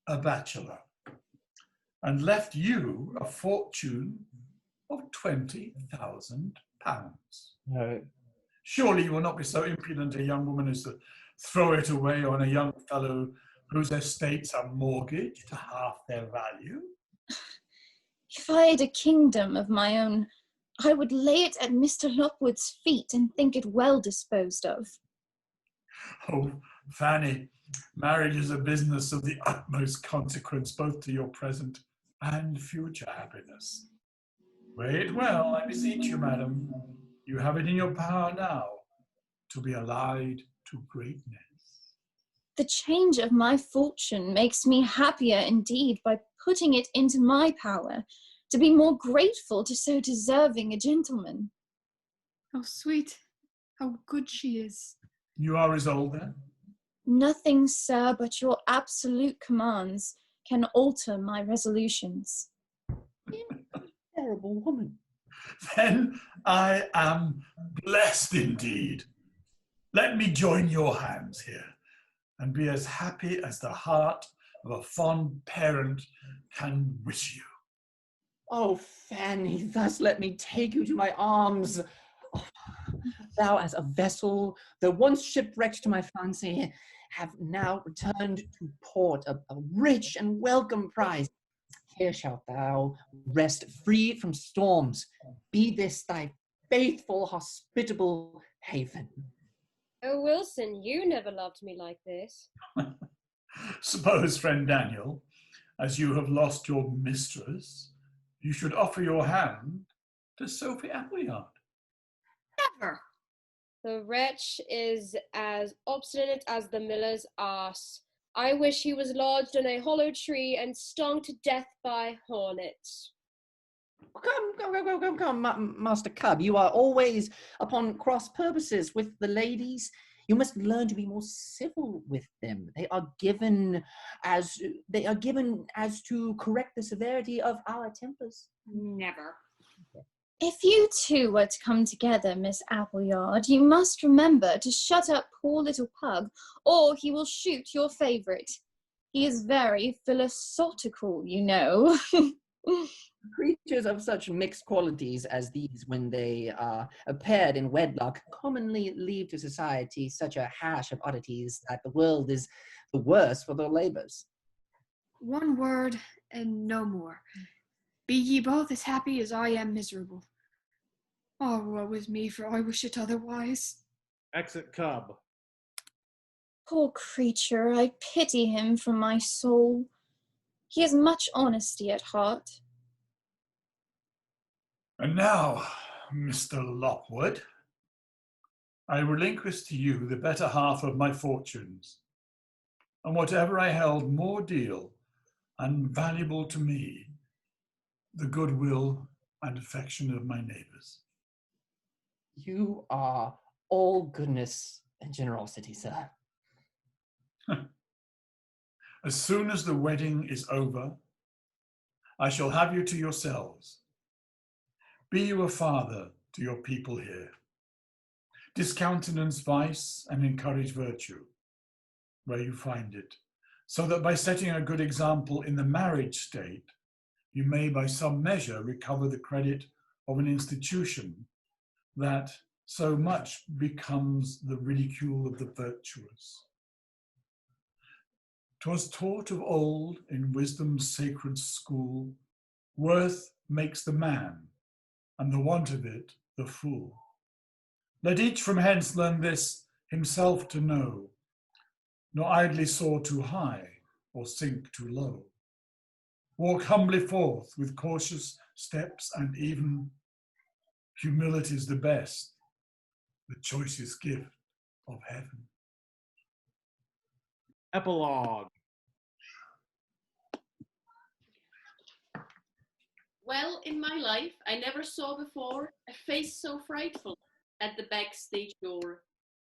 a bachelor and left you a fortune of £20,000. No. Surely you will not be so impudent a young woman as to throw it away on a young fellow whose estates are mortgaged to half their value? If I had a kingdom of my own, I would lay it at Mr. Lockwood's feet and think it well disposed of. Oh, Fanny, marriage is a business of the utmost consequence both to your present and future happiness. Weigh it well, I beseech you, madam. You have it in your power now to be allied to greatness. The change of my fortune makes me happier indeed by putting it into my power to be more grateful to so deserving a gentleman. Oh, sweet, How good she is. You are his old then? Nothing, sir, but your absolute commands can alter my resolutions. Terrible woman. Then I am blessed indeed. Let me join your hands here and be as happy as the heart of a fond parent can wish you. Oh, Fanny, thus let me take you to my arms. Oh, thou as a vessel, though once shipwrecked to my fancy, have now returned to port, a rich and welcome prize. Here shalt thou rest free from storms. Be this thy faithful, hospitable haven. Oh, Wilson, you never loved me like this. Suppose, friend Daniel, as you have lost your mistress, you should offer your hand to Sophie Appleyard. Never. The wretch is as obstinate as the miller's ass. I wish he was lodged in a hollow tree and stung to death by hornets. Come, Master Cub. You are always upon cross purposes with the ladies. You must learn to be more civil with them. They are given as to correct the severity of our tempers. Never. If you two were to come together, Miss Appleyard, you must remember to shut up poor little Pug, or he will shoot your favourite. He is very philosophical, you know. Creatures of such mixed qualities as these, when they are paired in wedlock, commonly leave to society such a hash of oddities that the world is the worse for their labours. One word and no more. Be ye both as happy as I am miserable. Oh, woe is me, for I wish it otherwise. Exit Cub. Poor creature, I pity him from my soul. He has much honesty at heart. And now, Mr. Lockwood, I relinquish to you the better half of my fortunes, and whatever I held more dear and valuable to me, the goodwill and affection of my neighbours. You are all goodness and generosity, sir. As soon as the wedding is over, I shall have you to yourselves. Be you a father to your people here. Discountenance vice and encourage virtue where you find it, so that by setting a good example in the marriage state, you may by some measure recover the credit of an institution that so much becomes the ridicule of the virtuous. 'Twas taught of old in wisdom's sacred school, worth makes the man, and the want of it the fool. Let each from hence learn this himself to know, nor idly soar too high or sink too low. Walk humbly forth with cautious steps, and even humility's the best, the choicest gift of heaven. Epilogue. Well, in my life, I never saw before a face so frightful at the backstage door.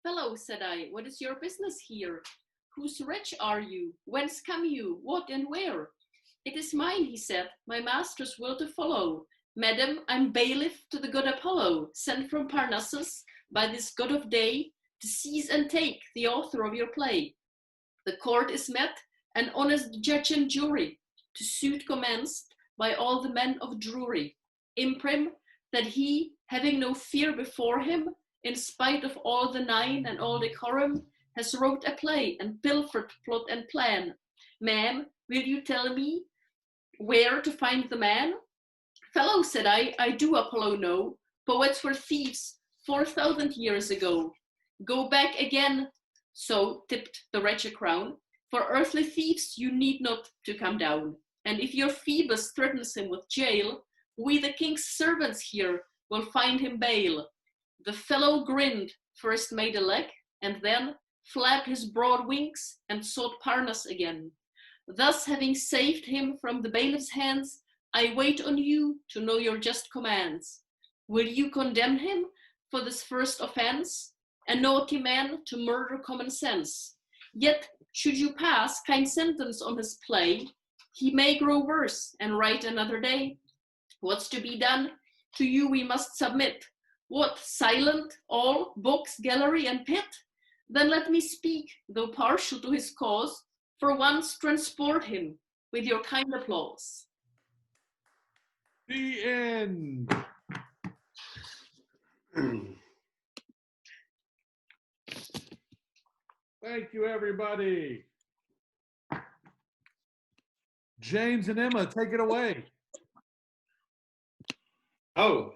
Fellow, said I, what is your business here? Whose wretch are you? Whence come you? What and where? It is mine, he said, my master's will to follow. Madam, I'm bailiff to the good Apollo, sent from Parnassus by this god of day to seize and take the author of your play. The court is met, an honest judge and jury, to suit commenced by all the men of Drury. Imprim, that he, having no fear before him, in spite of all the nine and all decorum, has wrote a play and pilfered plot and plan. Ma'am, will you tell me where to find the man? Fellow, said I do Apollo know. Poets were thieves 4,000 years ago. Go back again, so tipped the wretched crown. For earthly thieves you need not to come down. And if your Phoebus threatens him with jail, we the king's servants here will find him bail. The fellow grinned, first made a leg, and then flapped his broad wings and sought Parnas again. Thus having saved him from the bailiff's hands, I wait on you to know your just commands. Will you condemn him for this first offense, a naughty man to murder common sense. Yet, should you pass kind sentence on his play, he may grow worse and write another day. What's to be done? To you we must submit. What, silent, all, books, gallery, and pit? Then let me speak, though partial to his cause, for once transport him with your kind applause. The end. Thank you, everybody. James and Emma, take it away. Oh,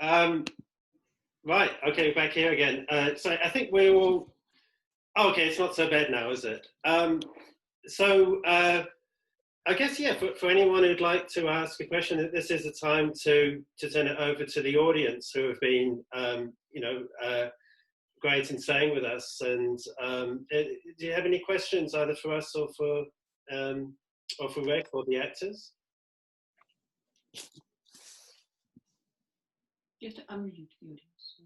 right. Okay, back here again. So I think we're all... Oh, okay, it's not so bad now, is it? I guess, yeah, for anyone who'd like to ask a question, this is a time to turn it over to the audience who have been, great in staying with us. And do you have any questions either for us or for Rick or the actors? You have to unmute the audience.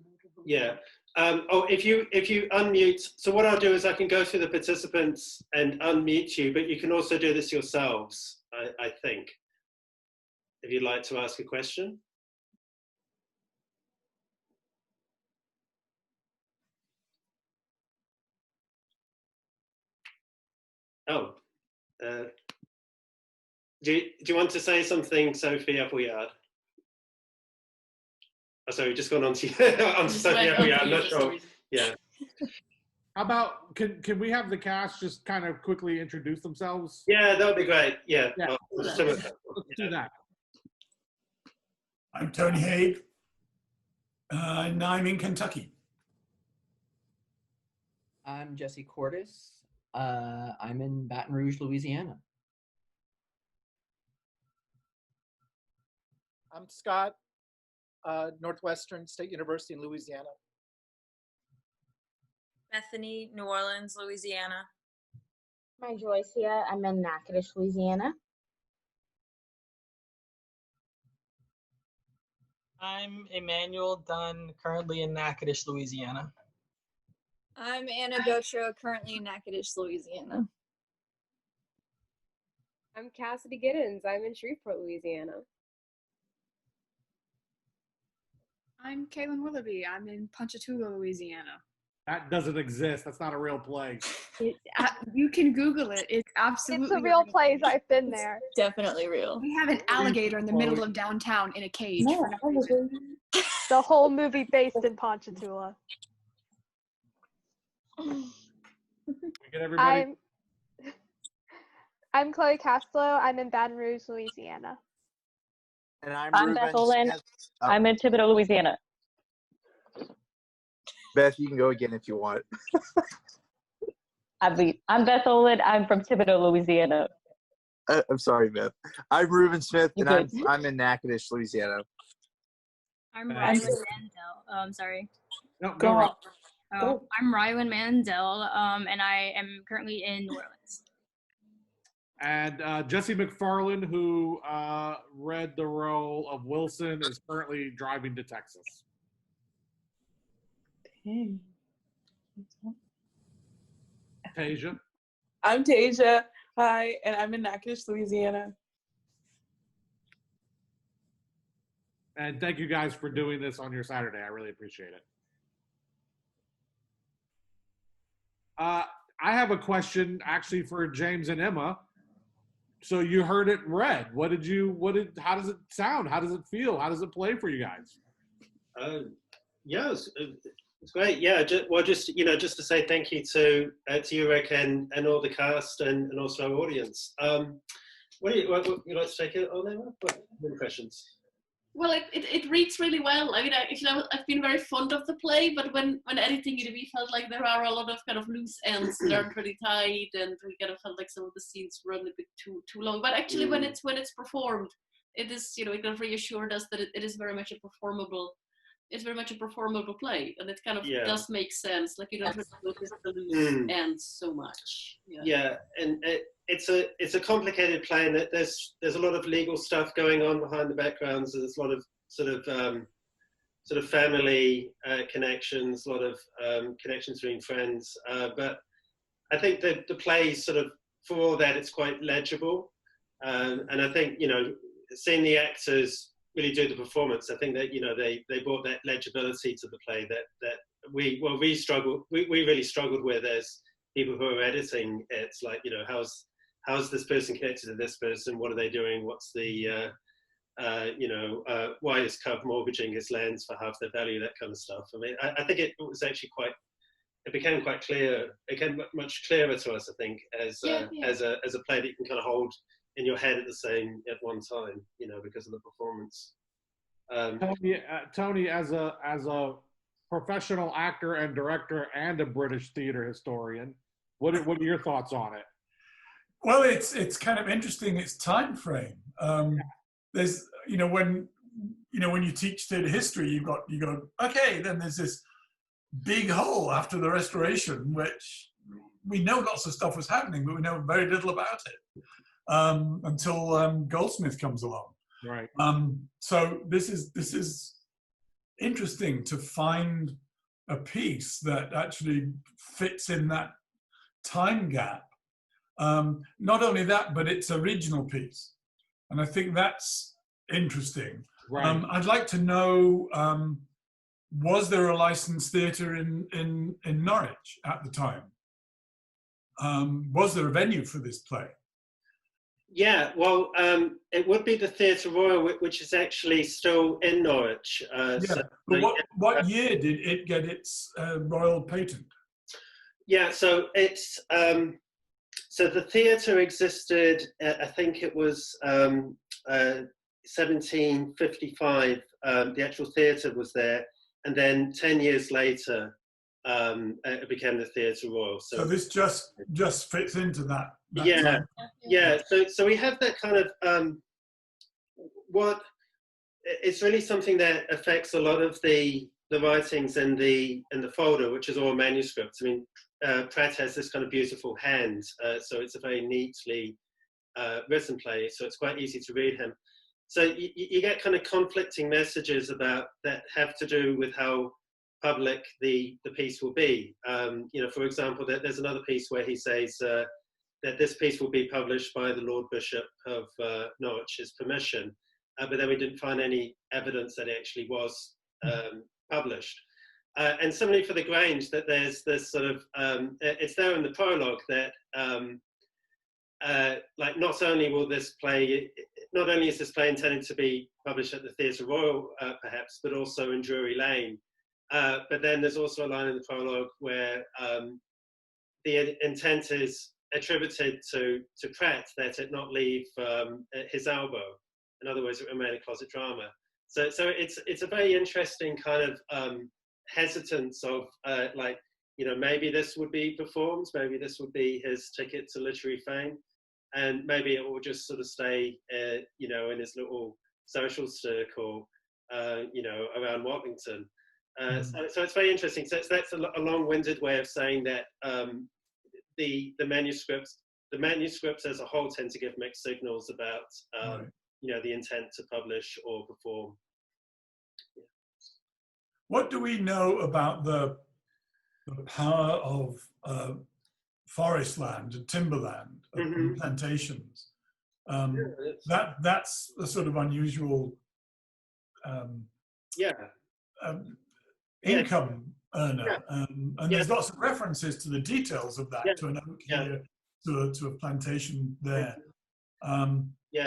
Yeah. If you unmute, so what I'll do is I can go through the participants and unmute you, but you can also do this yourselves, I think, if you'd like to ask a question. Oh, do you want to say something, Sophie Appleyard? Oh, sorry, we've just gone on to Sophie Appleyard. I'm not sure. Yeah. How about, can we have the cast just kind of quickly introduce themselves? Yeah, that would be great. Yeah. Let's do that. I'm Tony Haig, and I'm in Kentucky. I'm Jesse Cordes. I'm in Baton Rouge, Louisiana. I'm Scott, Northwestern State University in Louisiana. Bethany, New Orleans, Louisiana. My Joyce here. I'm in Natchitoches, Louisiana. I'm Emmanuel Dunn, currently in Natchitoches, Louisiana. I'm Anna Gotro, currently in Natchitoches, Louisiana. I'm Cassidy Giddens. I'm in Shreveport, Louisiana. I'm Kaylin Willoughby. I'm in Ponchatoula, Louisiana. That doesn't exist. That's not a real place. You can Google it. It's absolutely It's a real place. I've been there. Definitely real. We have an alligator in the middle of downtown in a cage. For no reason. The whole movie based in Ponchatoula. Get everybody. I'm Chloe Castro. I'm in Baton Rouge, Louisiana. And I'm Beth Olin. I'm in Thibodeau, Louisiana. Beth, you can go again if you want. I'm Beth Olin. I'm from Thibodeau, Louisiana. I'm sorry, Beth. I'm Reuben Smith, You and good. I'm in Natchitoches, Louisiana. I'm Rylan Mandel. I'm sorry. No, go on. I'm Rylan Mandel, and I am currently in New Orleans. And Jesse McFarland, who read the role of Wilson, is currently driving to Texas. Tasia. I'm Tasia. Hi, and I'm in Natchitoches, Louisiana. And thank you guys for doing this on your Saturday. I really appreciate it. I have a question actually for James and Emma. So you heard it read. How does it sound? How does it feel? How does it play for you guys? Yeah, it's great. Yeah, just to say thank you to you, Rick, and all the cast and also our audience. What you like to take it on, Emma? What impressions? Well, it reads really well. I mean, I've been very fond of the play, but when editing it, we felt like there are a lot of kind of loose ends that aren't really tied, and we kind of felt like some of the scenes run a bit too long. But actually, when it's performed, it is, it kind of reassured us that it is very much a performable. It's very much a performable play, and it kind of does make sense. Like you don't really notice the loose ends so much. Yeah, and it's a complicated play, and there's a lot of legal stuff going on behind the backgrounds. There's a lot of sort of sort of family connections, a lot of connections between friends. But I think that the play sort of, for all that, it's quite legible. And I think, you know, seeing the actors really do the performance, I think that, you know, they brought that legibility to the play that we really struggled with as people who are editing it. It's like, you know, how's this person connected to this person? What are they doing? What's the, why is Cub mortgaging his lands for half their value? That kind of stuff. I mean, I think it was actually it became quite clear. It became much clearer to us, I think, as a play that you can kind of hold in your head at one time, you know, because of the performance. Tony, as a professional actor and director and a British theater historian, what are your thoughts on it? Well, it's kind of interesting. Its time frame. There's, you know, when you teach theater history, you go, okay, then there's this big hole after the Restoration, which we know lots of stuff was happening, but we know very little about it until Goldsmith comes along. Right. So this is interesting to find a piece that actually fits in that time gap. Not only that, but it's a regional piece. And I think that's interesting. Right. I'd like to know, was there a licensed theatre in Norwich at the time? Was there a venue for this play? Yeah, well, it would be the Theatre Royal, which is actually still in Norwich. What year did it get its royal patent? Yeah, so it's so the theatre existed. I think it was 1755. The actual theatre was there, and then 10 years later, it became the Theatre Royal. So this just fits into that yeah, time. yeah. So we have that kind of it's really something that affects a lot of the writings in the folder, which is all manuscripts. I mean, Pratt has this kind of beautiful hand, so it's a very neatly written play, so it's quite easy to read him. So you get kind of conflicting messages about that have to do with how public the piece will be. You know, for example, there's another piece where he says that this piece will be published by the Lord Bishop of Norwich's permission, but then we didn't find any evidence that it actually was published. And similarly for the Grange, that there's this sort of, it's there in the prologue that like not only is this play intended to be published at the Theatre Royal perhaps, but also in Drury Lane. But then there's also a line in the prologue where the intent is attributed to Pratt that it not leave his elbow. In other words, it remain a closet drama. So it's a very interesting kind of hesitance of like, you know, maybe this would be performed, maybe this would be his ticket to literary fame, and maybe it will just sort of stay, you know, in his little social circle, you know, around Watlington. So it's very interesting. So that's a long-winded way of saying that the manuscripts as a whole tend to give mixed signals about you know, the intent to publish or perform. Yeah. What do we know about the power of forest land and timberland and plantations? That's a sort of unusual income earner, and there's lots of references to the details of that, to an oak here, to a plantation there.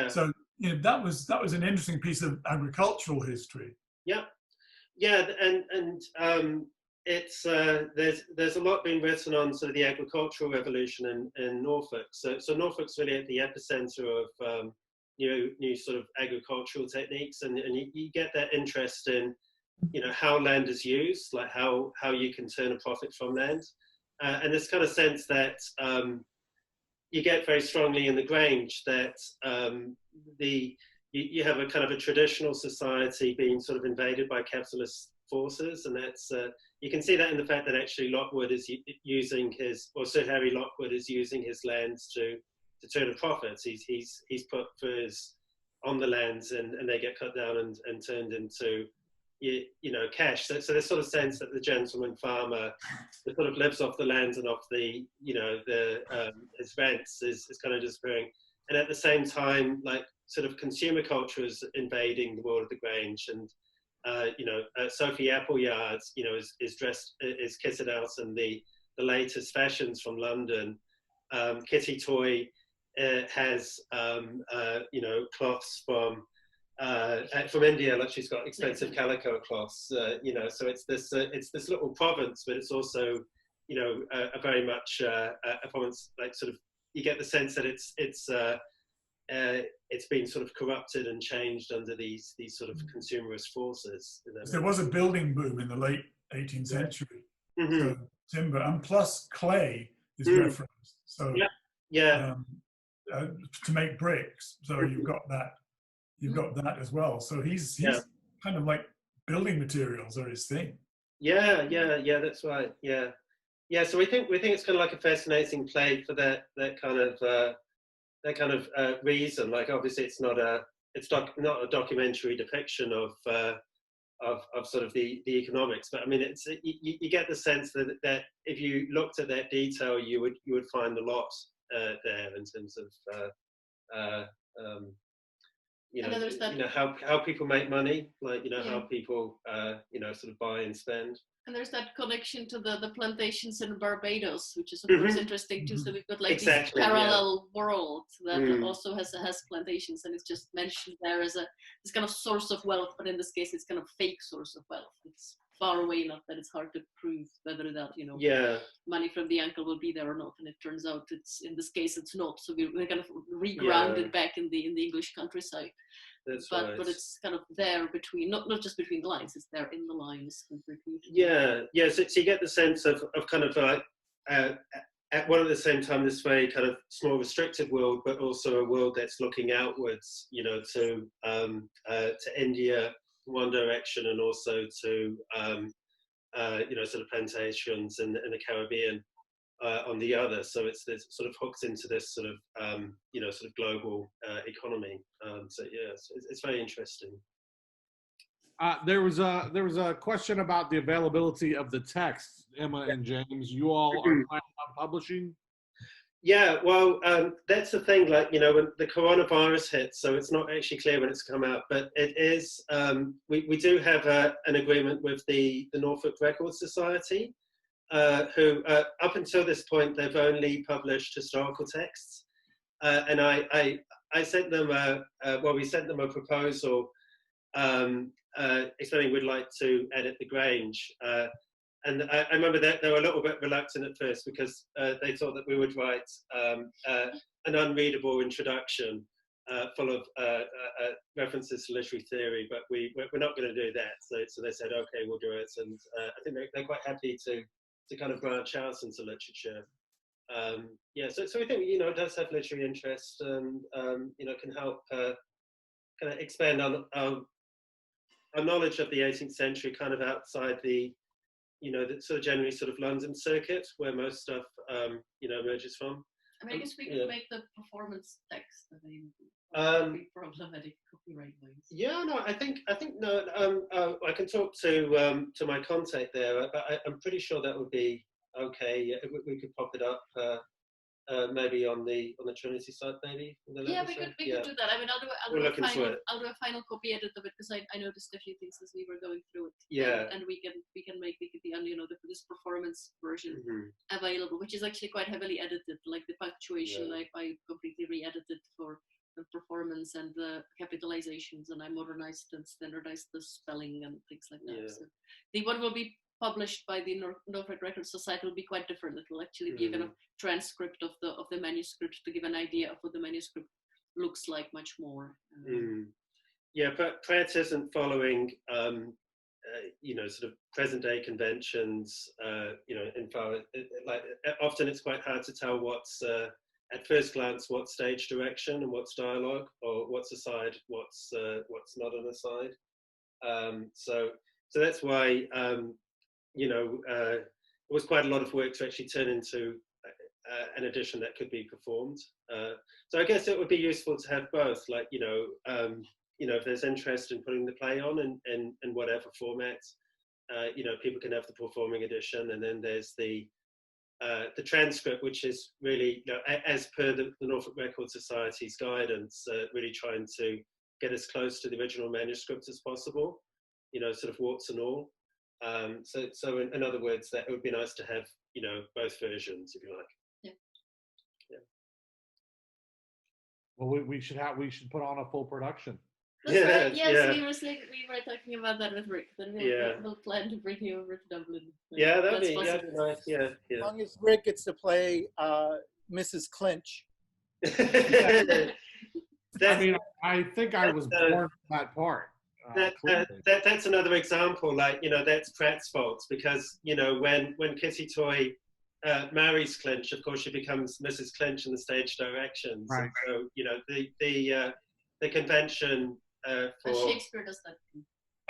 So you know, that was an interesting piece of agricultural history. And it's there's a lot being written on sort of the agricultural revolution in Norfolk. So Norfolk's really at the epicenter of new sort of agricultural techniques, and you get that interest in, you know, how land is used, like how you can turn a profit from land, and this kind of sense that you get very strongly in the Grange that you have a kind of a traditional society being sort of invaded by capitalist forces, and that's you can see that in the fact that actually Lockwood is using Sir Harry Lockwood is using his lands to turn a profit. He's put furs on the lands, and they get cut down and turned into cash. So there's sort of sense that the gentleman farmer that sort of lives off the land and off the, his rents is kind of disappearing. And at the same time, like sort of consumer culture is invading the world of the Grange, and Sophie Appleyard, is kitted out in the latest fashions from London. Kitty Toy has cloths from India, like she's got expensive calico cloths. So it's this little province, but it's also a very much a province, like sort of, you get the sense that it's been sort of corrupted and changed under these sort of consumerist forces. There was a building boom in the late 18th century. Mm-hmm. So timber, and plus clay is referenced. So to make bricks. So you've got that as well. So he's kind of like building materials are his thing. Yeah, that's right. Yeah. So we think it's kind of like a fascinating play for that kind of reason. Like, obviously it's not a documentary depiction of sort of the economics, but I mean, it's you get the sense that if you looked at that detail, you would find a lot there in terms of how people make money, like how people sort of buy and spend. And there's that connection to the plantations in Barbados, which is of course interesting too. So we've got like this parallel world that also has plantations, and it's just mentioned there as this kind of source of wealth, but in this case it's kind of fake source of wealth. It's far away enough that it's hard to prove whether that money from the uncle will be there or not. And it turns out in this case it's not. So we're kind of regrounded back in the English countryside. But it's kind of there between, not just between the lines, it's there in the lines. So you get the sense of kind of like at one at the same time this very kind of small restricted world, but also a world that's looking outwards, to India one direction, and also to sort of plantations in the Caribbean on the other. So it's sort of hooked into this sort of sort of global economy. It's very interesting. There was a question about the availability of the text. Emma and James, you all are planning on publishing? Yeah, well, that's the thing. Like, when the coronavirus hit, so it's not actually clear when it's come out, but it is. We do have an agreement with the Norfolk Record Society, who up until this point they've only published historical texts, and I sent them we sent them a proposal explaining we'd like to edit the Grange. And I remember that they were a little bit reluctant at first because they thought that we would write an unreadable introduction full of references to literary theory, but we're not going to do that. So they said, okay, we'll do it. And I think they're quite happy to kind of branch out into literature. So we think, it does have literary interest and, can help kind of expand on our knowledge of the 18th century kind of outside the sort of generally sort of London circuit where most stuff, emerges from. I mean, I guess we could make the performance text available. Problematic copyright-wise. Yeah, no, I think no. I can talk to my contact there, but I'm pretty sure that would be okay. We could pop it up maybe on the Trinity site, maybe. Yeah, we could do that. I mean, I'll do a final copy edit of it because I noticed a few things as we were going through it. Yeah. And we can make this performance version available, which is actually quite heavily edited. Like the punctuation, I completely re-edited for the performance and the capitalizations, and I modernized and standardized the spelling and things like that. Yeah. So the one will be published by the Norfolk Record Society will be quite different. It will actually be a kind of transcript of the manuscript to give an idea of what the manuscript looks like much more. Yeah, but Pratt isn't following, sort of present day conventions. In far like often it's quite hard to tell what's at first glance what's stage direction and what's dialogue, or what's aside, what's not an aside. So that's why. It was quite a lot of work to actually turn into an edition that could be performed. So I guess it would be useful to have both, like, if there's interest in putting the play on in whatever format, people can have the performing edition, and then there's the transcript, which is really, as per the Norfolk Record Society's guidance, really trying to get as close to the original manuscript as possible, sort of warts and all. So in other words, that it would be nice to have, both versions, if you like. Well, we should put on a full production. That's right. Yes, we were talking about that with Rick. Then we'll plan to bring you over to Dublin. Yeah, that'd be nice. Yeah. As long as Rick gets to play Mrs. Clinch. I mean, I think I was born for that part. That's another example. That's Pratt's fault, because when Kitty Toy marries Clinch, of course she becomes Mrs. Clinch in the stage directions. Right. And so the convention for Shakespeare does that.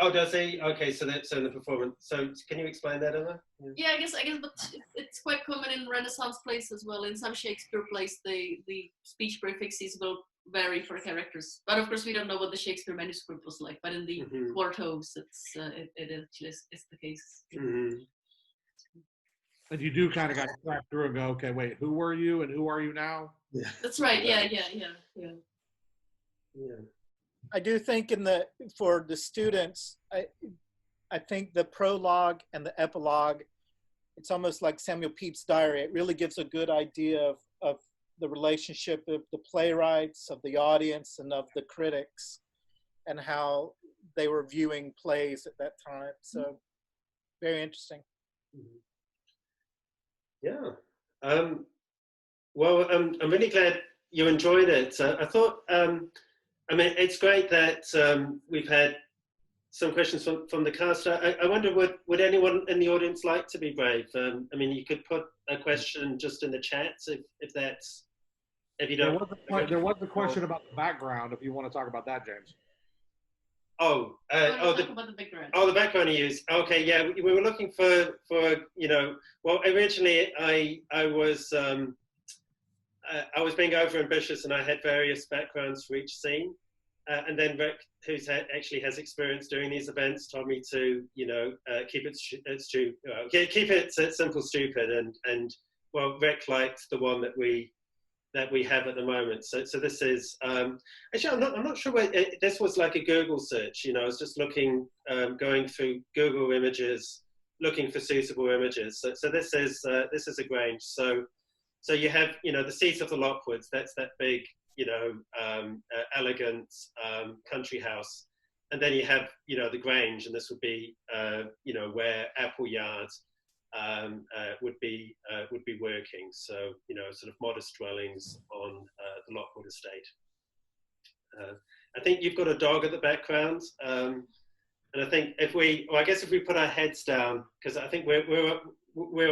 Oh, does he? Okay, so that's in the performance. So can you explain that, Emma? Yeah, I guess, but it's quite common in Renaissance plays as well. In some Shakespeare plays, the speech prefixes will vary for characters. But of course, we don't know what the Shakespeare manuscript was like. But in the quartos, it is the case. Mm-hmm. And you do kind of got to crack through and go, okay, wait, who were you and who are you now? Yeah. That's right. Yeah. I do think for the students, I think the prologue and the epilogue, it's almost like Samuel Pepys' diary. It really gives a good idea of the relationship of the playwrights, of the audience, and of the critics, and how they were viewing plays at that time. So very interesting. Yeah. Well, I'm really glad you enjoyed it. I thought, it's great that we've had some questions from the cast. I wonder, would anyone in the audience like to be brave? You could put a question just in the chat if you don't. There was a question about the background, if you want to talk about that, James. The background you use. Okay, yeah, we were looking for originally I was being over ambitious, and I had various backgrounds for each scene, and then Rick, who actually has experience doing these events, told me to keep it simple, stupid, and Rick liked the one that we have at the moment. So this is actually I'm not sure where this was, like a Google search. I was just looking, going through Google images, looking for suitable images. So this is a Grange. So you have the seat of the Lockwoods. That's that big elegant country house, and then you have the Grange, and this would be where Appleyard would be working. So sort of modest dwellings on the Lockwood estate. I think you've got a dog at the background, and I think if we put our heads down, because I think we're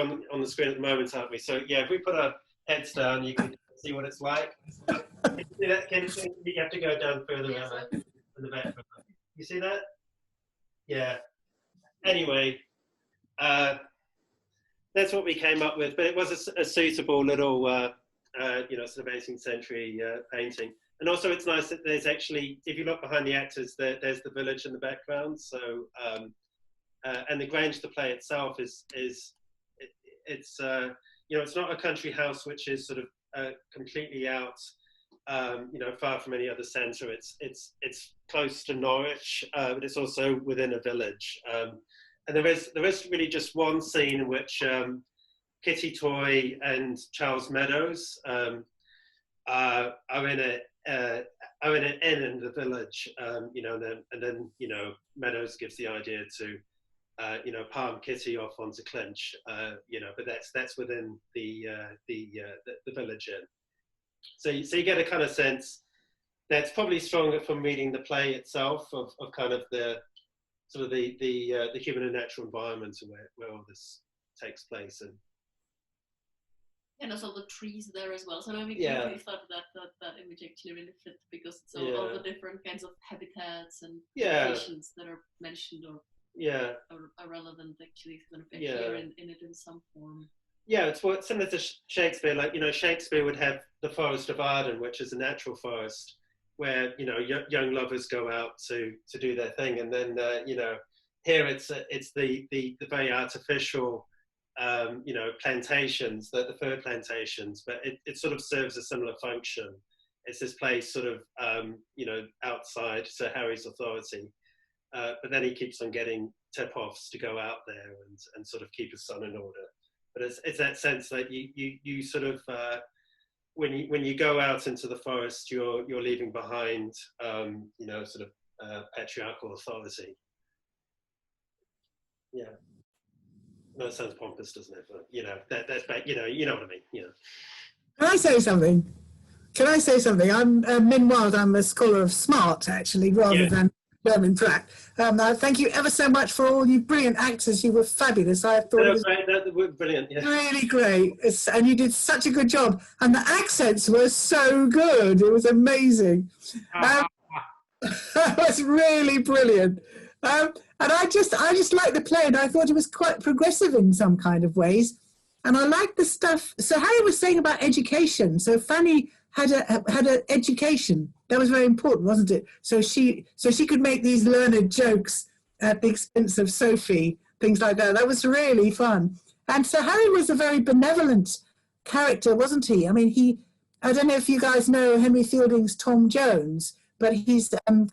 on the screen at the moment, aren't we? So yeah, if we put our heads down, you can see what it's like. You have to go down further, Emma, in the background. You see that? Yeah. Anyway. That's what we came up with, but it was a suitable little, sort of 18th century painting. And also it's nice that there's actually, if you look behind the actors, there's the village in the background. So, and the Grange, the play itself it's not a country house, which is sort of completely out, far from any other centre. It's close to Norwich, but it's also within a village. And there is really just one scene in which Kitty Toy and Charles Meadows are in an inn in the village, and then Meadows gives the idea to palm Kitty off onto Clinch, but that's within the village inn. So you get a kind of sense that's probably stronger from reading the play itself of kind of the sort of the human and natural environment where all this takes place. And also the trees there as well. So we thought that image actually really fit, because it's all the different kinds of habitats and locations that are mentioned or are relevant actually going to appear in it in some form. Yeah, it's similar to Shakespeare. Like Shakespeare would have the Forest of Arden, which is a natural forest, where young lovers go out to do their thing, and then here it's the very artificial plantations, the fir plantations, but it sort of serves a similar function. It's this place sort of outside Sir Harry's authority, but then he keeps on getting tip-offs to go out there and sort of keep his son in order. But it's that sense that you sort of when you go out into the forest, you're leaving behind sort of patriarchal authority. Yeah. No, it sounds pompous, doesn't it? But that's back. You know what I mean. Can I say something? I'm Min Wild. I'm a scholar of smart, actually, rather than Jermyn Pratt. Thank you ever so much for all you brilliant actors. You were fabulous. I thought it was brilliant. Yeah. Really great, and you did such a good job. And the accents were so good. It was amazing. That was really brilliant. And I just liked the play, and I thought it was quite progressive in some kind of ways. And I liked the stuff. So Harry was saying about education. So Fanny had an education. That was very important, wasn't it? So she could make these learned jokes at the expense of Sophie, things like that. That was really fun. And so Harry was a very benevolent character, wasn't he? I mean, I don't know if you guys know Henry Fielding's Tom Jones, but he's a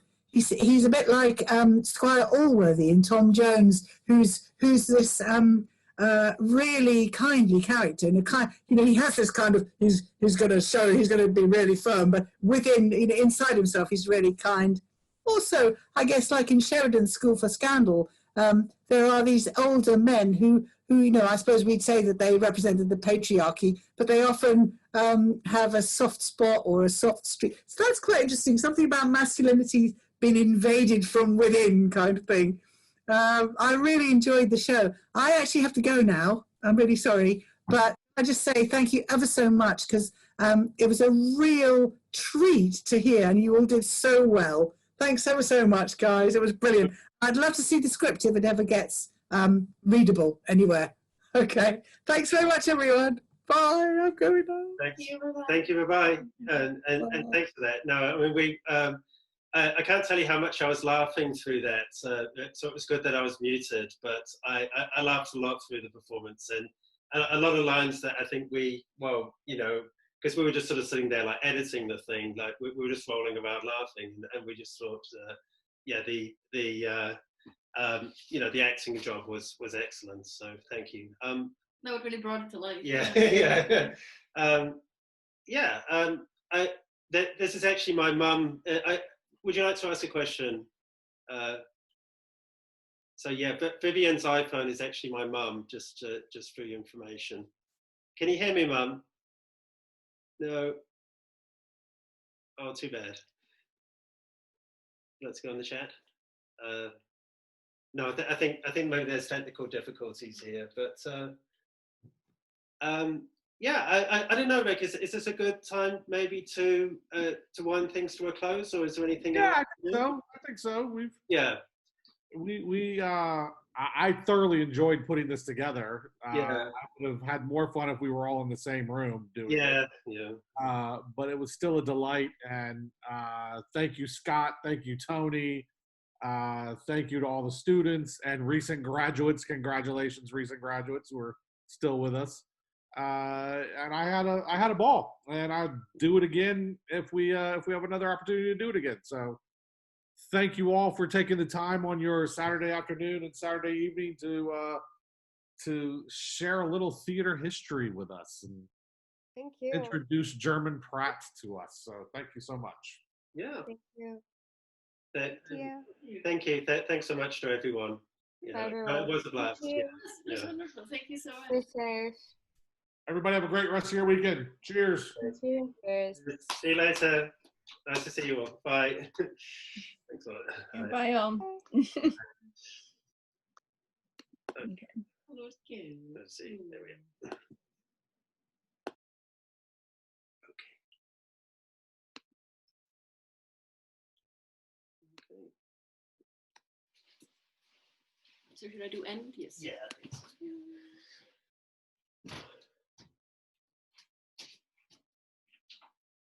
bit like Squire Allworthy in Tom Jones, who's this really kindly character, and he has this kind of he's going to be really firm, but within inside himself he's really kind. Also, I guess like in Sheridan's School for Scandal, there are these older men who I suppose we'd say that they represented the patriarchy, but they often have a soft spot or a soft streak. So that's quite interesting. Something about masculinity being invaded from within, kind of thing. I really enjoyed the show. I actually have to go now. I'm really sorry, but I just say thank you ever so much, because it was a real treat to hear, and you all did so well. Thanks ever so much, guys. It was brilliant. I'd love to see the script if it ever gets readable anywhere. Okay. Thanks very much, everyone. Bye. I'm going now. Thank you. Bye-bye. And thanks for that. No, I mean, I can't tell you how much I was laughing through that. So it was good that I was muted, but I laughed a lot through the performance, and a lot of lines that I think because we were just sort of sitting there like editing the thing, like we were just rolling around laughing, and we just thought, the acting job was excellent. So thank you. No, it really brought it to life. Yeah. This is actually my mum. Would you like to ask a question? But Vivian's iPhone is actually my mum, just for your information. Can you hear me, Mum? No. Oh, too bad. Let's go in the chat. No, I think maybe there's technical difficulties here, but I don't know, Rick. Is this a good time maybe to wind things to a close, or is there anything else? I think so. We I thoroughly enjoyed putting this together. I would have had more fun if we were all in the same room doing it. But it was still a delight, and thank you, Scott. Thank you, Tony. Thank you to all the students and recent graduates. Congratulations, recent graduates who are still with us. And I had a ball, and I'd do it again if we have another opportunity to do it again. So thank you all for taking the time on your Saturday afternoon and Saturday evening to share a little theater history with us and Thank you. introduce Jermyn Pratt to us. So thank you so much. Yeah. Thank you. Thank you. Thanks so much to everyone. It was a blast. Thank you. That's wonderful. Thank you so much. Stay safe. Everybody have a great rest of your weekend. Cheers. Cheers. See you later. Nice to see you all. Bye. Thanks a lot. Bye, Okay. Let's see. There we go. So should I do end? Yes. Yeah.